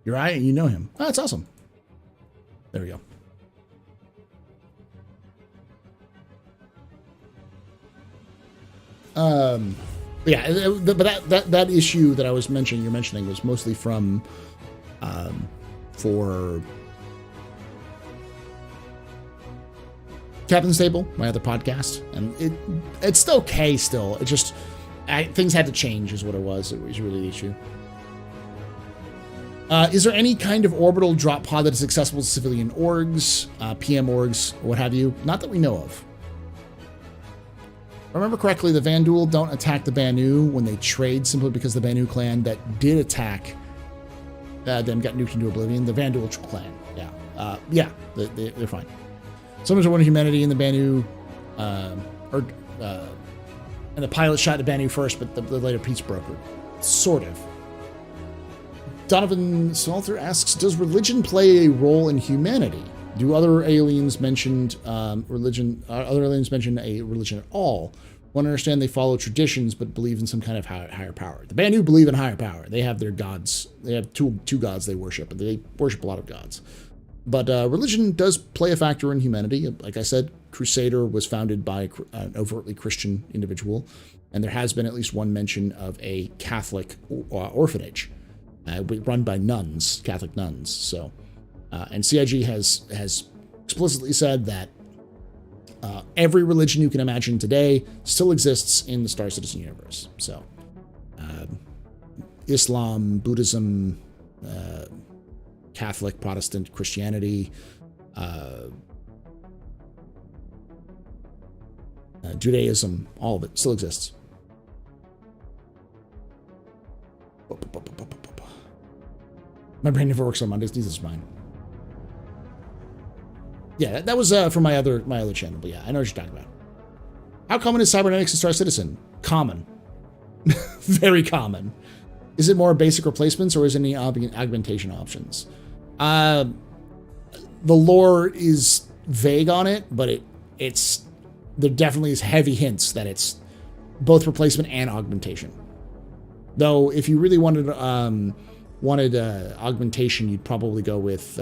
You're right. You know him. Oh, that's awesome. There we go. Yeah, but that issue that I was you're mentioning was mostly from, for Captain's Table, my other podcast, and it's still okay. Still, it just things had to change, is what it was. It was really the issue. Is there any kind of orbital drop pod that is accessible to civilian orgs, PM orgs, what have you? Not that we know of. If I remember correctly, the Vandal don't attack the Banu when they trade, simply because the Banu clan that did attack them got nuked into oblivion. The Vandal clan, yeah, they're fine. Someone's wanted humanity in the Banu, and the pilot shot the Banu first, but the later peace brokered. Sort of. Donovan Salter asks, does religion play a role in humanity? Do other aliens mention religion? Other aliens mention a religion at all? Want to understand they follow traditions, but believe in some kind of higher power. The Banu believe in higher power. They have their gods. They have two gods they worship, and they worship a lot of gods. But religion does play a factor in humanity. Like I said, Crusader was founded by an overtly Christian individual, and there has been at least one mention of a Catholic orphanage run by nuns, Catholic nuns. So, and CIG has explicitly said that every religion you can imagine today still exists in the Star Citizen universe. So, Islam, Buddhism, Catholic, Protestant, Christianity, Judaism, all of it still exists. My brain never works on Mondays. This is mine. Yeah, that was from my other channel. But yeah, I know what you're talking about. How common is Cybernetics in Star Citizen? Common. Very common. Is it more basic replacements or is it any augmentation options? the lore is vague on it, but it's there definitely is heavy hints that it's both replacement and augmentation. Though, if you really wanted augmentation, you'd probably go with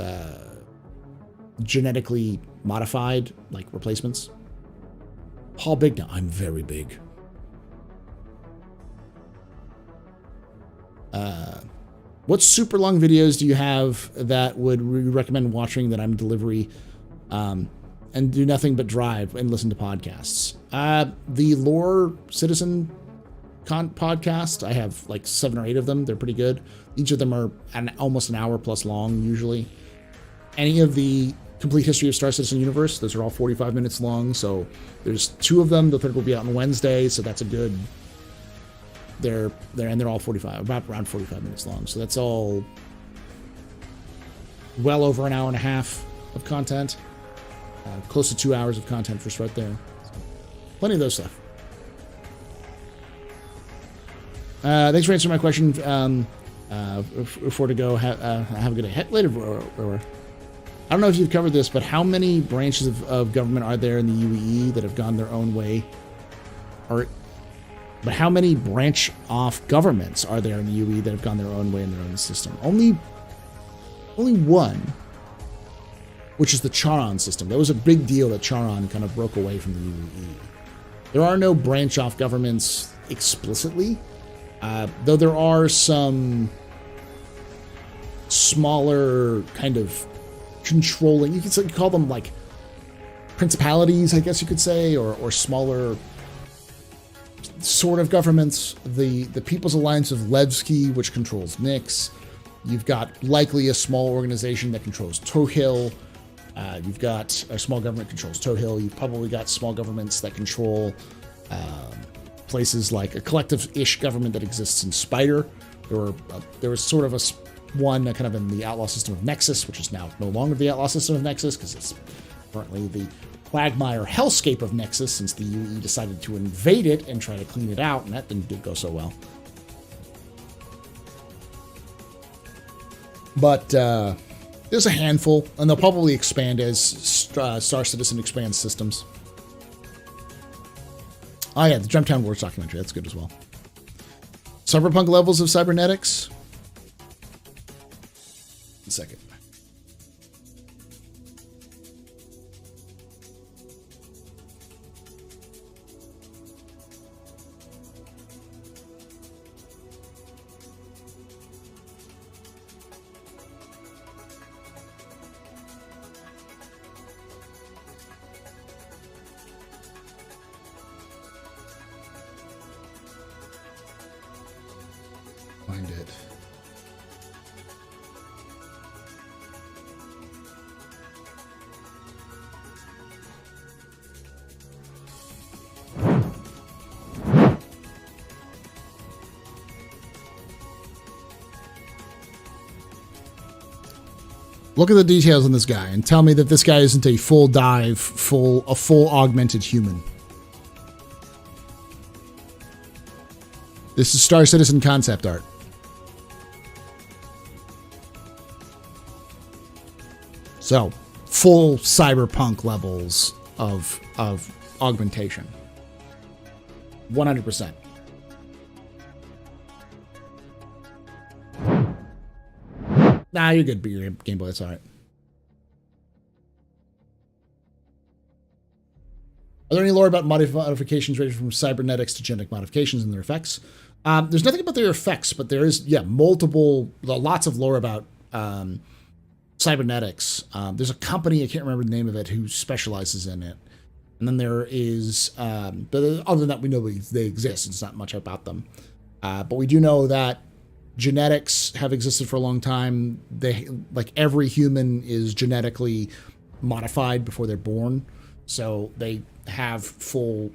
genetically modified, like replacements. Paul Big now. I'm very big. What super long videos do you have that would recommend watching that I'm delivery and do nothing but drive and listen to podcasts? The Lore Citizen podcast, I have like 7 or 8 of them. They're pretty good. Each of them are almost an hour plus long usually. Any of the Complete History of Star Citizen Universe, those are all 45 minutes long. So there's 2 of them. The third will be out on Wednesday, so that's a good. They're all 45, around 45 minutes long. So that's all well over an hour and a half of content. Close to 2 hours of content for right there. So plenty of those stuff. Thanks for answering my question. Before to go, have a good day. Later, Aurora. I don't know if you've covered this, but how many branches of government are there in the UEE that have gone their own way? But how many branch-off governments are there in the UEE that have gone their own way in their own system? Only one, which is the Charon system. That was a big deal that Charon kind of broke away from the UEE. There are no branch-off governments explicitly, though there are some smaller kind of controlling, you could call them like principalities, I guess you could say, or smaller sort of governments. The People's Alliance of Levski, which controls Nyx. You've got likely a small organization that controls Tohil. You've got a small government controls Tohil. You've probably got small governments that control places like a collective-ish government that exists in Spider. There was sort of one kind of in the outlaw system of Nexus, which is now no longer the outlaw system of Nexus because it's currently the quagmire hellscape of Nexus, since the UE decided to invade it and try to clean it out, and that didn't go so well. But there's a handful, and they'll probably expand as Star Citizen expands systems. Oh yeah, the Jumptown Wars documentary, that's good as well. Cyberpunk levels of cybernetics. A second. Find it. Look at the details on this guy and tell me that this guy isn't a full dive, full augmented human. This is Star Citizen concept art. So, full cyberpunk levels of augmentation. 100%. Nah, you're good, but your Game Boy, that's alright. Are there any lore about modifications ranging from cybernetics to genetic modifications and their effects? There's nothing about their effects, but there is, lots of lore about cybernetics. There's a company, I can't remember the name of it, who specializes in it. And then there is, but other than that, we know they exist. It's not much about them. But we do know that genetics have existed for a long time. Like every human is genetically modified before they're born. So they have full,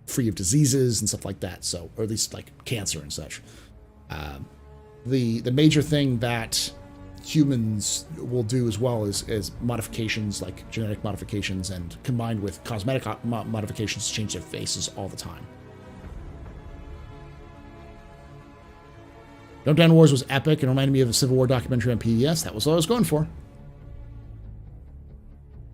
free of diseases and stuff like that. So, or at least cancer and such. The major thing that humans will do as well is modifications, like genetic modifications, and combined with cosmetic modifications to change their faces all the time. Jumpdown Wars was epic and reminded me of a Civil War documentary on PBS. That was what I was going for.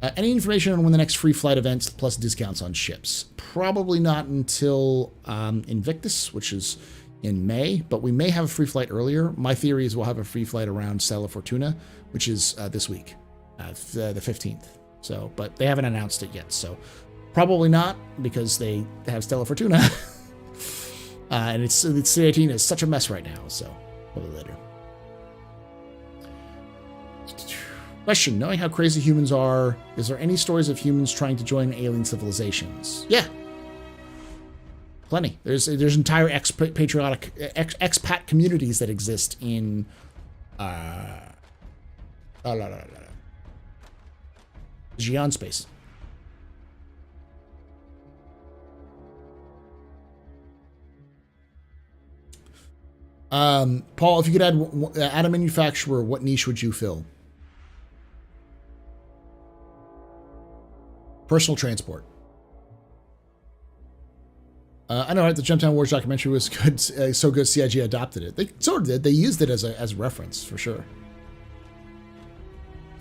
Any information on when the next free flight events plus discounts on ships? Probably not until Invictus, which is in May, but we may have a free flight earlier. My theory is we'll have a free flight around Stella Fortuna, which is this week, the 15th. So, but they haven't announced it yet, so probably not because they have Stella Fortuna. And it's C18 is such a mess right now, so probably later. Question, knowing how crazy humans are, is there any stories of humans trying to join alien civilizations? Yeah. Plenty. There's entire expat communities that exist in Xi'an space. Paul, if you could add a manufacturer, what niche would you fill? Personal transport. I know, right? The Gemtown Wars documentary was good, so good CIG adopted it. They sort of did. They used it as a reference, for sure.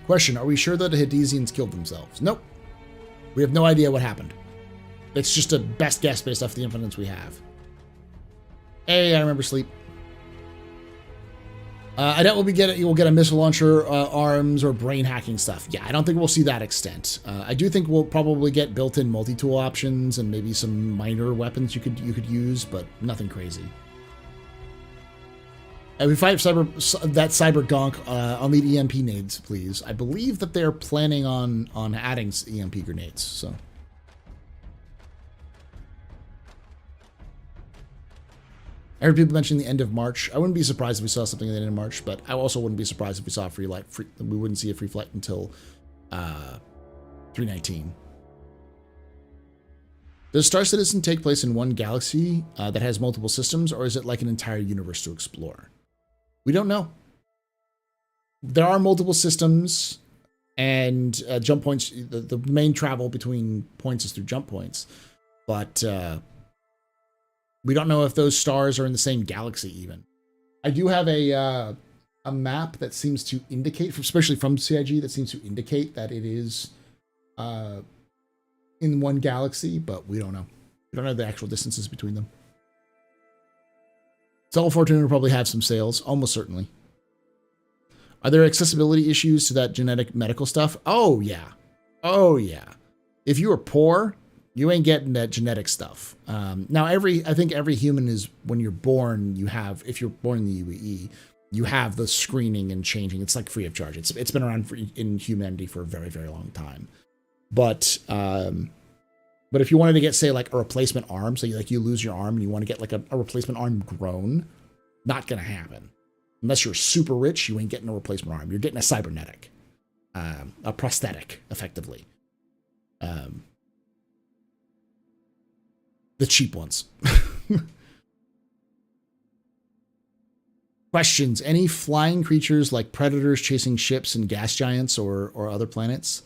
Question, are we sure that the Hadesians killed themselves? Nope. We have no idea what happened. It's just a best guess based off the evidence we have. Hey, I remember sleep. I doubt you'll get a missile launcher, arms, or brain hacking stuff. Yeah, I don't think we'll see that extent. I do think we'll probably get built-in multi-tool options and maybe some minor weapons you could use, but nothing crazy. And we fight that cyber gonk. I'll need EMP nades, please. I believe that they're planning on adding EMP grenades. So. I heard people mention the end of March. I wouldn't be surprised if we saw something at the end of March, but I also wouldn't be surprised if we saw a free flight. We wouldn't see a free flight until 319. Does Star Citizen take place in one galaxy that has multiple systems, or is it like an entire universe to explore? We don't know. There are multiple systems, and jump points. The main travel between points is through jump points, but we don't know if those stars are in the same galaxy even. I do have a map that seems to indicate, especially from CIG, that seems to indicate that it is in one galaxy, but we don't know. We don't know the actual distances between them. Stella Fortuna will probably have some sales, almost certainly. Are there accessibility issues to that genetic medical stuff? Oh, yeah. Oh, yeah. If you are poor, you ain't getting that genetic stuff. Now, I think every human is, when you're born, if you're born in the UEE, you have the screening and changing. It's like free of charge. It's been around in humanity for a very, very long time. But if you wanted to get, say, like a replacement arm, so you lose your arm and you want to get like a replacement arm grown, not going to happen. Unless you're super rich, you ain't getting a replacement arm. You're getting a cybernetic, a prosthetic, effectively. The cheap ones. Questions. Any flying creatures like predators chasing ships and gas giants or other planets?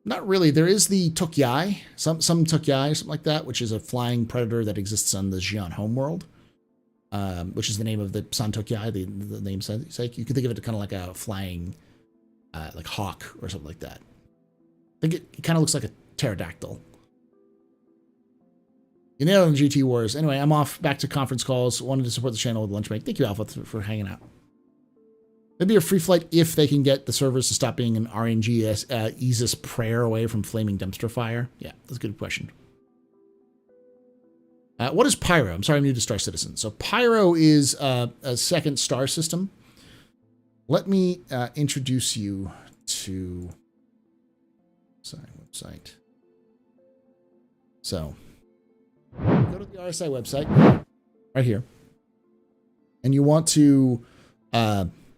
Not really. There is the Tukyai, some Tukyai, something like that, which is a flying predator that exists on the Xi'an homeworld, which is the name of the San Tukyai, the namesake. You can think of it kind of like a flying like hawk or something like that. I think it kind of looks like a pterodactyl. You nailed it, GT Wars. Anyway, I'm off back to conference calls. Wanted to support the channel with lunch break. Thank you, Alpha, for hanging out. Maybe a free flight if they can get the servers to stop being an RNG Aegis prayer away from flaming dumpster fire. Yeah, that's a good question. What is Pyro? I'm sorry, I'm new to Star Citizen. So Pyro is a second star system. Let me introduce you to website. So go to the RSI website right here, and you want to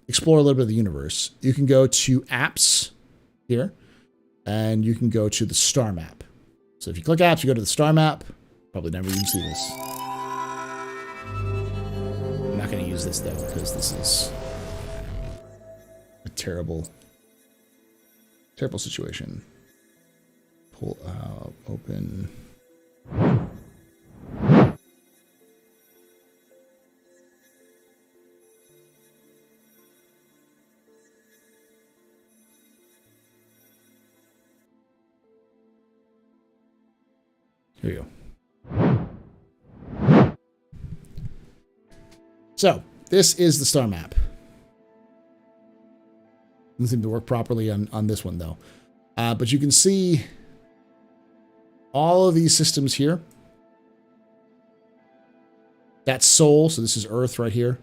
explore a little bit of the universe. You can go to apps here, and you can go to the star map. So if you click apps, you go to the star map. Probably never even see this. I'm not going to use this though, because this is a terrible situation. Pull out, open. Here you go. So, this is the star map. Doesn't seem to work properly on this one, though. But you can see all of these systems here. That's Sol, so this is Earth right here.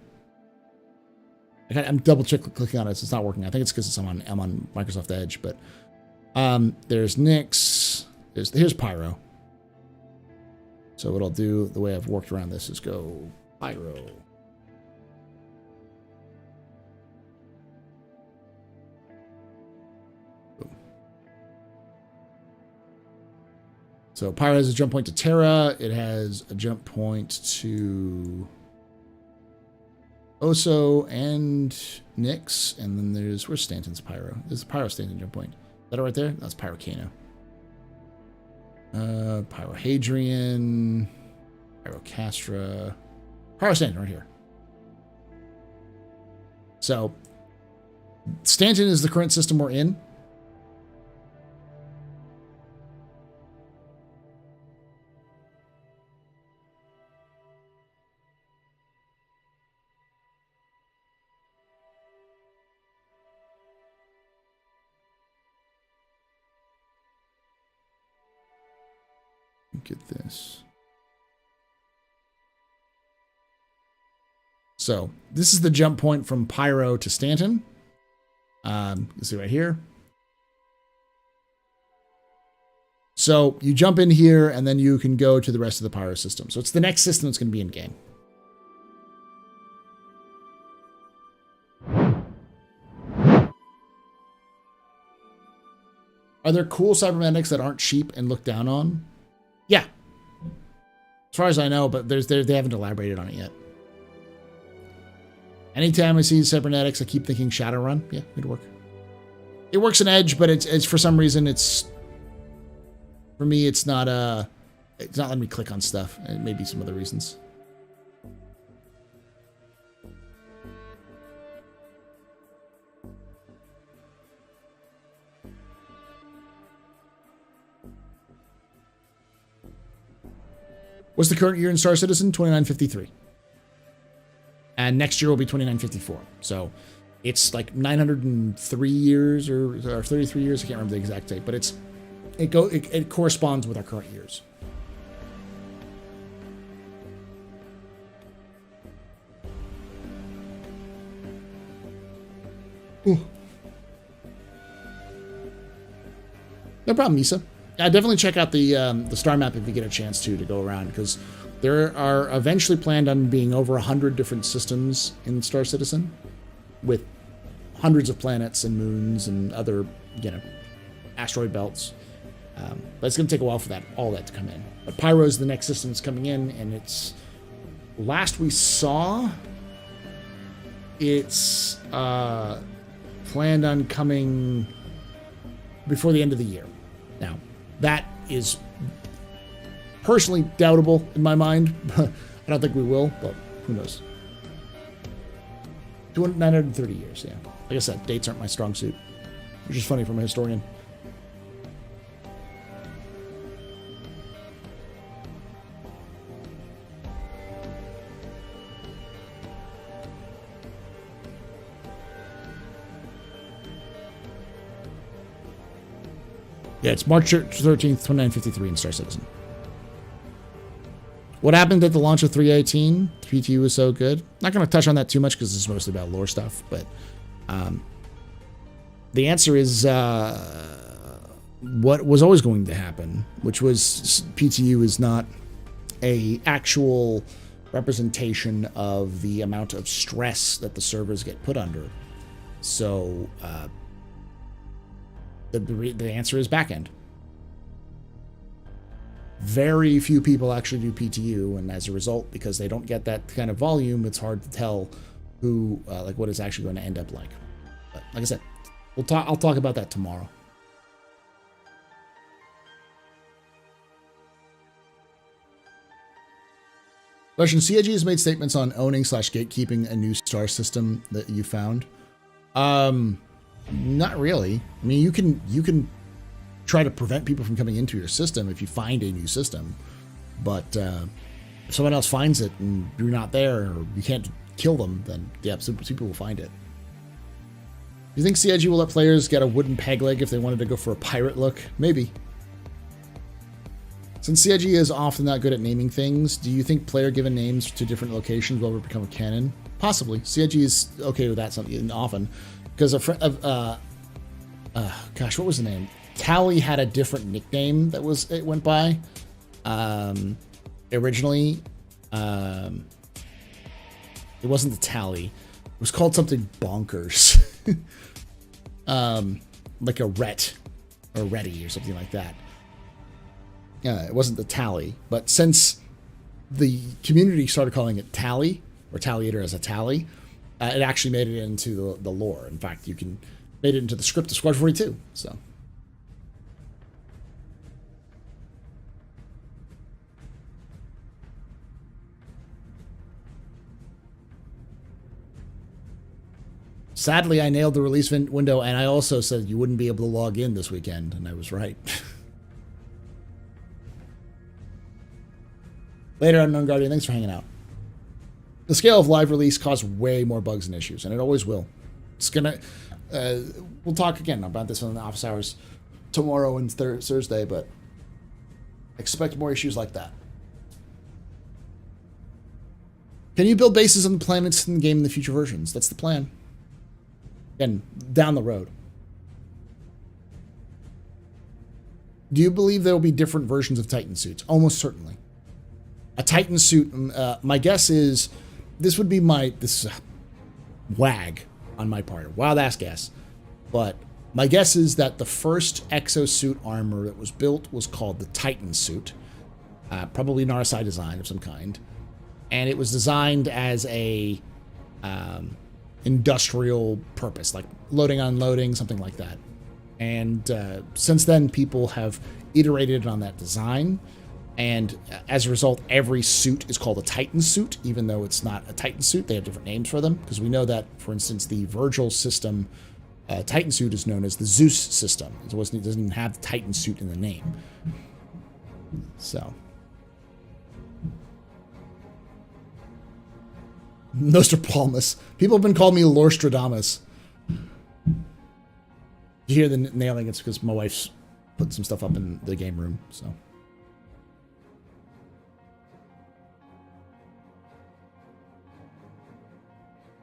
I'm double clicking on it, so it's not working. I think it's because I'm on Microsoft Edge, but there's Nyx. Here's Pyro. So what I'll do, the way I've worked around this, is go Pyro. Boom. So Pyro has a jump point to Terra. It has a jump point to Oso and Nyx, and then where's Stanton's Pyro? This is Pyro Stanton jump point. Is that it right there? That's Pyrocano. Pyrohadrian, Pyrocastra, Pyro Stanton right here. So Stanton is the current system we're in. Get this. So this is the jump point from Pyro to Stanton. You see right here. So you jump in here and then you can go to the rest of the Pyro system. So it's the next system that's going to be in game. Are there cool cybernetics that aren't cheap and looked down on? Yeah. As far as I know, but they haven't elaborated on it yet. Anytime I see cybernetics, I keep thinking Shadowrun. Yeah, it'd work. It works in Edge, but it's for some reason for me it's not letting me click on stuff. And maybe some other reasons. What's the current year in Star Citizen? 2953. And next year will be 2954. So it's like 903 years or 33 years. I can't remember the exact date, but it corresponds with our current years. Ooh. No problem, Misa. Definitely check out the star map if you get a chance to go around, because there are eventually planned on being over 100 different systems in Star Citizen, with hundreds of planets and moons and other, asteroid belts. But it's going to take a while for all that to come in. But Pyro is the next system that's coming in, and it's last we saw, it's planned on coming before the end of the year. Now, that is personally doubtable in my mind. I don't think we will, but who knows? 930 years, yeah. Like I said, dates aren't my strong suit, which is funny from a historian. Yeah, it's March 13th, 2953 in Star Citizen. What happened at the launch of 318? PTU was so good. Not going to touch on that too much because this is mostly about lore stuff, but the answer is what was always going to happen, which was PTU is not a actual representation of the amount of stress that the servers get put under. So the answer is backend. Very few people actually do PTU, and as a result, because they don't get that kind of volume, it's hard to tell who, what it's actually going to end up like. But like I said, I'll talk about that tomorrow. Question: CIG has made statements on owning / gatekeeping a new star system that you found. Not really. I mean, you can try to prevent people from coming into your system if you find a new system. But if someone else finds it and you're not there, or you can't kill them, then yeah, people will find it. Do you think CIG will let players get a wooden peg leg if they wanted to go for a pirate look? Maybe. Since CIG is often not good at naming things, do you think player-given names to different locations will ever become a canon? Possibly. CIG is okay with that something often. Because gosh, what was the name? Tally had a different nickname that it went by. Originally, it wasn't the Tally. It was called something bonkers. Like a Ret or Retty or something like that. It wasn't the Tally, but since the community started calling it Tally, or Talliator as a Tally, it actually made it into the lore. In fact, made it into the script of Squadron 42. So. Sadly, I nailed the release window, and I also said you wouldn't be able to log in this weekend, and I was right. Later, Unknown Guardian, thanks for hanging out. The scale of live release caused way more bugs and issues, and it always will. It's gonna... we'll talk again about this in the office hours tomorrow and Thursday, but expect more issues like that. Can you build bases on the planets in the game in the future versions? That's the plan. Again, down the road. Do you believe there will be different versions of Titan suits? Almost certainly. A Titan suit, my guess is, this would be this is a wag on my part, a wild-ass guess, but my guess is that the first exosuit armor that was built was called the Titan suit, probably an RSI design of some kind, and it was designed as a industrial purpose, like loading, unloading, something like that. And since then, people have iterated on that design, and as a result, every suit is called a Titan suit, even though it's not a Titan suit. They have different names for them, because we know that, for instance, the Virgil system Titan suit is known as the Zeus system. It doesn't even have the Titan suit in the name. So... Nostradamus. People have been calling me Lorstradamus. You hear the nailing? It's because my wife's put some stuff up in the game room, so...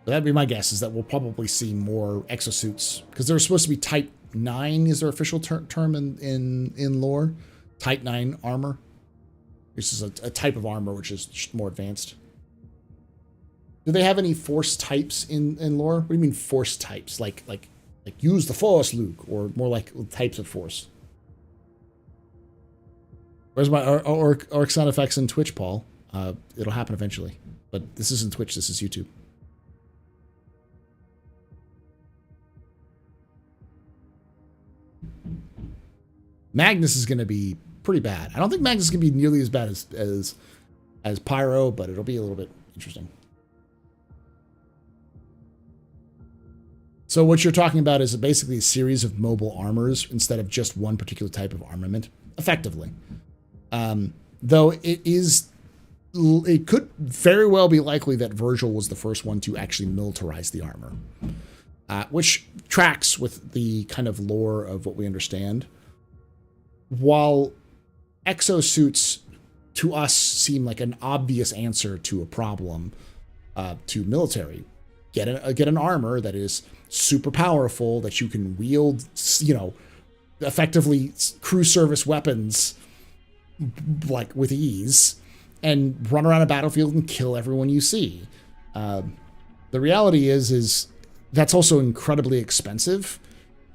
But that'd be my guess, is that we'll probably see more exosuits. Because they're supposed to be Type 9 is their official term in lore. Type 9 armor. This is a type of armor which is more advanced. Do they have any force types in lore? What do you mean force types? Like use the force, Luke, or more like types of force? Where's my orc sound effects in Twitch, Paul? It'll happen eventually, but this isn't Twitch. This is YouTube. Magnus is going to be pretty bad. I don't think Magnus is going to be nearly as bad as Pyro, but it'll be a little bit interesting. So what you're talking about is basically a series of mobile armors instead of just one particular type of armament, effectively. Though it could very well be likely that Virgil was the first one to actually militarize the armor, which tracks with the kind of lore of what we understand. While exosuits to us seem like an obvious answer to a problem, to military, get an armor that is super powerful, that you can wield, effectively crew service weapons like with ease, and run around a battlefield and kill everyone you see. The reality is that's also incredibly expensive,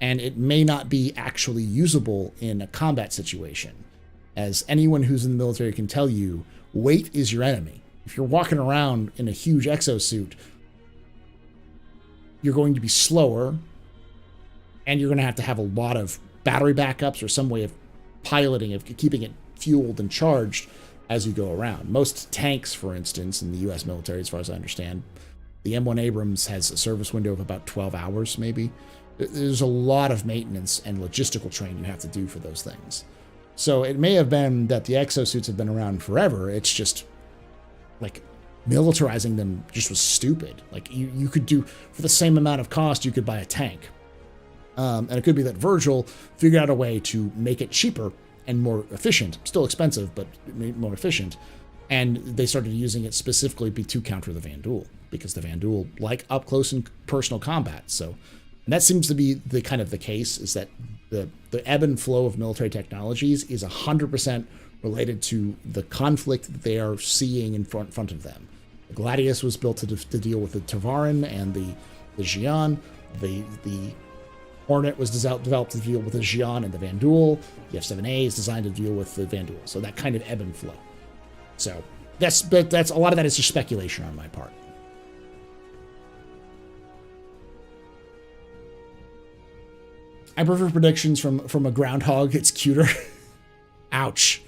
and it may not be actually usable in a combat situation. As anyone who's in the military can tell you, weight is your enemy. If you're walking around in a huge exosuit, you're going to be slower, and you're going to have a lot of battery backups or some way of piloting, of keeping it fueled and charged as you go around. Most tanks, for instance, in the U.S. military, as far as I understand, the M1 Abrams has a service window of about 12 hours, maybe. There's a lot of maintenance and logistical train you have to do for those things. So it may have been that the exosuits have been around forever. It's just like militarizing them just was stupid. Like you could do, for the same amount of cost, you could buy a tank. And it could be that Virgil figured out a way to make it cheaper and more efficient, still expensive, but more efficient. And they started using it specifically to counter the Vanduul, because the Vanduul like up close and personal combat. So, and that seems to be the kind of the case, is that the ebb and flow of military technologies is 100% related to the conflict that they are seeing in front of them. The Gladius was built to deal with the Tevarin and the Xi'an. The Hornet was developed to deal with the Xi'an and the Vanduul. The F-7A is designed to deal with the Vanduul. So that kind of ebb and flow. So that's a lot of that is just speculation on my part. I prefer predictions from a groundhog. It's cuter. Ouch.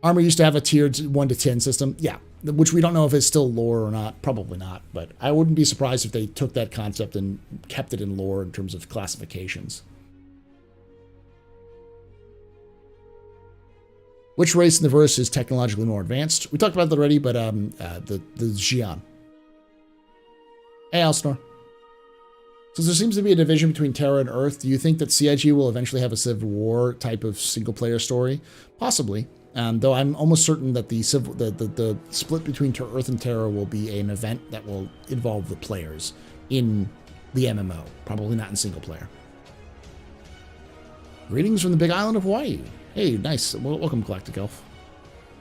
Armor used to have a tiered 1 to 10 system. Yeah, which we don't know if it's still lore or not. Probably not. But I wouldn't be surprised if they took that concept and kept it in lore in terms of classifications. Which race in the verse is technologically more advanced? We talked about that already, but the Xi'an. Hey, Alsnor. Since there seems to be a division between Terra and Earth, do you think that CIG will eventually have a Civil War type of single-player story? Possibly. Though I'm almost certain that the split between Earth and Terra will be an event that will involve the players in the MMO. Probably not in single-player. Greetings from the big island of Hawaii. Hey, nice. Welcome, Galactic Elf.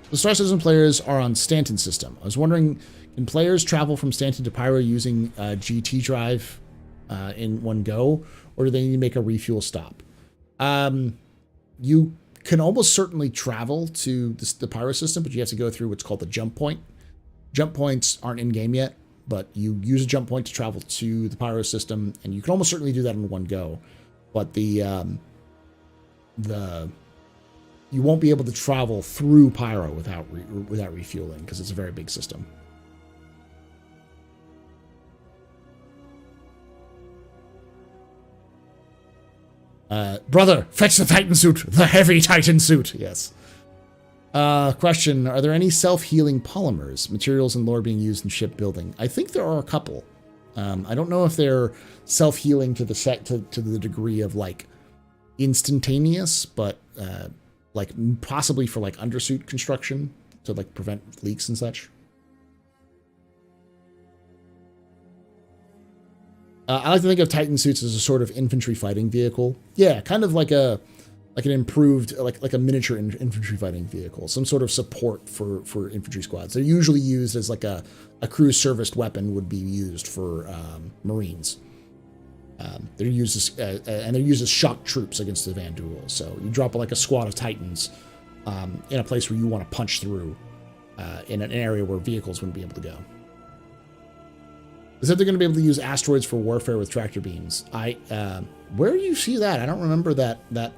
The Star Citizen players are on Stanton system. I was wondering, can players travel from Stanton to Pyro using GT drive in one go, or do they need to make a refuel stop? You can almost certainly travel to the Pyro system, but you have to go through what's called the jump point. Jump points aren't in game yet, but you use a jump point to travel to the Pyro system, and you can almost certainly do that in one go. But you won't be able to travel through Pyro without refueling, because it's a very big system. Brother, fetch the Titan suit, the heavy Titan suit. Yes. Question: are there any self-healing polymers, materials and lore being used in shipbuilding? I think there are a couple. I don't know if they're self-healing to the degree of like instantaneous, but like possibly for like undersuit construction to like prevent leaks and such. I like to think of Titan suits as a sort of infantry fighting vehicle. Yeah, kind of like an improved, like a miniature infantry fighting vehicle, some sort of support for infantry squads. They're usually used as like a crew serviced weapon would be used for Marines. They're used as shock troops against the Vanduul. So you drop like a squad of Titans in a place where you want to punch through in an area where vehicles wouldn't be able to go. They said they're going to be able to use asteroids for warfare with tractor beams. Where do you see that? I don't remember that. I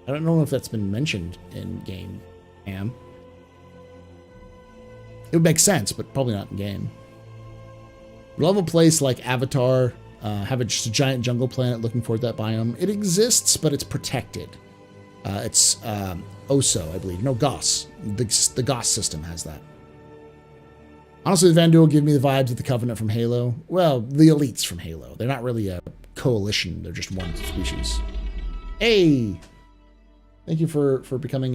don't know if that's been mentioned in game. It would make sense, but probably not in game. We love a place like Avatar. Have just a giant jungle planet looking for that biome. It exists, but it's protected. It's Oso, I believe. No, Goss. The Goss system has that. Honestly, the Vanduul give me the vibes of the Covenant from Halo. Well, the elites from Halo. They're not really a coalition. They're just one species. Hey! Thank you for becoming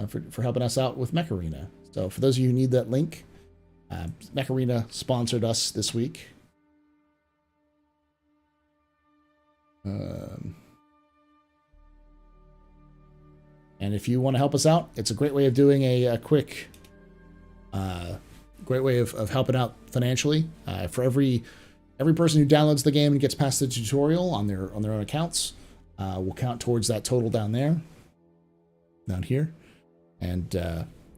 for helping us out with Mech Arena. So for those of you who need that link, Mech Arena sponsored us this week. And if you want to help us out, it's a great way of doing a quick... great way of helping out financially. For every person who downloads the game and gets past the tutorial on their own accounts, will count towards that total down here. And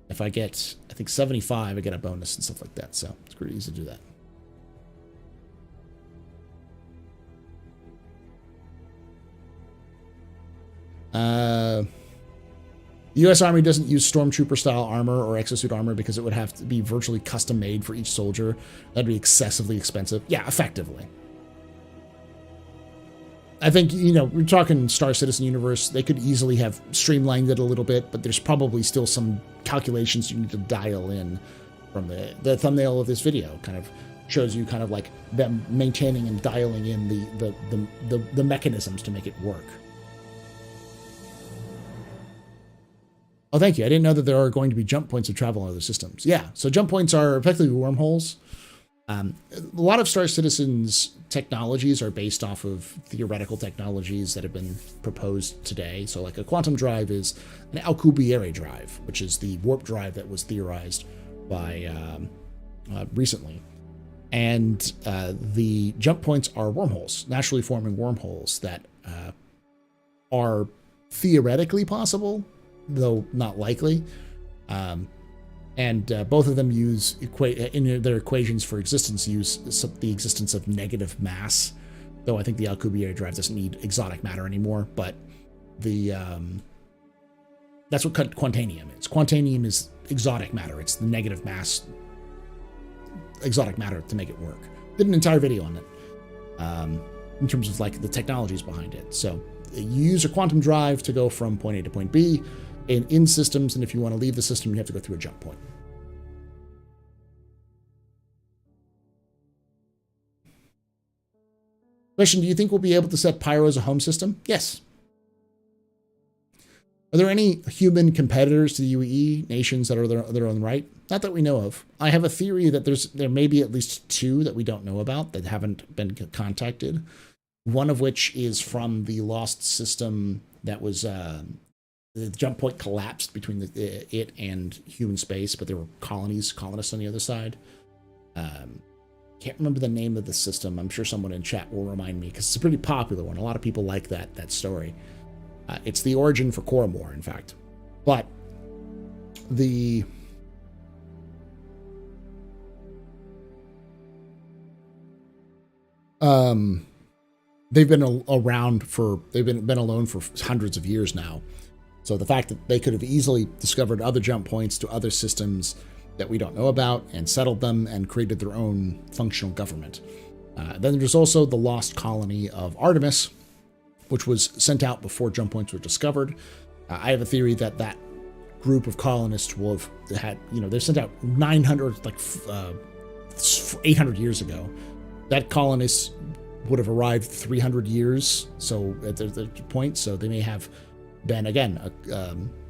if I get, I think 75, I get a bonus and stuff like that. So it's pretty easy to do that. The U.S. Army doesn't use Stormtrooper-style armor or exosuit armor because it would have to be virtually custom-made for each soldier. That'd be excessively expensive. Yeah, effectively. I think, you know, we're talking Star Citizen universe. They could easily have streamlined it a little bit, but there's probably still some calculations you need to dial in from the thumbnail of this video. Kind of shows you kind of like them maintaining and dialing in the mechanisms to make it work. Oh, thank you. I didn't know that there are going to be jump points of travel on other systems. Yeah, so jump points are effectively wormholes. A lot of Star Citizen's technologies are based off of theoretical technologies that have been proposed today. So like a quantum drive is an Alcubierre drive, which is the warp drive that was theorized by recently. And the jump points are wormholes, naturally forming wormholes that are theoretically possible, though not likely. And both of them use, in their equations for existence, use the existence of negative mass. Though I think the Alcubierre drive doesn't need exotic matter anymore, but that's what quantanium is. Quantanium is exotic matter. It's the negative mass exotic matter to make it work. Did an entire video on it in terms of like the technologies behind it. So you use a quantum drive to go from point A to point B in systems, and if you want to leave the system, you have to go through a jump point. Question, do you think we'll be able to set Pyro as a home system? Yes. Are there any human competitors to the UE nations that are their own right? Not that we know of. I have a theory that there may be at least 2 that we don't know about that haven't been contacted. One of which is from the lost system that was the jump point collapsed between it and human space, but there were colonists on the other side. Can't remember the name of the system. I'm sure someone in chat will remind me because it's a pretty popular one. A lot of people like that story. It's the origin for Coromor, in fact. But they've been alone for hundreds of years now. So the fact that they could have easily discovered other jump points to other systems that we don't know about and settled them and created their own functional government. Then there's also the lost colony of Artemis, which was sent out before jump points were discovered. I have a theory that group of colonists will have had, they're sent out 800 years ago. That colonists would have arrived 300 years. So at the point, so they may have been, again,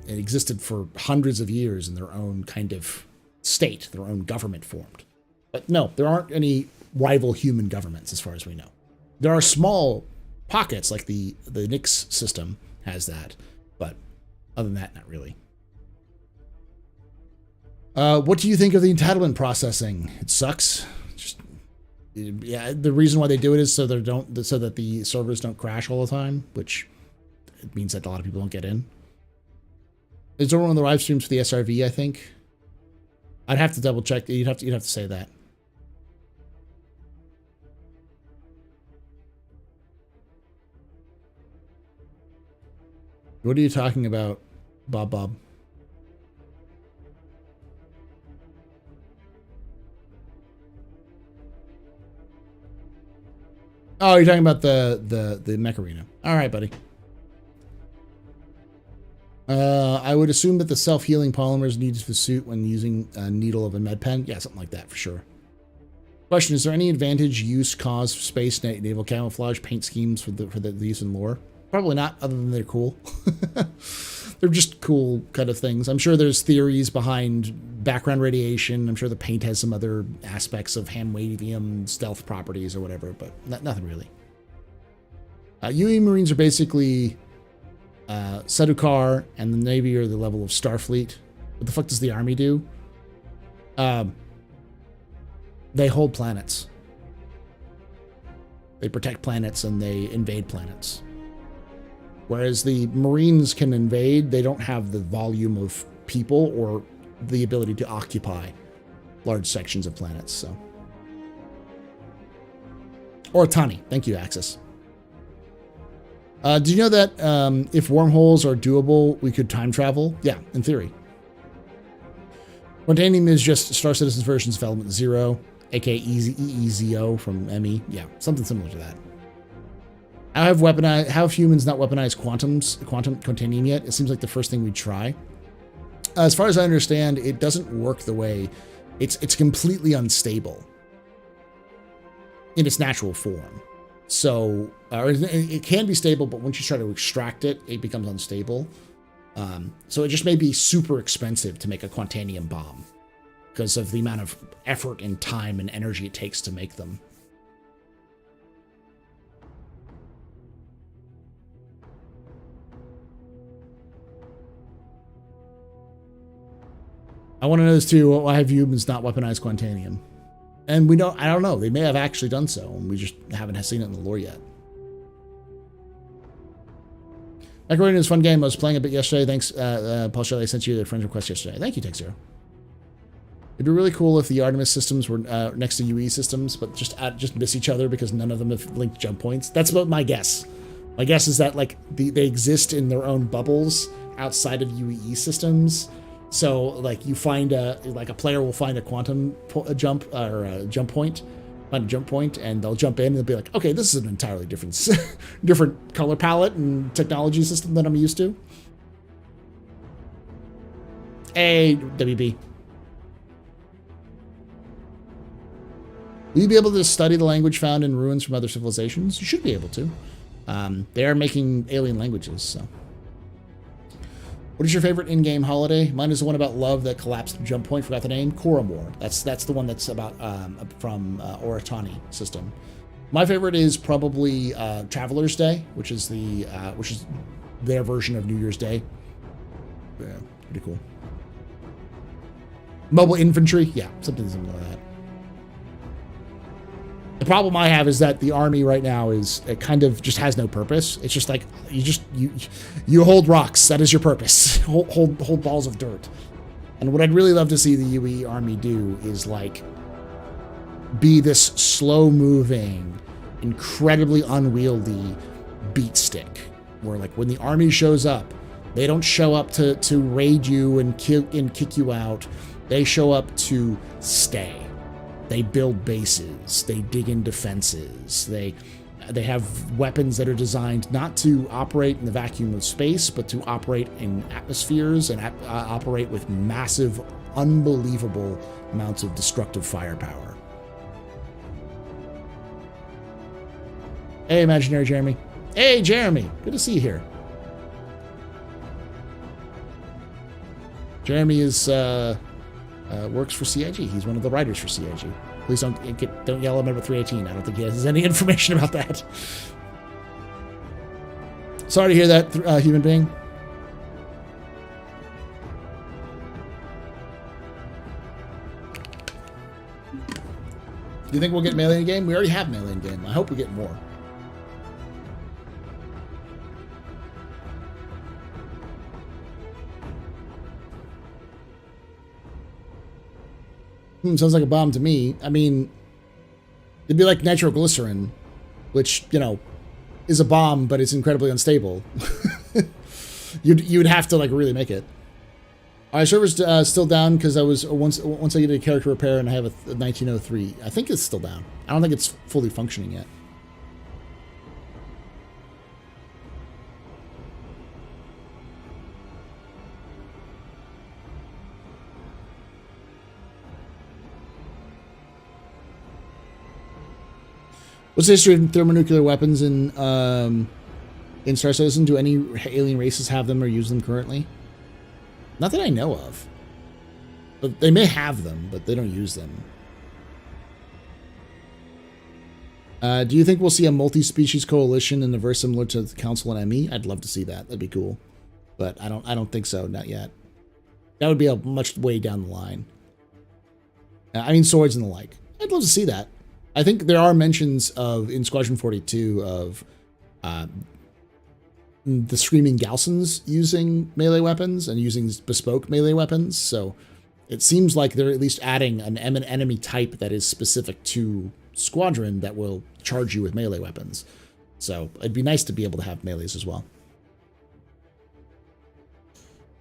it existed for hundreds of years in their own kind of state, their own government formed. But no, there aren't any rival human governments as far as we know. There are small pockets, like the Nix system has that, but other than that, not really. What do you think of the entitlement processing? It sucks. Yeah, the reason why they do it is so that the servers don't crash all the time, which it means that a lot of people don't get in. Is there one of the live streams for the SRV? I think I'd have to double check. You'd have to say that. What are you talking about, Bob? Oh, you're talking about the mech arena. All right, buddy. I would assume that the self-healing polymers needed for the suit when using a needle of a med pen. Yeah, something like that for sure. Question, is there any advantage, use, cause, space, naval camouflage, paint schemes for the use in lore? Probably not, other than they're cool. They're just cool kind of things. I'm sure there's theories behind background radiation. I'm sure the paint has some other aspects of ham-wadium stealth properties or whatever, but nothing really. UE Marines are basically Sedukar, and the Navy are the level of Starfleet. What the fuck does the Army do? They hold planets. They protect planets and they invade planets. Whereas the Marines can invade, they don't have the volume of people or the ability to occupy large sections of planets, so. Or Tani. Thank you, Axis. Do you know that if wormholes are doable, we could time travel? Yeah, in theory. Quantanium is just Star Citizen's version's Development 0, aka EEZO from ME. Yeah, something similar to that. How have humans not weaponized quantum quantanium yet? It seems like the first thing we'd try. As far as I understand, it doesn't work the way it's completely unstable in its natural form. So it can be stable, but once you try to extract it, it becomes unstable. So it just may be super expensive to make a quantanium bomb because of the amount of effort and time and energy it takes to make them. I want to know this too. Why have humans not weaponized quantanium? And I don't know. They may have actually done so, and we just haven't seen it in the lore yet. Macaroni is a fun game. I was playing a bit yesterday. Thanks, Paul Shelley. I sent you the friend request yesterday. Thank you, Tech0. It'd be really cool if the Artemis systems were next to UE systems, but just miss each other because none of them have linked jump points. That's about my guess. My guess is that like they exist in their own bubbles outside of UE systems. So like you find a player will find a quantum jump or a jump point, find a jump point, and they'll jump in and they'll be like, okay, this is an entirely different different color palette and technology system than I'm used to. Hey, WB. Will you be able to study the language found in ruins from other civilizations? You should be able to. They are making alien languages, so. What is your favorite in-game holiday? Mine is the one about love that collapsed jump point. Forgot the name. Koramor. That's the one that's about from Oratani system. My favorite is probably Traveler's Day, which is their version of New Year's Day. Yeah, pretty cool. Mobile infantry. Yeah, something like that. The problem I have is that the army right now it kind of just has no purpose. It's just like you hold rocks. That is your purpose. Hold balls of dirt. And what I'd really love to see the UE army do is like be this slow-moving, incredibly unwieldy beat stick, where like when the army shows up, they don't show up to raid you and kick you out. They show up to stay. They build bases, they dig in defenses, they have weapons that are designed not to operate in the vacuum of space, but to operate in atmospheres and operate with massive, unbelievable amounts of destructive firepower. Hey, Imaginary Jeremy. Hey, Jeremy. Good to see you here. Jeremy is... works for CIG. He's one of the writers for CIG. Please don't yell at him about 318. I don't think he has any information about that. Sorry to hear that, human being. Do you think we'll get melee in the game? We already have melee in the game. I hope we get more. Sounds like a bomb to me. I mean, it'd be like nitroglycerin, which, you know, is a bomb, but it's incredibly unstable. You'd have to like really make it. All right, server's still down because I was once I get a character repair and I have a 1903. I think it's still down. I don't think it's fully functioning yet. What's the history of thermonuclear weapons in Star Citizen? Do any alien races have them or use them currently? Not that I know of. But they may have them, but they don't use them. Do you think we'll see a multi-species coalition in the verse similar to the Council and ME? I'd love to see that. That'd be cool. But I don't think so. Not yet. That would be a much way down the line. I mean, swords and the like. I'd love to see that. I think there are mentions in Squadron 42 of the Screaming Galsons using melee weapons and using bespoke melee weapons. So it seems like they're at least adding an enemy type that is specific to Squadron that will charge you with melee weapons. So it'd be nice to be able to have melees as well.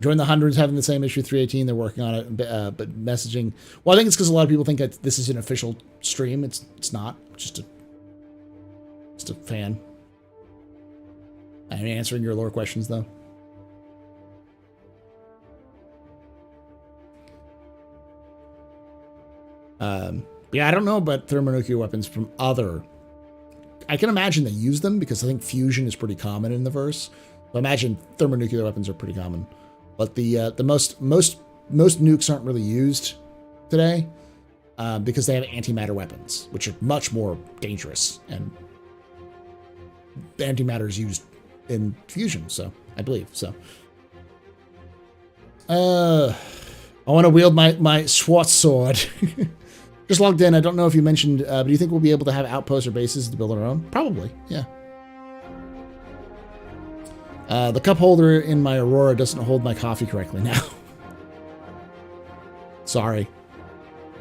Join the Hundreds having the same issue 318. They're working on it, but messaging. Well, I think it's because a lot of people think that this is an official stream. It's not. Just a fan. I'm answering your lore questions, though. Yeah, I don't know about thermonuclear weapons from other. I can imagine they use them because I think fusion is pretty common in the verse. So I imagine thermonuclear weapons are pretty common, but the most nukes aren't really used today because they have antimatter weapons, which are much more dangerous, and antimatter is used in fusion. So I believe so. I want to wield my Schwartz sword. Just logged in. I don't know if you mentioned, but do you think we'll be able to have outposts or bases to build our own? Probably, yeah. The cup holder in my Aurora doesn't hold my coffee correctly now. Sorry.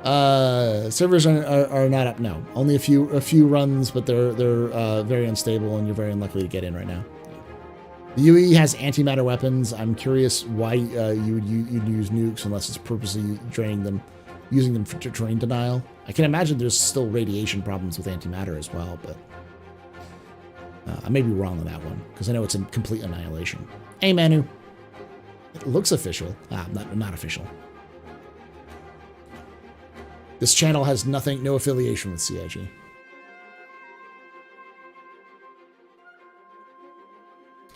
Servers are not up. No, only a few runs, but they're very unstable, and you're very unlikely to get in right now. The UE has antimatter weapons. I'm curious why you'd use nukes unless it's purposely draining them. Using them for terrain denial. I can imagine there's still radiation problems with antimatter as well, but I may be wrong on that one because I know it's a complete annihilation. Hey, Manu. It looks official. Not official. This channel has no affiliation with CIG.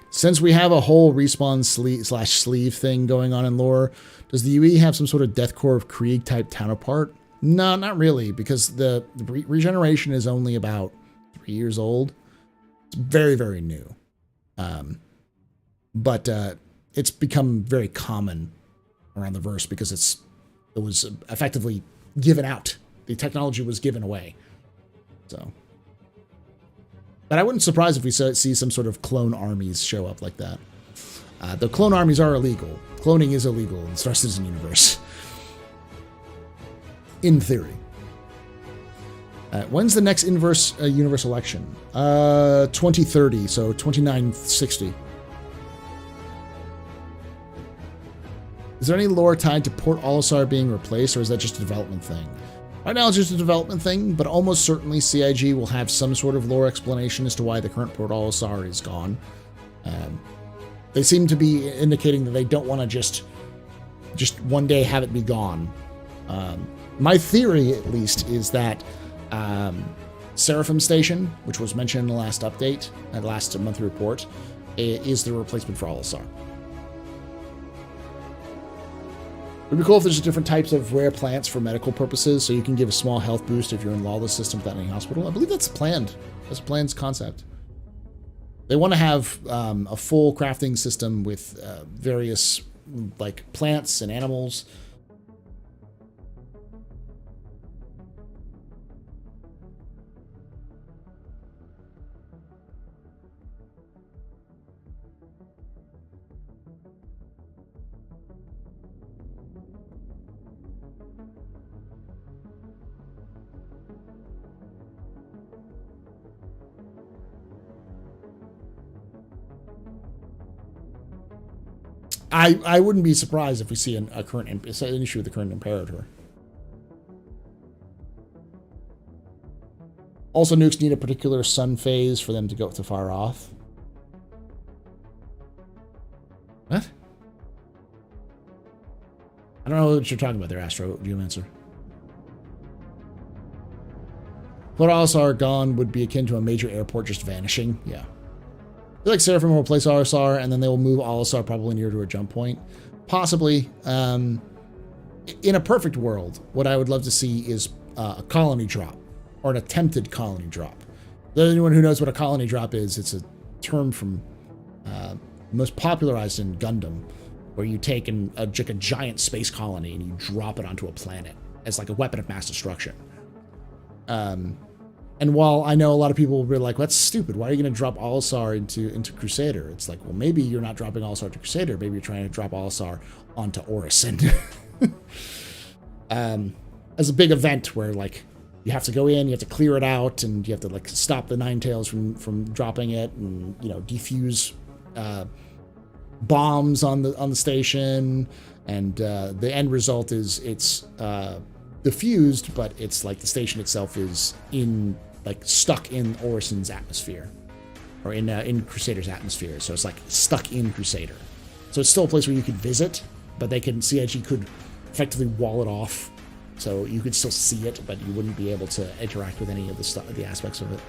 Since we have a whole respawn sleeve thing going on in lore, does the UE have some sort of Deathcore of Krieg type counterpart? No, not really, because the regeneration is only about 3 years old. It's very, very new. But it's become very common around the verse because it was effectively given out. The technology was given away. So... But I wouldn't surprise if we see some sort of clone armies show up like that. The clone armies are illegal. Cloning is illegal in the Star Citizen universe. In theory. When's the next universe election? 2030, so 2960. Is there any lore tied to Port Olisar being replaced, or is that just a development thing? Right now it's just a development thing, but almost certainly CIG will have some sort of lore explanation as to why the current Port Olisar is gone. They seem to be indicating that they don't want to just one day have it be gone. My theory, at least, is that Seraphim Station, which was mentioned in the last update, last monthly report, is the replacement for Olisar. It'd be cool if there's different types of rare plants for medical purposes, so you can give a small health boost if you're in lawless system without any hospital. I believe that's planned. That's a planned concept. They want to have a full crafting system with various like plants and animals. I wouldn't be surprised if we see an issue with the current Imperator. Also, nukes need a particular sun phase for them to go to far off. What? I don't know what you're talking about there, Astro. Do you answer? Port Olisar gone would be akin to a major airport just vanishing. Yeah. I feel like Seraphim will replace Olisar, and then they will move Olisar probably near to a jump point. Possibly. In a perfect world, what I would love to see is a colony drop, or an attempted colony drop. Anyone who knows what a colony drop is, it's a term from most popularized in Gundam, where you take a giant space colony and you drop it onto a planet as like a weapon of mass destruction. And while I know a lot of people will be like, that's stupid, why are you going to drop Olisar into Crusader? It's like, well, maybe you're not dropping Olisar to Crusader. Maybe you're trying to drop Olisar onto Orison. As a big event where, like, you have to go in, you have to clear it out, and you have to, like, stop the Ninetales from dropping it and, you know, defuse bombs on the station. And the end result is it's diffused, but it's like the station itself is stuck in Orison's atmosphere, or in Crusader's atmosphere. So it's like stuck in Crusader. So it's still a place where you could visit, but CIG could effectively wall it off. So you could still see it, but you wouldn't be able to interact with any of the aspects of it.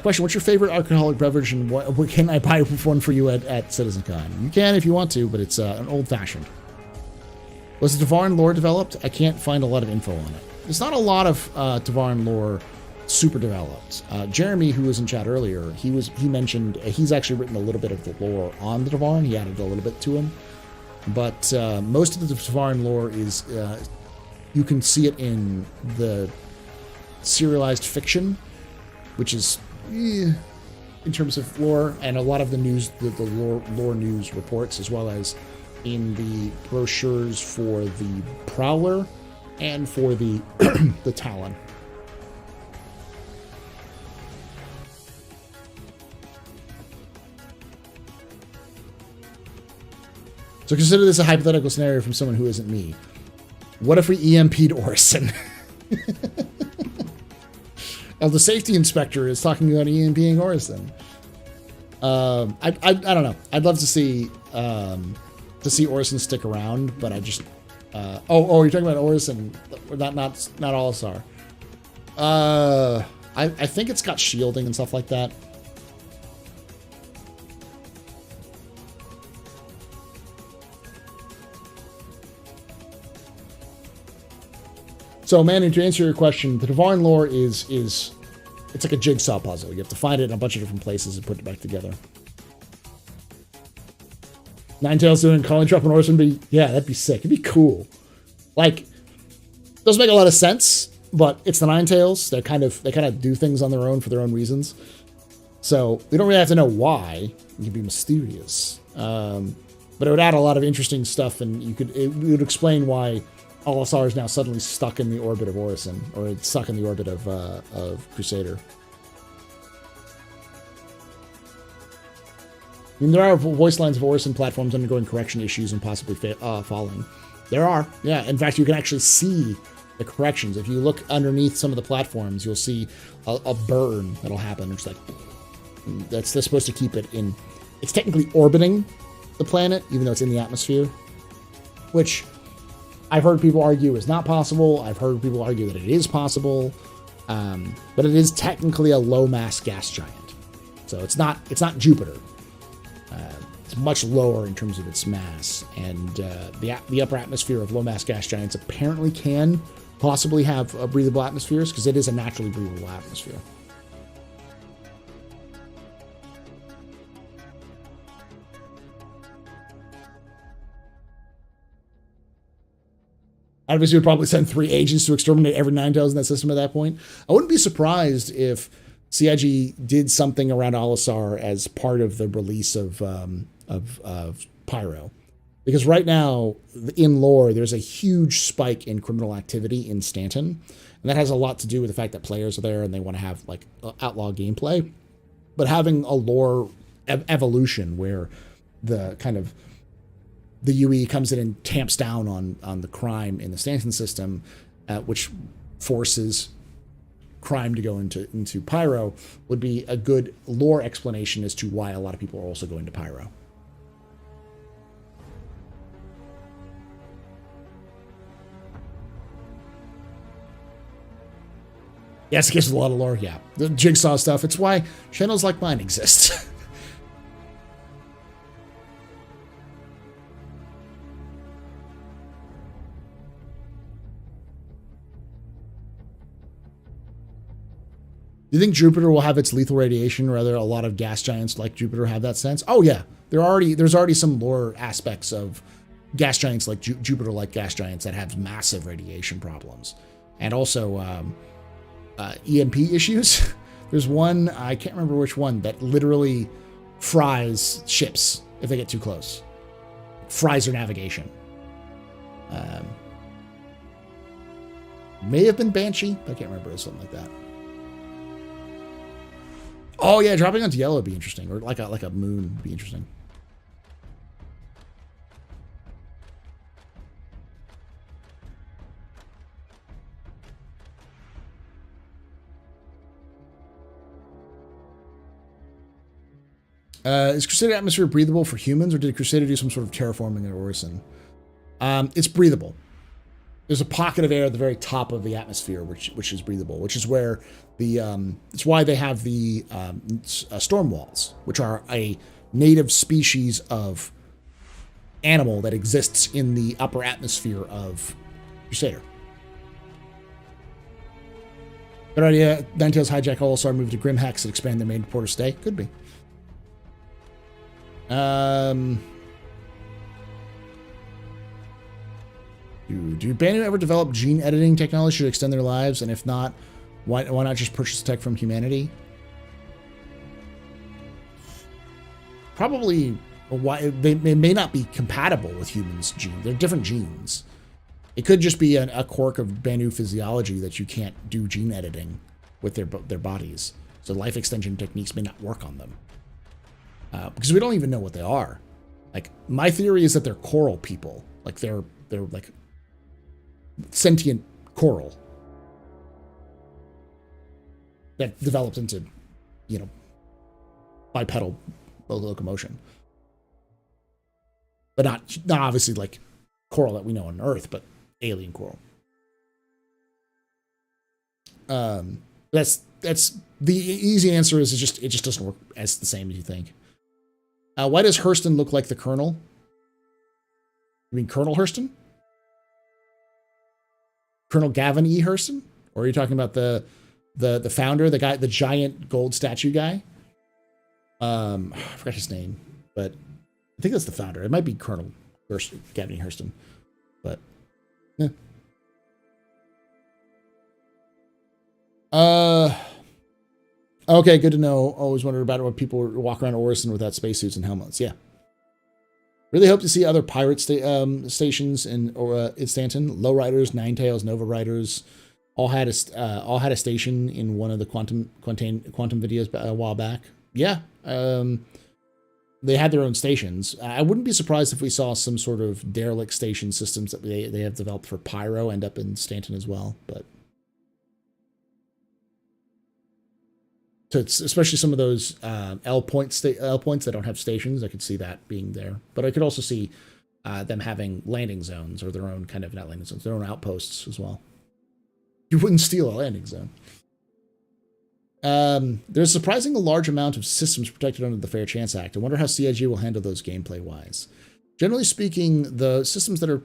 Question: what's your favorite alcoholic beverage, and what can I buy one for you at CitizenCon? You can if you want to, but it's an old-fashioned. Was the Tevarin lore developed? I can't find a lot of info on it. There's not a lot of Tevarin lore super developed. Jeremy, who was in chat earlier, he mentioned he's actually written a little bit of the lore on the Tevarin. He added a little bit to him, but most of the Tevarin lore is you can see it in the serialized fiction, which is in terms of lore, and a lot of the news, the lore news reports, as well as in the brochures for the Prowler and for the the Talon. So consider this a hypothetical scenario from someone who isn't me. What if we EMP'd Orison? Well, the safety inspector is talking about EMPing Orison. I don't know. I'd love to see Orison stick around, but I just you're talking about Orison, not Olisar. I think it's got shielding and stuff like that. So, Manu, to answer your question, the Tevarin lore is it's like a jigsaw puzzle. You have to find it in a bunch of different places and put it back together. Ninetales doing calling drop on Orison would be, yeah, that'd be sick. It'd be cool. Like, doesn't make a lot of sense, but it's the Ninetales. They kind of do things on their own for their own reasons. So we don't really have to know why. It can be mysterious, but it would add a lot of interesting stuff, and it would explain why Olisar is now suddenly stuck in the orbit of Orison, or it's stuck in the orbit of Crusader. I mean, there are voice lines of Orison platforms undergoing correction issues and possibly falling. There are, yeah. In fact, you can actually see the corrections. If you look underneath some of the platforms, you'll see a burn that'll happen. It's like they're supposed to keep it in. It's technically orbiting the planet, even though it's in the atmosphere, which I've heard people argue is not possible. I've heard people argue that it is possible, but it is technically a low mass gas giant. So it's not Jupiter. It's much lower in terms of its mass, and the upper atmosphere of low mass gas giants apparently can possibly have breathable atmospheres, because it is a naturally breathable atmosphere. Obviously, would probably send 3 agents to exterminate every Ninetales in that system at that point. I wouldn't be surprised if CIG did something around Olisar as part of the release of Pyro. Because right now, in lore, there's a huge spike in criminal activity in Stanton. And that has a lot to do with the fact that players are there and they want to have like outlaw gameplay. But having a lore evolution where the kind of the UE comes in and tamps down on the crime in the Stanton system, which forces crime to go into Pyro, would be a good lore explanation as to why a lot of people are also going to Pyro. Yes, it gives a lot of lore, yeah. The jigsaw stuff, it's why channels like mine exist. Do you think Jupiter will have its lethal radiation, or a lot of gas giants like Jupiter have that sense? Oh yeah, there's already some lore aspects of gas giants like Jupiter-like gas giants that have massive radiation problems, and also EMP issues. There's one, I can't remember which one, that literally fries ships if they get too close. Fries their navigation. May have been Banshee, but I can't remember. It was something like that. Oh yeah, dropping onto yellow would be interesting, or like a moon would be interesting. Is Crusader atmosphere breathable for humans, or did Crusader do some sort of terraforming at Orison? It's breathable. There's a pocket of air at the very top of the atmosphere, which is breathable, which is where it's why they have the storm walls, which are a native species of animal that exists in the upper atmosphere of Crusader. Good idea. Ninetales hijack All-Star, move to Grimhex and expand their main port of stay. Could be. Do Banu ever develop gene editing technology to extend their lives? And if not, why not just purchase tech from humanity? Probably. Why they may not be compatible with humans' genes. They're different genes. It could just be a quirk of Banu physiology that you can't do gene editing with their bodies. So life extension techniques may not work on them. Because we don't even know what they are. Like, my theory is that they're coral people. Like, they're like sentient coral that developed into, bipedal locomotion. But not obviously like coral that we know on Earth, but alien coral. That's the easy answer is it just doesn't work as the same as you think. Why does Hurston look like the Colonel? You mean Colonel Hurston? Colonel Gavin E. Hurston? Or are you talking about the founder, the guy, the giant gold statue guy? I forgot his name, but I think that's the founder. It might be Colonel Hurston, Gavin E. Hurston, but yeah. Okay, good to know. Always wondered about it when people walk around Orison without spacesuits and helmets. Yeah. Really hope to see other pirate stations in Stanton. Lowriders, Ninetales, Nova Riders, all had a station in one of the quantum videos a while back. Yeah, they had their own stations. I wouldn't be surprised if we saw some sort of derelict station systems that they have developed for Pyro end up in Stanton as well. But so it's especially some of those L points that don't have stations. I could see that being there, but I could also see them having landing zones or their own kind of not landing zones, their own outposts as well. You wouldn't steal a landing zone. There's a surprisingly large amount of systems protected under the Fair Chance Act. I wonder how CIG will handle those gameplay-wise. Generally speaking, the systems that are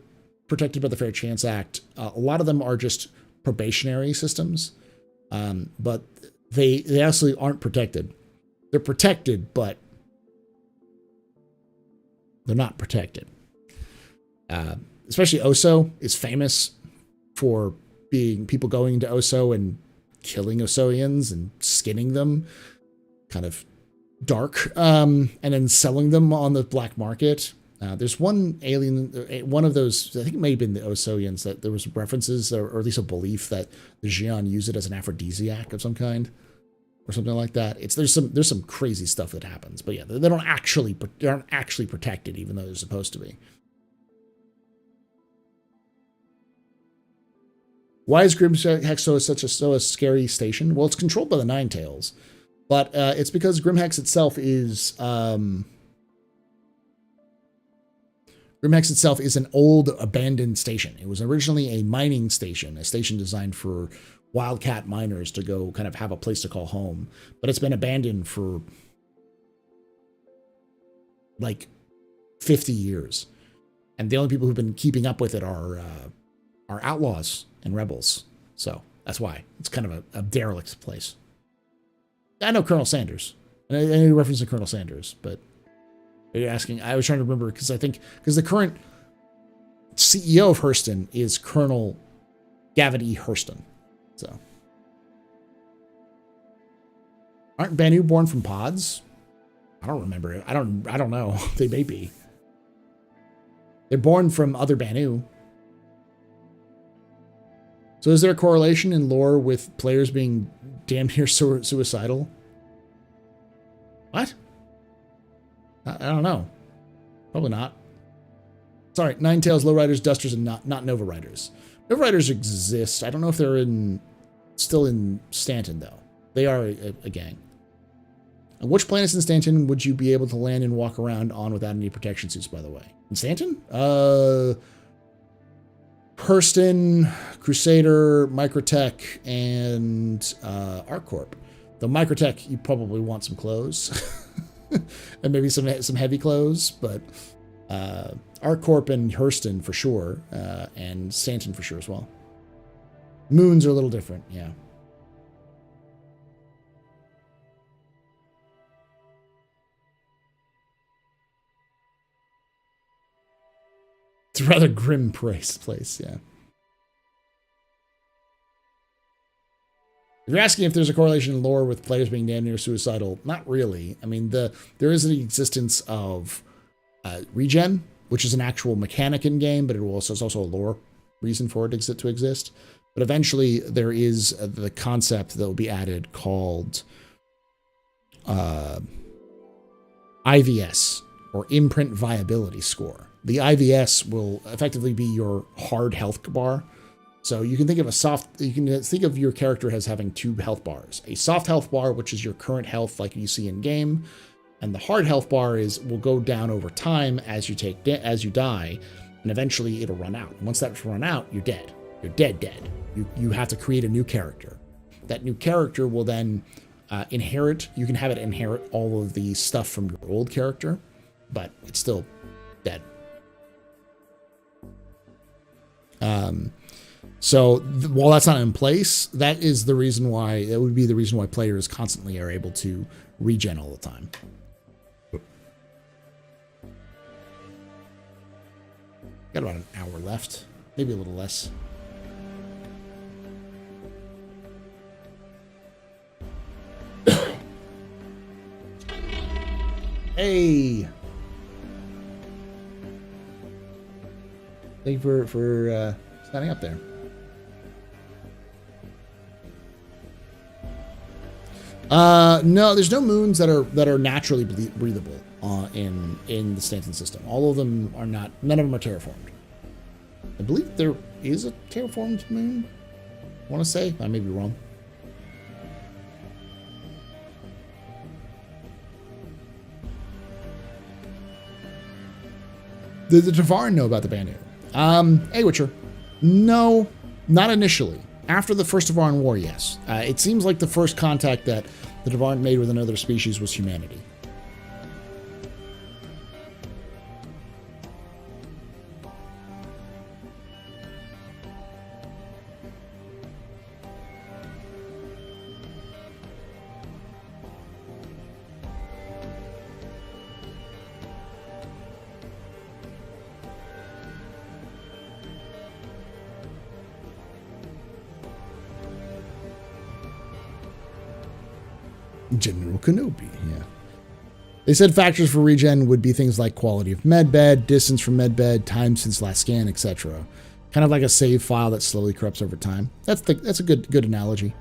protected by the Fair Chance Act, a lot of them are just probationary systems, but they actually aren't protected. They're protected, but they're not protected. Especially Oso is famous for being people going into Oso and killing Osoians and skinning them, kind of dark, and then selling them on the black market. There's one alien, one of those, I think it may have been the Osoians, that there was references, or at least a belief that the Xi'an use it as an aphrodisiac of some kind, or something like that. There's some crazy stuff that happens, but yeah, they aren't actually protected, even though they're supposed to be. Why is Grimhex such a scary station? Well, it's controlled by the Ninetales, but it's because Grimhex itself is an old abandoned station. It was originally a mining station, a station designed for wildcat miners to go kind of have a place to call home, but it's been abandoned for like 50 years, and the only people who've been keeping up with it are outlaws and rebels. So that's why it's kind of a derelict place. I know Colonel Sanders, and I know reference to Colonel Sanders, but you're asking, I was trying to remember because the current CEO of Hurston is Colonel Gavin E. Hurston. So aren't Banu born from pods? I don't remember it. I don't know. They may be. They're born from other Banu. So is there a correlation in lore with players being damn near suicidal? What? I don't know. Probably not. Sorry, Ninetales, Lowriders, Dusters, and not Nova Riders. Nova Riders exist. I don't know if they're still in Stanton, though. They are a gang. Which planets in Stanton would you be able to land and walk around on without any protection suits, by the way? In Stanton? Hurston, Crusader, Microtech, and ArcCorp. The Microtech, you probably want some clothes. And maybe some heavy clothes, but ArcCorp and Hurston for sure, and Stanton for sure as well. Moons are a little different, yeah. It's a rather grim place, yeah. If you're asking if there's a correlation in lore with players being damn near suicidal, not really. I mean, there is the existence of regen, which is an actual mechanic in game, but it's also a lore reason for it to exist. But eventually, there is the concept that will be added called IVS, or Imprint Viability Score. The IVS will effectively be your hard health bar. So you can think of your character as having two health bars. A soft health bar, which is your current health like you see in game, and the hard health bar will go down over time as you die, and eventually it'll run out. And once that's run out, you're dead. You're dead. You have to create a new character. That new character will then inherit. You can have it inherit all of the stuff from your old character, but it's still dead. So while that's not in place, that would be the reason why players constantly are able to regen all the time. Got about an hour left, maybe a little less. Hey! Thank you for standing up there. No, there's no moons that are naturally breathable in the Stanton system. All of them are not. None of them are terraformed. I believe there is a terraformed moon. I want to say I may be wrong. Did the Tevarin know about the Banu? Hey, Witcher. No, not initially. After the first Tevarin War, yes. It seems like the first contact that the Tevarin made with another species was humanity. General Kenobi, yeah. They said factors for regen would be things like quality of medbed, distance from medbed, time since last scan, etc. Kind of like a save file that slowly corrupts over time. That's a good analogy.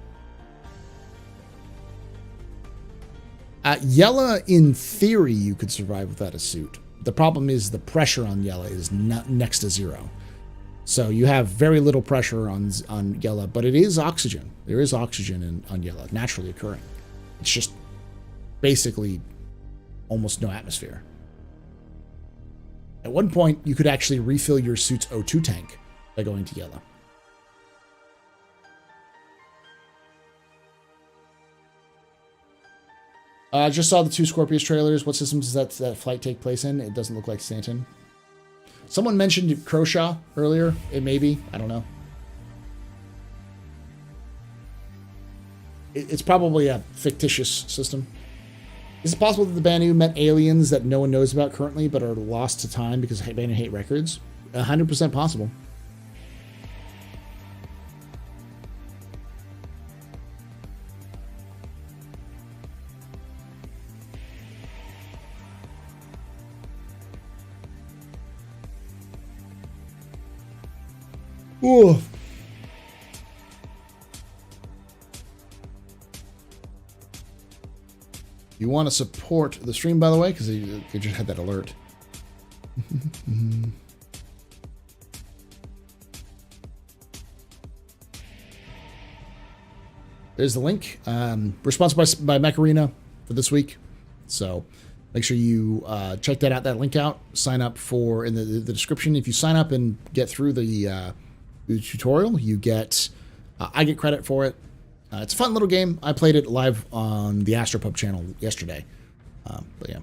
Yella, in theory, you could survive without a suit. The problem is the pressure on Yella is next to zero. So you have very little pressure on Yella, but it is oxygen. There is oxygen on Yella, naturally occurring. It's just basically almost no atmosphere. At one point, you could actually refill your suit's O2 tank by going to Yella. I just saw the 2 Scorpius trailers. What systems does that flight take place in? It doesn't look like Stanton. Someone mentioned Croshaw earlier. It may be. I don't know. It's probably a fictitious system. Is it possible that the Banu met aliens that no one knows about currently but are lost to time because Banu hate records? 100% possible. Ooh. You want to support the stream, by the way, because you just had that alert. There's the link. We're sponsored by Macarena for this week. So make sure you check that out, that link out. Sign up for in the description. If you sign up and get through the tutorial, you get I get credit for it. It's a fun little game. I played it live on the Astropub channel yesterday. But yeah.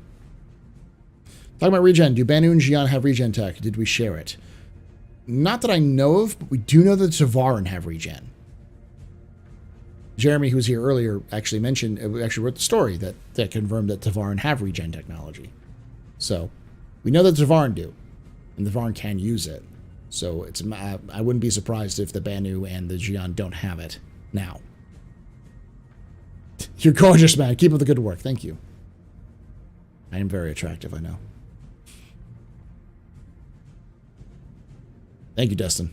Talking about regen. Do Banu and Xi'an have regen tech? Did we share it? Not that I know of, but we do know that Tevarin have regen. Jeremy, who was here earlier, actually wrote the story that confirmed that Tevarin have regen technology. So we know that Tevarin do, and Tevarin can use it. So it's I wouldn't be surprised if the Banu and the Xi'an don't have it now. You're gorgeous, man. Keep up the good work. Thank you. I am very attractive, I know. Thank you, Dustin.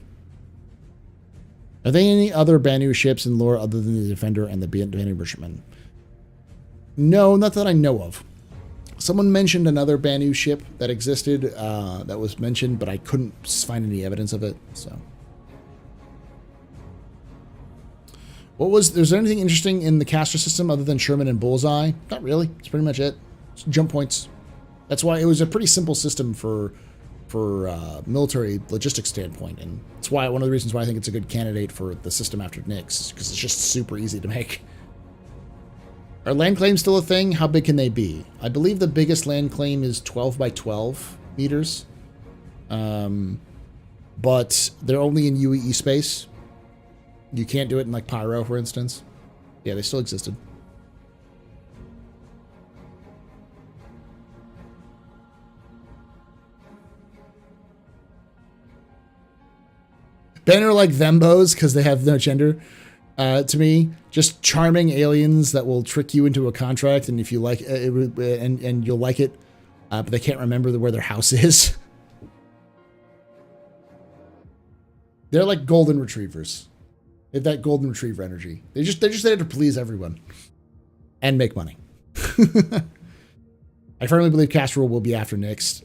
Are there any other Banu ships in lore other than the Defender and the Banu Merchantman? No, not that I know of. Someone mentioned another Banu ship that existed, that was mentioned, but I couldn't find any evidence of it, so. Is there anything interesting in the caster system other than Sherman and Bullseye? Not really. It's pretty much it. It's jump points. That's why it was a pretty simple system for military logistics standpoint, and it's why one of the reasons why I think it's a good candidate for the system after Nyx, because it's just super easy to make. Are land claims still a thing? How big can they be? I believe the biggest land claim is 12 by 12 meters, but they're only in UEE space. You can't do it in like Pyro, for instance. Yeah, they still existed. Banner like thembos because they have no gender. To me, just charming aliens that will trick you into a contract, and if you like it, and you'll like it, but they can't remember where their house is. They're like golden retrievers. They have that golden retriever energy. They're just there to please everyone and make money. I firmly believe cast rule will be after Nyx.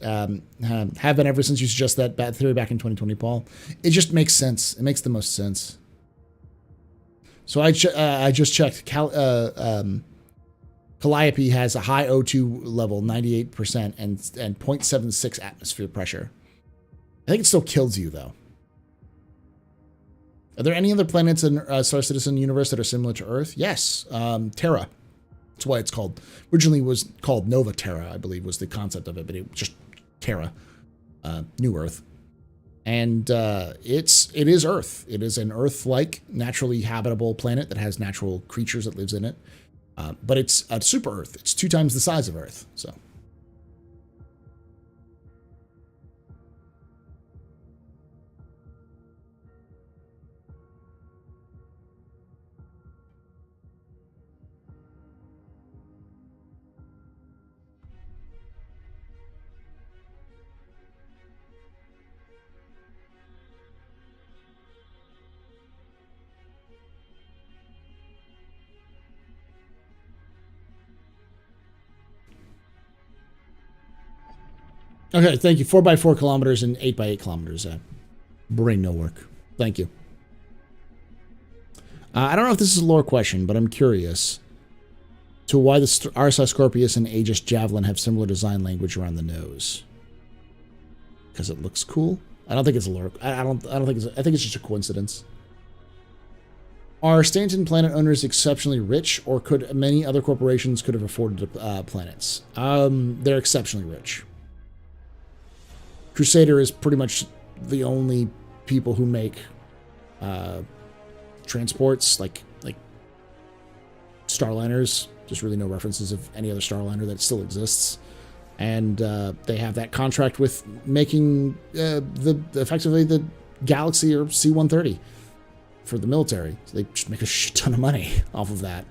Have been ever since you suggested that theory back in 2020, Paul. It just makes sense. It makes the most sense. So I just checked. Calliope has a high O2 level, 98%, and 0.76 atmosphere pressure. I think it still kills you, though. Are there any other planets in Star Citizen universe that are similar to Earth? Yes. Terra. That's why it's called. Originally was called Nova Terra, I believe, was the concept of it, but it was just Terra, New Earth. And it is Earth. It is an Earth-like, naturally habitable planet that has natural creatures that lives in it. But it's a super Earth. It's 2 times the size of Earth. So. Okay, thank you. 4 by 4 kilometers and 8 by 8 kilometers. Brain no work. Thank you. I don't know if this is a lore question, but I'm curious to why the RSI Scorpius and Aegis Javelin have similar design language around the nose. Because it looks cool. I don't think it's a lore. I think it's just a coincidence. Are Stanton planet owners exceptionally rich, or could many other corporations could have afforded planets? They're exceptionally rich. Crusader is pretty much the only people who make transports like Starliners. There's really no references of any other Starliner that still exists, and they have that contract with making effectively the Galaxy or C-130 for the military. So they just make a shit ton of money off of that.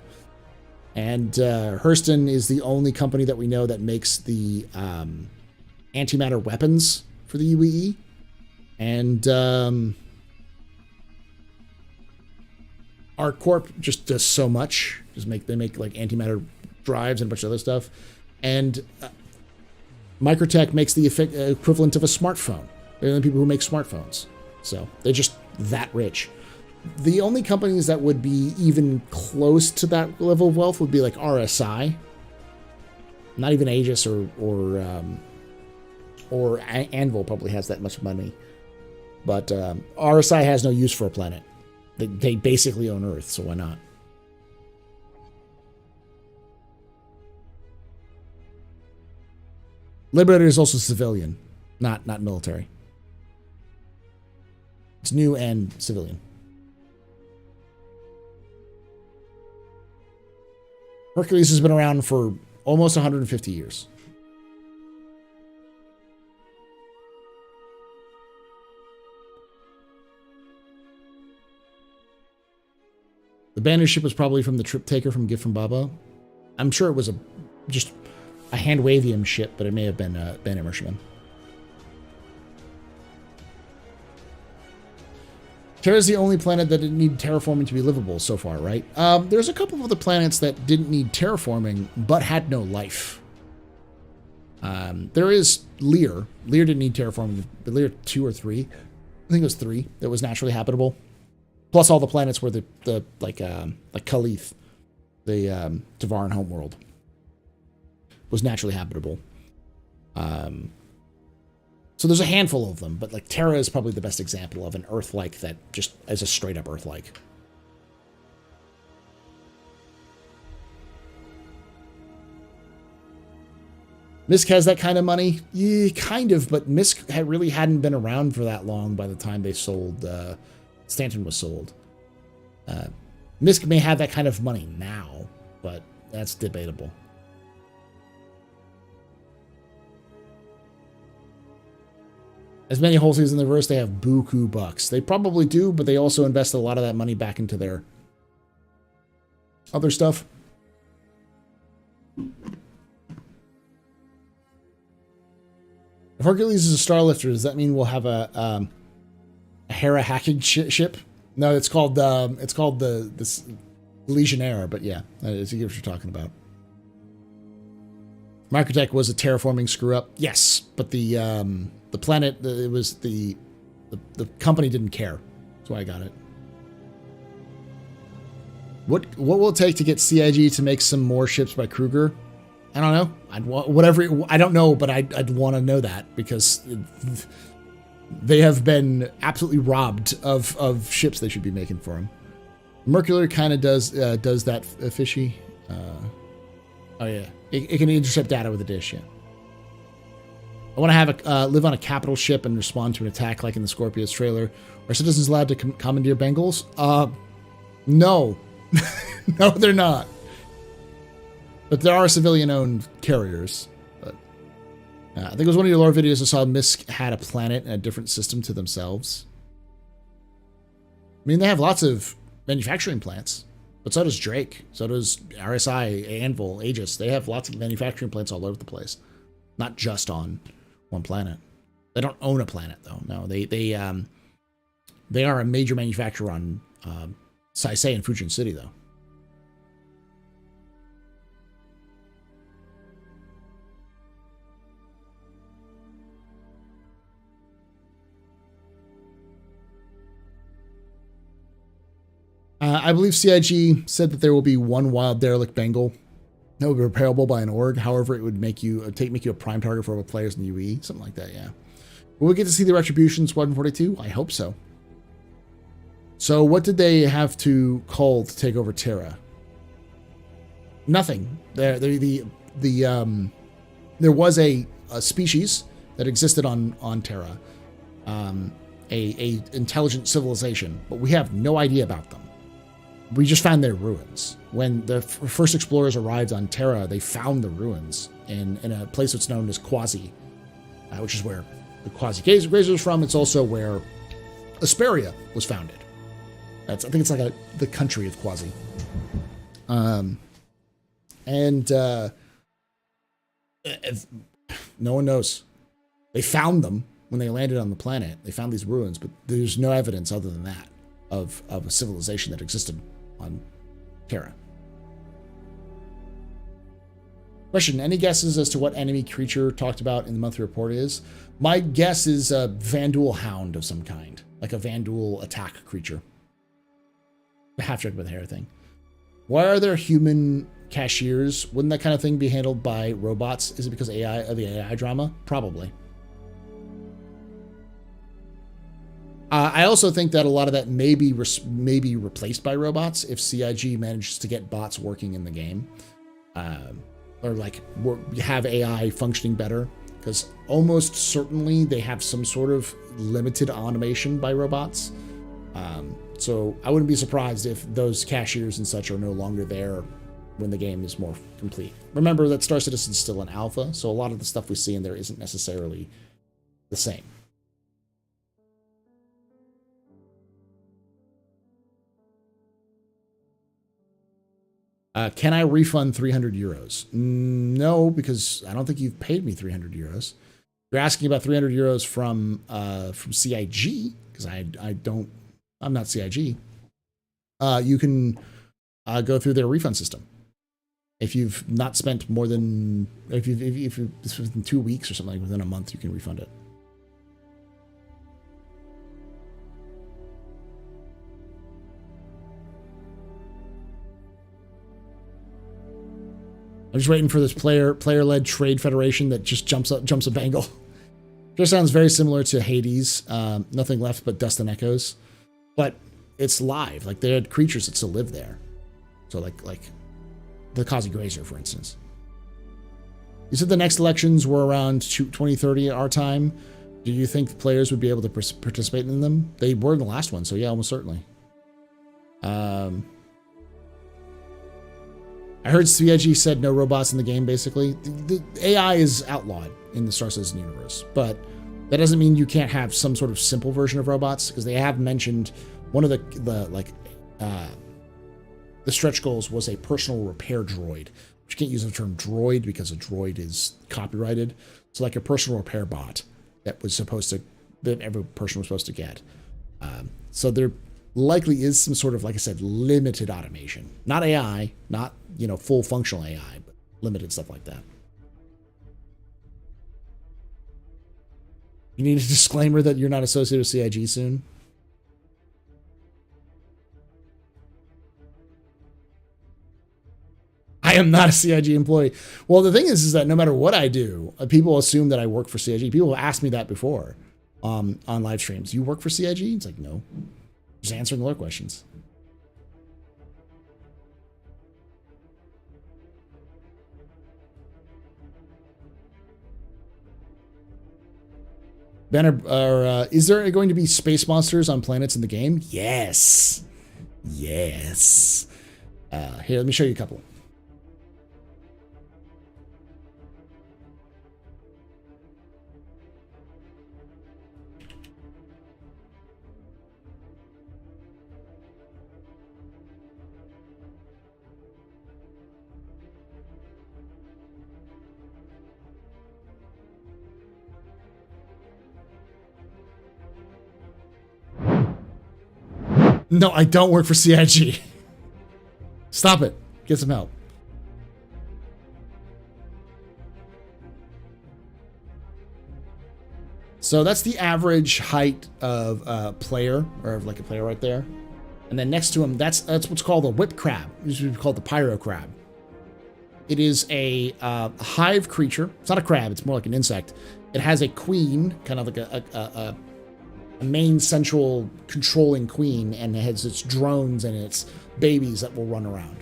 And Hurston is the only company that we know that makes the antimatter weapons for the UEE, and ArcCorp just does so much. They make like antimatter drives and a bunch of other stuff, and Microtech makes the equivalent of a smartphone. They're the only people who make smartphones, so they're just that rich. The only companies that would be even close to that level of wealth would be like RSI. Not even Aegis or Anvil probably has that much money. But RSI has no use for a planet. They basically own Earth, so why not? Liberator is also civilian, not military. It's new and civilian. Hercules has been around for almost 150 years. The Banu ship was probably from the Trip Taker from Gift from Baba. I'm sure it was just a hand-wavium ship, but it may have been Ben Immershman. Terra's the only planet that didn't need terraforming to be livable so far, right? There's a couple of other planets that didn't need terraforming, but had no life. There is Lear. Lear didn't need terraforming. Lear 2 or 3. I think it was 3 that was naturally habitable. Plus all the planets were like Khalith, the Tevarin homeworld, was naturally habitable. So there's a handful of them, but like Terra is probably the best example of an Earth-like that just is a straight-up Earth-like. Misk has that kind of money? Yeah, kind of, but Misk really hadn't been around for that long by the time they sold, Stanton was sold. Misk may have that kind of money now, but that's debatable. As many wholesalers in the verse, they have buku bucks. They probably do, but they also invest a lot of that money back into their other stuff. If Hercules is a Starlifter, does that mean we'll have a Hera hacking ship? No, it's called the Legionnaire, but yeah, that is what you're talking about. Microtech was a terraforming screw up. Yes, but the planet, it was the company didn't care. That's why I got it. What will it take to get CIG to make some more ships by Kruger? I don't know. I don't know, but I'd want to know that because they have been absolutely robbed of ships they should be making for him. Mercury kind of does that fishy. Oh yeah, it can intercept data with a dish. Yeah. I want to have live on a capital ship and respond to an attack like in the Scorpius trailer. Are citizens allowed to commandeer Bengals? No, no, they're not. But there are civilian-owned carriers. But I think it was one of your lore videos I saw Misk had a planet and a different system to themselves. I mean, they have lots of manufacturing plants, but so does Drake. So does RSI, Anvil, Aegis. They have lots of manufacturing plants all over the place, not just on one planet. They don't own a planet, though. No, they are a major manufacturer on Saisei and Fujin City, though. I believe CIG said that there will be one wild derelict Bengal that will be repairable by an org. However, it would make you a prime target for other players in the UE, something like that. Yeah. Will we get to see the Retribution Squadron 42? I hope so. So, what did they have to call to take over Terra? Nothing. There was a species that existed on Terra, a intelligent civilization, but we have no idea about them. We just found their ruins. When the first explorers arrived on Terra, they found the ruins in a place that's known as Quasi, which is where the Quasi Grazer is from. It's also where Asperia was founded. I think it's like the country of Quasi. No one knows. They found them when they landed on the planet. They found these ruins, but there's no evidence other than that of a civilization that existed on Terra. Question, any guesses as to what enemy creature talked about in the monthly report is? My guess is a Vanduul hound of some kind, like a Vanduul attack creature. The half-drug with hair thing. Why are there human cashiers, wouldn't that kind of thing be handled by robots? Is it because AI of the AI drama? Probably. I also think that a lot of that may be replaced by robots if CIG manages to get bots working in the game, or like have AI functioning better. Because almost certainly they have some sort of limited automation by robots. So I wouldn't be surprised if those cashiers and such are no longer there when the game is more complete. Remember that Star Citizen is still an alpha, so a lot of the stuff we see in there isn't necessarily the same. Can I refund 300 euros? No, because I don't think you've paid me 300 euros. You're asking about 300 euros from CIG, because I'm not CIG. You can go through their refund system. If you've not spent more than, if it's within 2 weeks or something, like within a month, you can refund it. I'm just waiting for this player-led trade federation that just jumps a bangle. Just sounds very similar to Hades. Nothing left but dust and echoes, but it's live. Like they had creatures that still live there. So like the Kazi Grazer, for instance. You said the next elections were around 2030 our time. Do you think players would be able to participate in them? They were in the last one, so yeah, almost certainly. I heard CIG said no robots in the game, basically. The AI is outlawed in the Star Citizen universe, but that doesn't mean you can't have some sort of simple version of robots, because they have mentioned one of the stretch goals was a personal repair droid. You can't use the term droid because a droid is copyrighted. So like a personal repair bot that every person was supposed to get. So there likely is some sort of, like I said, limited automation. Not AI, not, full functional AI, but limited stuff like that. You need a disclaimer that you're not associated with CIG soon? I am not a CIG employee. Well, the thing is that no matter what I do, people assume that I work for CIG. People have asked me that before on live streams. You work for CIG? It's like, no. Just answering their questions. Banner, is there going to be space monsters on planets in the game? Yes. Yes. Here, let me show you a couple. No, I don't work for CIG. Stop it. Get some help. So that's the average height of a player, or like a player right there. And then next to him, that's what's called a whip crab. It used to be called the pyro crab. It is a hive creature. It's not a crab. It's more like an insect. It has a queen, kind of like a main central controlling queen, and it has its drones and its babies that will run around.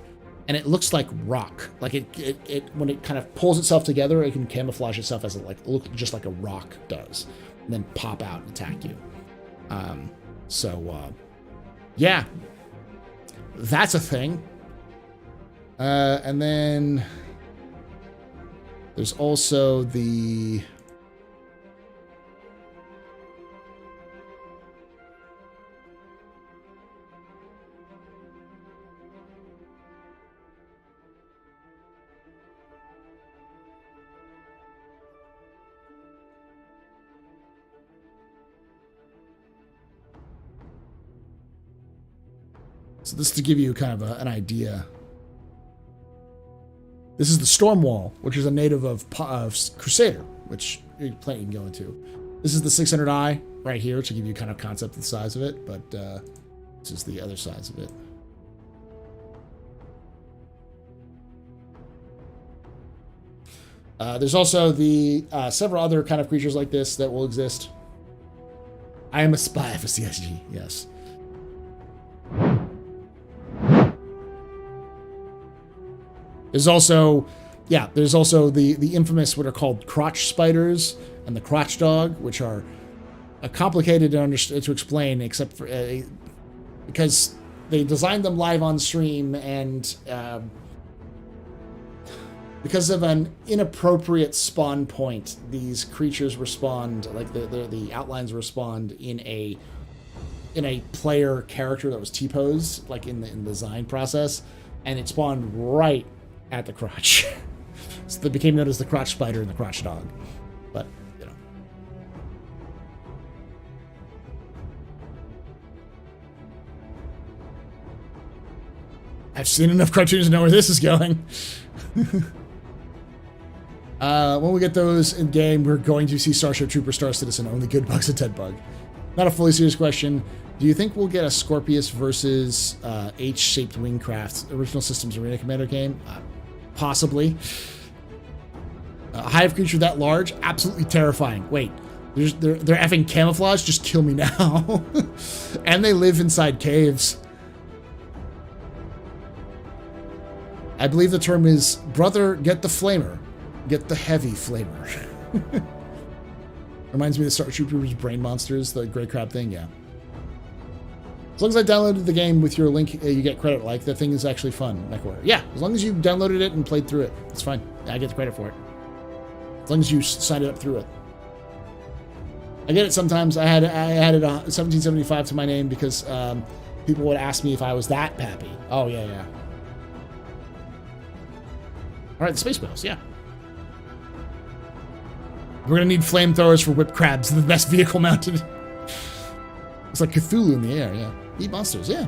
And it looks like rock. Like it when it kind of pulls itself together, it can camouflage itself as look just like a rock does, and then pop out and attack you. Yeah, that's a thing. And then there's also the So this is to give you kind of an idea. This is the Storm Wall, which is a native of Crusader, which planet you can go into. This is the 600i right here to give you kind of concept of the size of it, but this is the other size of it. There's also the several other kind of creatures like this that will exist. I am a spy for CSG, yes. There's also the infamous what are called crotch spiders and the crotch dog, which are complicated to explain, except for because they designed them live on stream, and because of an inappropriate spawn point, these creatures respond like the outlines respond in a player character that was T-posed, like in the design process, and it spawned right at the crotch. So they became known as the crotch spider and the crotch dog. But, you know. I've seen enough cartoons to know where this is going. When we get those in game, we're going to see Starship Trooper, Star Citizen, only good bugs and dead bug. Not a fully serious question. Do you think we'll get a Scorpius versus H-shaped wingcraft original systems arena commander game? Possibly. A hive creature that large? Absolutely terrifying. Wait, they're effing camouflage? Just kill me now. And they live inside caves. I believe the term is, brother, get the flamer. Get the heavy flamer. Reminds me of the Star Troopers Brain Monsters, the gray crab thing, yeah. As long as I downloaded the game with your link, you get credit. Like, the thing is actually fun. Yeah, as long as you downloaded it and played through it, it's fine. I get the credit for it. As long as you signed it up through it. I get it sometimes. I had it 1775 to my name because people would ask me if I was that pappy. Oh, yeah. All right, the space whales, yeah. We're going to need flamethrowers for whip crabs, the best vehicle mounted. It's like Cthulhu in the air, yeah. Eat monsters, yeah.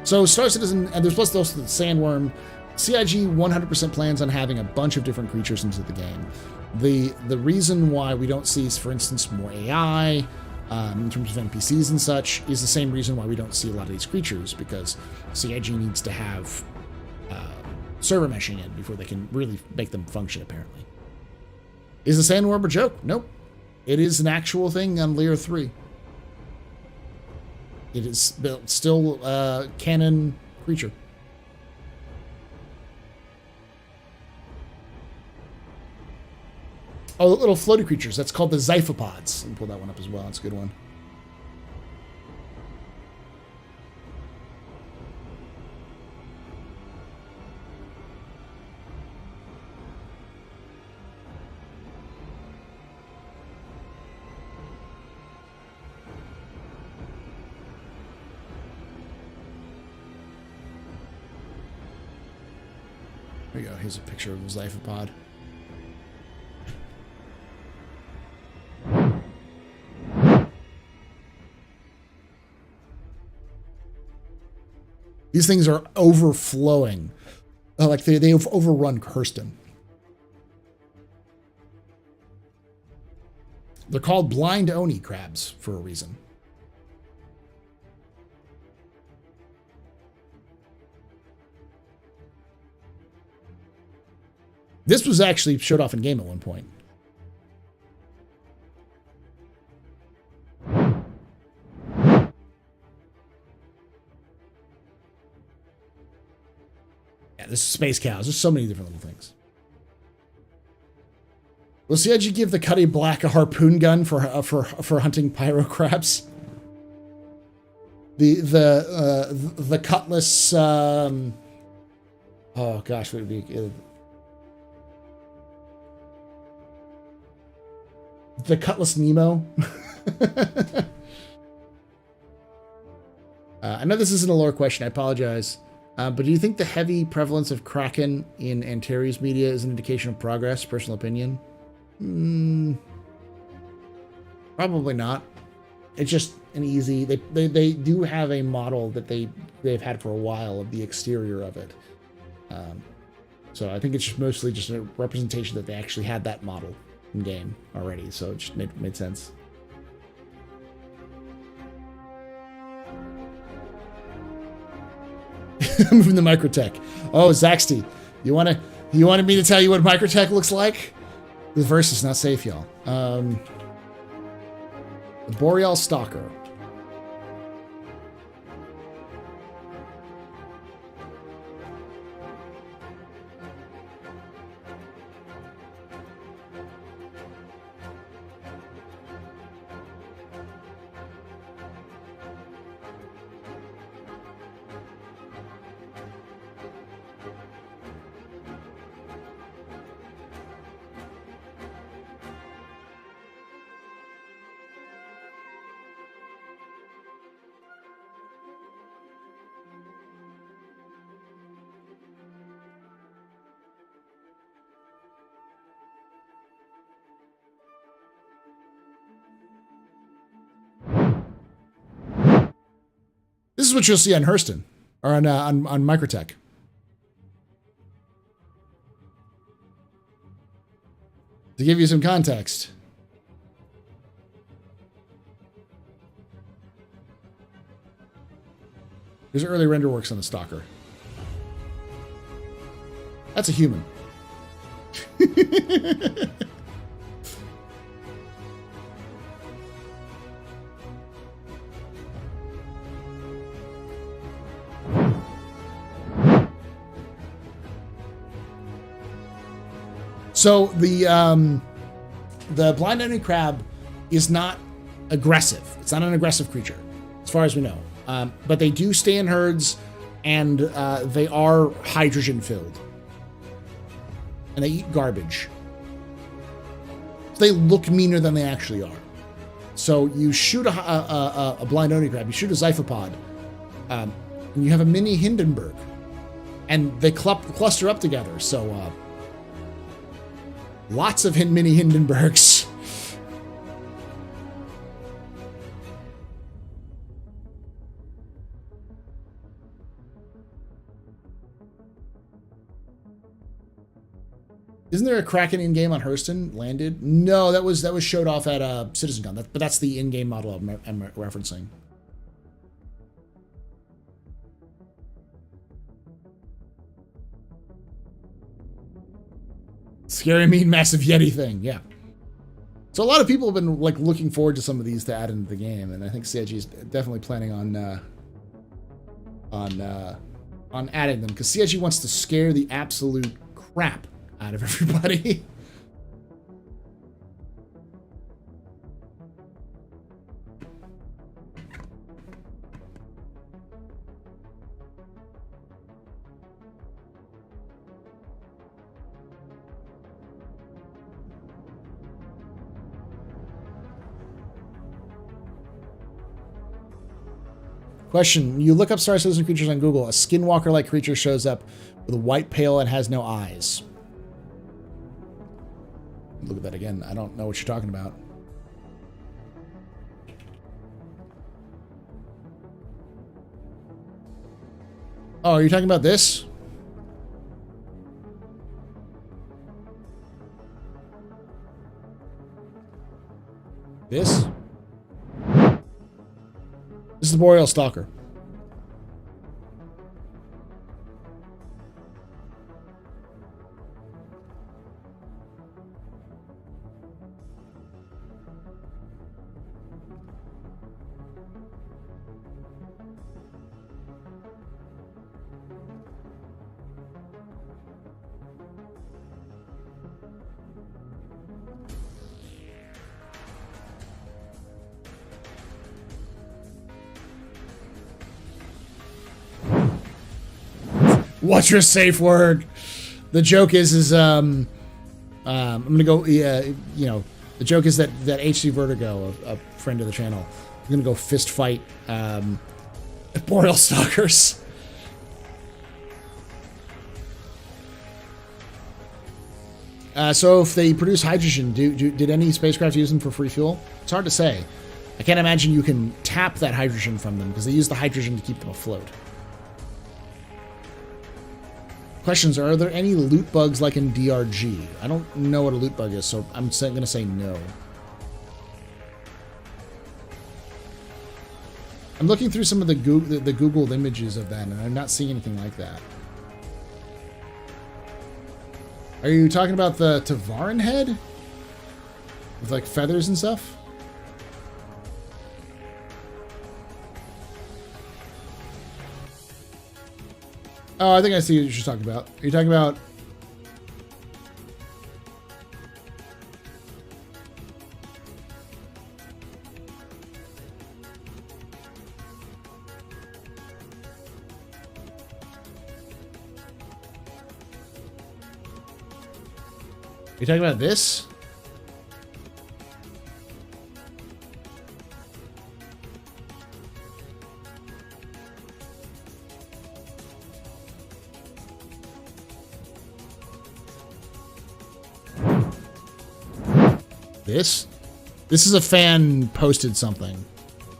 So Star Citizen, and there's plus also the Sandworm. CIG 100% plans on having a bunch of different creatures into the game. The reason why we don't see, for instance, more AI in terms of NPCs and such is the same reason why we don't see a lot of these creatures, because CIG needs to have server meshing in before they can really make them function, apparently. Is the Sandworm a joke? Nope. It is an actual thing on Layer 3. It is still a canon creature. Oh, little floaty creatures. That's called the Xiphopods. Let me pull that one up as well. That's a good one. There you go. Here's a picture of a Xyphopod. These things are overflowing. Like they've overrun Kirsten. They're called blind Oni crabs for a reason. This was actually showed off in game at one point. Yeah, this is space cows. There's so many different little things. Will CIG give the Cuddy Black a harpoon gun for hunting pyro crabs? The Cutlass. Oh gosh, what would it be? The Cutlass Nemo. I know this isn't a lore question. I apologize. But do you think the heavy prevalence of Kraken in Antares media is an indication of progress? Personal opinion? Probably not. It's just an easy... They do have a model that they've had for a while of the exterior of it. So I think it's just mostly just a representation that they actually had that model in game already, so it just made sense. Moving the Microtech. Oh, Zaxty, you wanted me to tell you what Microtech looks like? The verse is not safe, y'all. The Boreal Stalker. This is what you'll see on Hurston, or on Microtech. To give you some context. Here's early render works on the Stalker. That's a human. So the blind enemy crab is not aggressive. It's not an aggressive creature, as far as we know. But they do stay in herds, and they are hydrogen filled, and they eat garbage. They look meaner than they actually are. So you shoot a blind enemy crab, you shoot a Xiphopod, and you have a mini Hindenburg, and they cluster up together. So. Lots of mini Hindenburgs. Isn't there a Kraken in-game on Hurston landed? No, that was showed off at CitizenCon. But that's the in-game model I'm referencing. Scary, mean, massive Yeti thing, yeah. So a lot of people have been like looking forward to some of these to add into the game, and I think CIG is definitely planning on adding them because CIG wants to scare the absolute crap out of everybody. Question, you look up Star Citizen creatures on Google, a skinwalker-like creature shows up with a white pale and has no eyes. Look at that again. I don't know what you're talking about. Oh, are you talking about this? This? This is the Boreal Stalker. What's your safe word? The joke is I'm gonna go. The joke is that HC Vertigo, a friend of the channel, is gonna go fist fight Boreal Stalkers. So if they produce hydrogen, did any spacecraft use them for free fuel? It's hard to say. I can't imagine you can tap that hydrogen from them because they use the hydrogen to keep them afloat. Questions, are there any loot bugs like in DRG? I don't know what a loot bug is, so I'm going to say no. I'm looking through some of the Googled images of that, and I'm not seeing anything like that. Are you talking about the Tevarin head? With like feathers and stuff? Oh, I think I see what you're talking about. Are you talking about... Are you talking about this? This is a fan posted something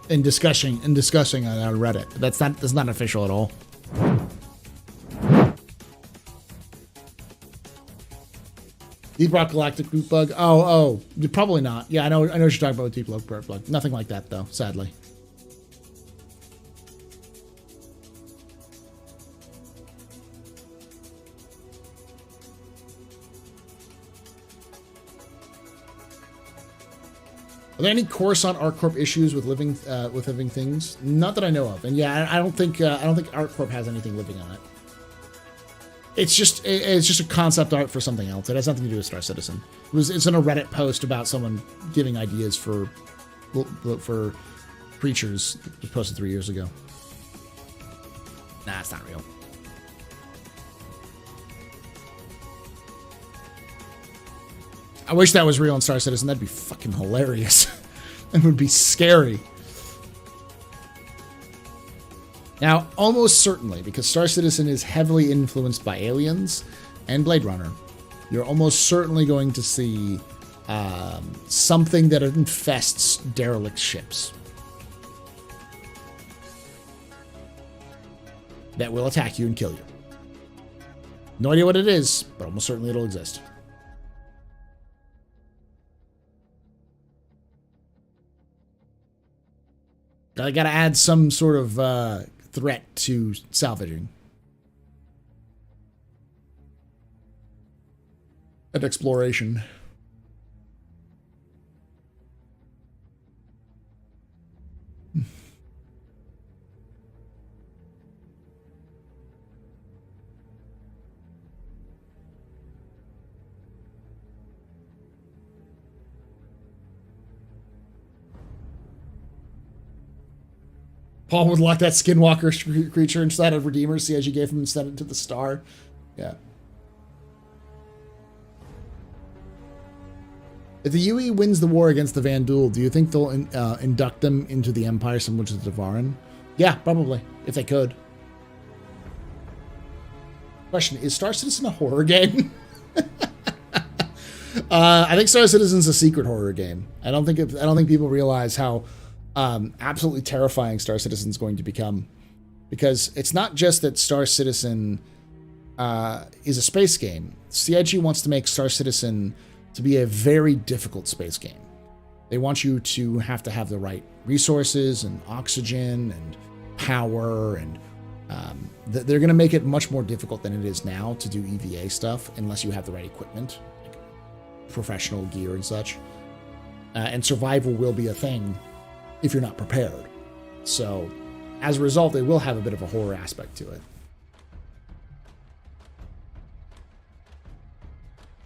in discussing on Reddit. That's not official at all. Deep Rock Galactic Root Bug. Oh, probably not. Yeah, I know what you're talking about with Deep Rock Root Bug. Nothing like that though, sadly. Are there any Coruscant ArcCorp issues with living things? Not that I know of. And yeah, I don't think ArcCorp has anything living on it. It's just a concept art for something else. It has nothing to do with Star Citizen. It's in a Reddit post about someone giving ideas for creatures. It was posted 3 years ago. Nah, it's not real. I wish that was real in Star Citizen. That'd be fucking hilarious. It would be scary. Now, almost certainly, because Star Citizen is heavily influenced by Aliens and Blade Runner, you're almost certainly going to see something that infests derelict ships that will attack you and kill you. No idea what it is, but almost certainly it'll exist. I gotta add some sort of threat to salvaging and exploration. Paul would lock that skinwalker creature inside of Redeemer. See, as you gave him and sent it to the star. Yeah. If the UE wins the war against the Vandal, do you think they'll induct them into the Empire similar to the Tevarin? Yeah, probably, if they could. Question: is Star Citizen a horror game? I think Star Citizen's a secret horror game. I don't think people realize how absolutely terrifying Star Citizen is going to become, because it's not just that Star Citizen is a space game. CIG wants to make Star Citizen to be a very difficult space game. They want you to have the right resources and oxygen and power, and they're going to make it much more difficult than it is now to do EVA stuff unless you have the right equipment, like professional gear and such. And survival will be a thing if you're not prepared. So, as a result, they will have a bit of a horror aspect to it.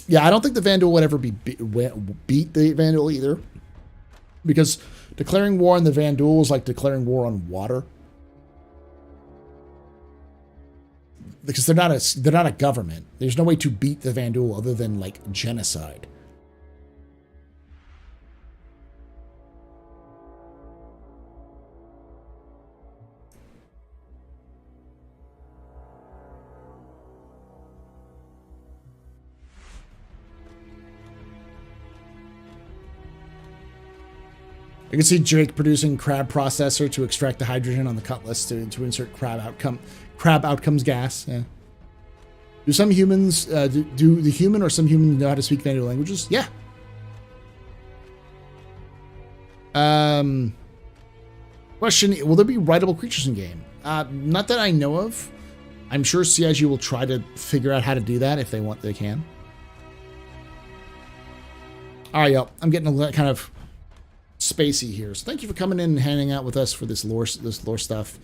Yeah, I don't think the Vandal would ever beat the Vandal either, because declaring war on the Vandal is like declaring war on water. Because they're not a government. There's no way to beat the Vandal other than like genocide. I can see Drake producing crab processor to extract the hydrogen on the cutlass to insert crab outcomes gas. Yeah. Do some humans do the human or some humans know how to speak Vandal languages? Yeah. Question: will there be writable creatures in game? Not that I know of. I'm sure CIG will try to figure out how to do that if they want. They can. All right, y'all. I'm getting a little kind of spacey here. So thank you for coming in and hanging out with us for this lore stuff.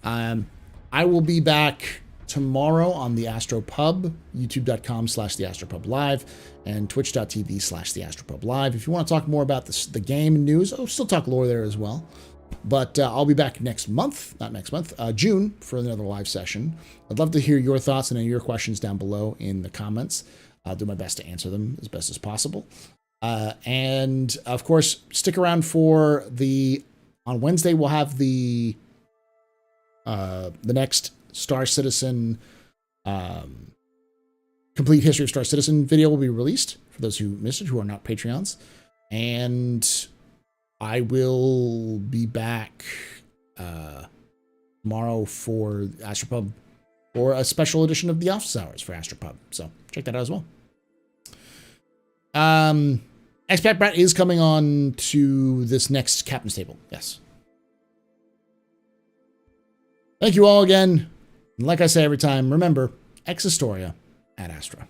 I will be back tomorrow on the Astro Pub, youtube.com/theastropub live, and twitch.tv/theastropub live. If you want to talk more about the game and news, I'll still talk lore there as well. But I'll be back June, for another live session. I'd love to hear your thoughts and your questions down below in the comments. I'll do my best to answer them as best as possible. And of course, stick around for on Wednesday, we'll have the next Star Citizen, complete history of Star Citizen video will be released for those who missed it, who are not Patreons. And I will be back tomorrow for Astropub, or a special edition of the office hours for Astropub. So check that out as well. Expat is coming on to this next captain's table. Yes. Thank you all again. And like I say every time, remember, ex Historia ad Astra.